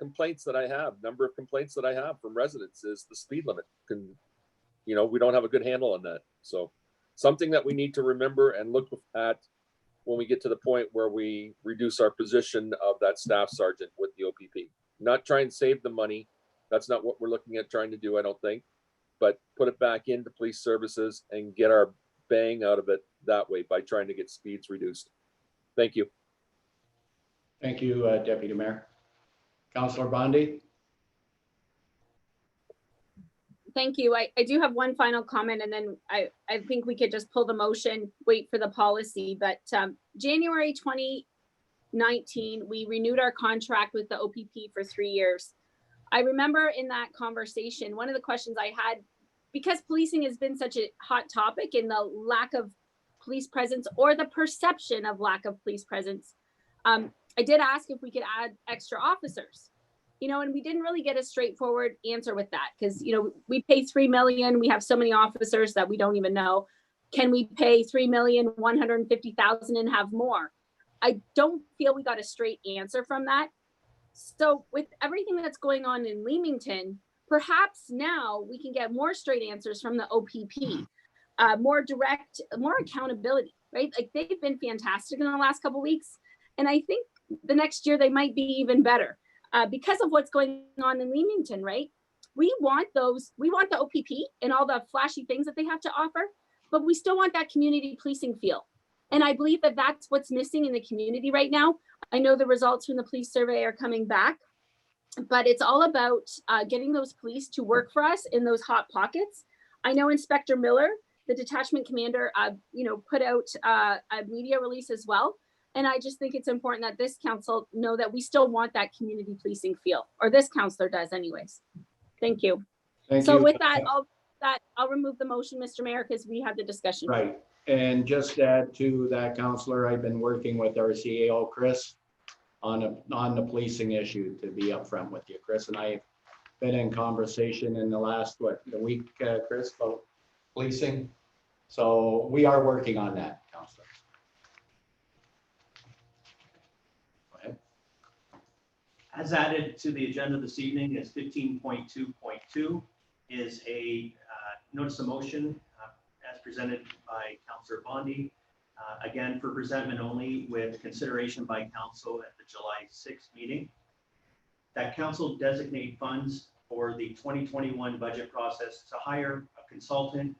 complaints that I have. Number of complaints that I have from residents is the speed limit. We don't have a good handle on that. So something that we need to remember and look at when we get to the point where we reduce our position of that staff sergeant with the OPP. Not try and save the money. That's not what we're looking at trying to do, I don't think. But put it back into police services and get our bang out of it that way by trying to get speeds reduced. Thank you. Thank you, Deputy Mayor. Councillor Bondi. Thank you. I do have one final comment, and then I think we could just pull the motion, wait for the policy. But January 2019, we renewed our contract with the OPP for 3 years. I remember in that conversation, one of the questions I had, because policing has been such a hot topic in the lack of police presence or the perception of lack of police presence, I did ask if we could add extra officers. And we didn't really get a straightforward answer with that because, we pay $3 million. We have so many officers that we don't even know. Can we pay $3,150,000 and have more? I don't feel we got a straight answer from that. So with everything that's going on in Leamington, perhaps now we can get more straight answers from the OPP, more direct, more accountability, right? Like they've been fantastic in the last couple of weeks. And I think the next year they might be even better. Because of what's going on in Leamington, right? We want the OPP and all the flashy things that they have to offer, but we still want that community policing feel. And I believe that that's what's missing in the community right now. I know the results from the police survey are coming back, but it's all about getting those police to work for us in those hot pockets. I know Inspector Miller, the detachment commander, put out a media release as well. And I just think it's important that this council know that we still want that community policing feel, or this councillor does anyways. Thank you. Thank you. With that, I'll remove the motion, Mr. Mayor, because we had the discussion. Right. And just to add to that, councillor, I've been working with our CAO, Chris, on the policing issue, to be upfront with you. Chris and I have been in conversation in the last, week, Chris, about policing. So we are working on that, councillor. As added to the agenda this evening is 15.2.2 is a notice of motion as presented by Councillor Bondi. Again, for presentment only with consideration by council at the July 6th meeting. That council designate funds for the 2021 budget process to hire a consultant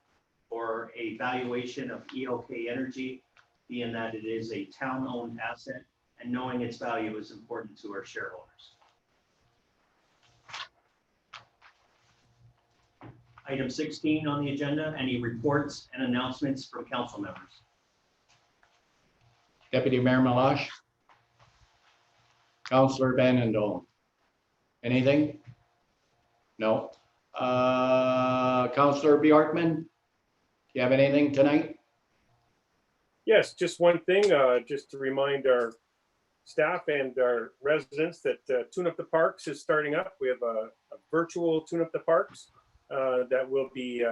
for a valuation of ELK Energy, being that it is a town-owned asset, and knowing its value is important to our shareholders. Item 16 on the agenda, any reports and announcements from council members? Deputy Mayor Malash? Councillor Van Andel? Anything? No. Councillor Bjorkman? Do you have anything tonight? Yes, just one thing, just to remind our staff and our residents that Tune Up the Parks is starting up. We have a virtual Tune Up the Parks that will be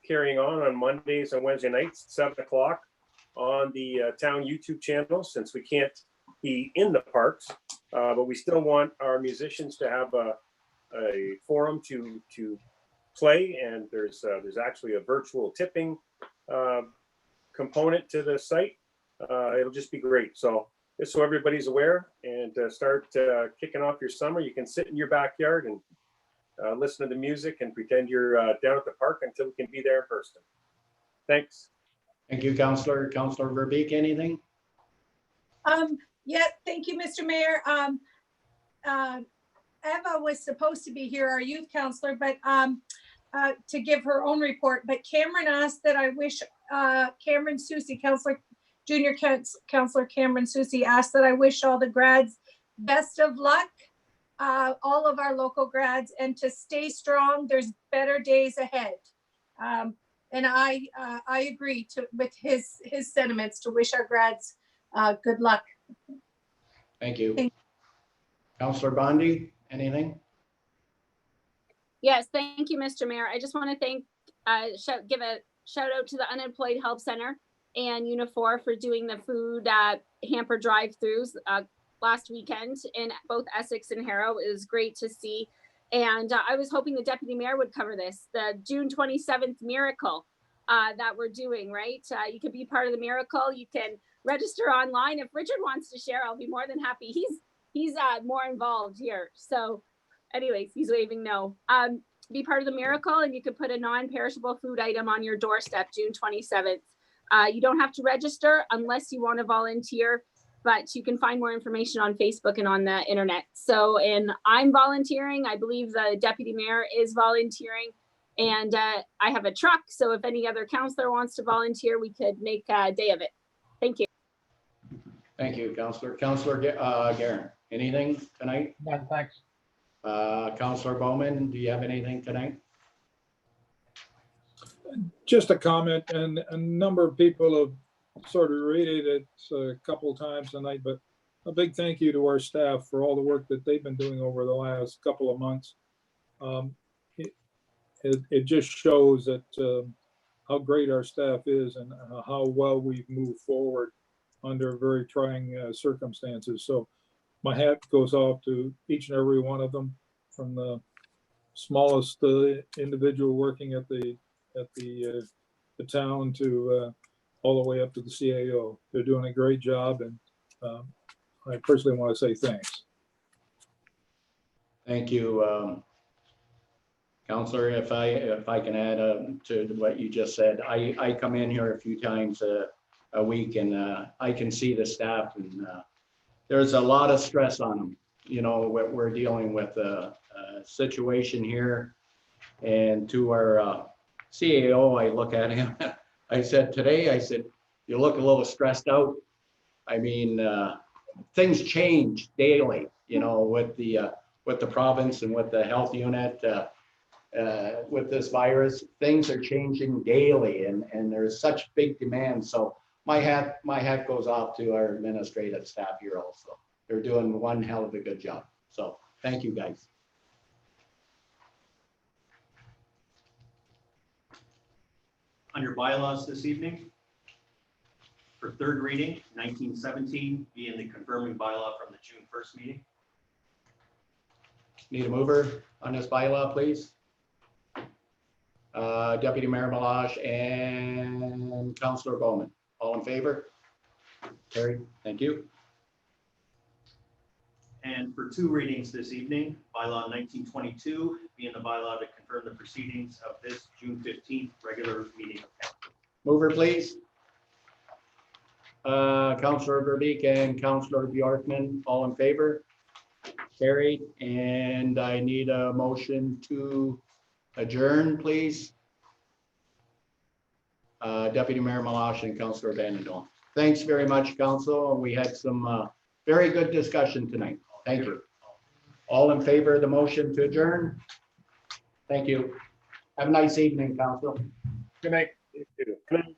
carrying on Mondays and Wednesday nights, 7 o'clock on the town YouTube channel, since we can't be in the parks, but we still want our musicians to have a forum to play, and there's actually a virtual tipping component to the site. It'll just be great. So just so everybody's aware, and start kicking off your summer, you can sit in your backyard and listen to the music and pretend you're down at the park until we can be there in person. Thanks. Thank you, Councillor. Councillor Verbeek, anything? Yeah, thank you, Mr. Mayor. Eva was supposed to be here, our youth counselor, but to give her own report, but Cameron asked that I wish Cameron Susie, Junior Counselor Cameron Susie asked that I wish all the grads best of luck, all of our local grads, and to stay strong. There's better days ahead. And I agree with his sentiments to wish our grads good luck. Thank you. Councillor Bondi, anything? Yes, thank you, Mr. Mayor. I just want to give a shout out to the Unemployed Help Center and Unifor for doing the food hamper drive-throughs last weekend in both Essex and Harrow. It was great to see. And I was hoping the Deputy Mayor would cover this, the June 27th miracle that we're doing, right? You could be part of the miracle. You can register online. If Richard wants to share, I'll be more than happy. He's more involved here. So anyways, he's waving no. Be part of the miracle, and you could put a non-perishable food item on your doorstep June 27th. You don't have to register unless you want to volunteer, but you can find more information on Facebook and on the internet. So, and I'm volunteering. I believe the Deputy Mayor is volunteering, and I have a truck. So if any other counselor wants to volunteer, we could make a day of it. Thank you. Thank you, Councillor. Councillor Guerin, anything tonight? None, thanks. Councillor Bowman, do you have anything tonight? Just a comment, and a number of people have sort of rated it a couple of times tonight, but a big thank you to our staff for all the work that they've been doing over the last couple of months. It just shows that how great our staff is and how well we've moved forward under very trying circumstances. So my hat goes off to each and every one of them, from the smallest individual working at the town to all the way up to the CAO. They're doing a great job, and I personally want to say thanks. Thank you, Councillor. If I can add to what you just said, I come in here a few times a week, and I can see the staff, and there's a lot of stress on them. You know, we're dealing with a situation here, and to our CAO, I look at him. I said, you look a little stressed out. I mean, things change daily, you know, with the province and with the health unit, with this virus. Things are changing daily, and there's such big demand. So my hat goes off to our administrative staff here also. They're doing one hell of a good job. So thank you, guys. Under bylaws this evening, for third reading, 1917 being the confirming bylaw from the June 1st meeting. Need a mover on this bylaw, please? Deputy Mayor Malash and Councillor Bowman. All in favor? Carried. Thank you. And for two readings this evening, bylaw 1922 being the bylaw to confirm the proceedings of this June 15th regular meeting of council. Mover, please. Councillor Verbeek and Councillor Bjorkman, all in favor? Carried. And I need a motion to adjourn, please. Deputy Mayor Malash and Councillor Vanderdoel. Thanks very much, Council. We had some very good discussion tonight. Thank you. All in favor of the motion to adjourn? Thank you. Have a nice evening, Council. Good night. Thank you.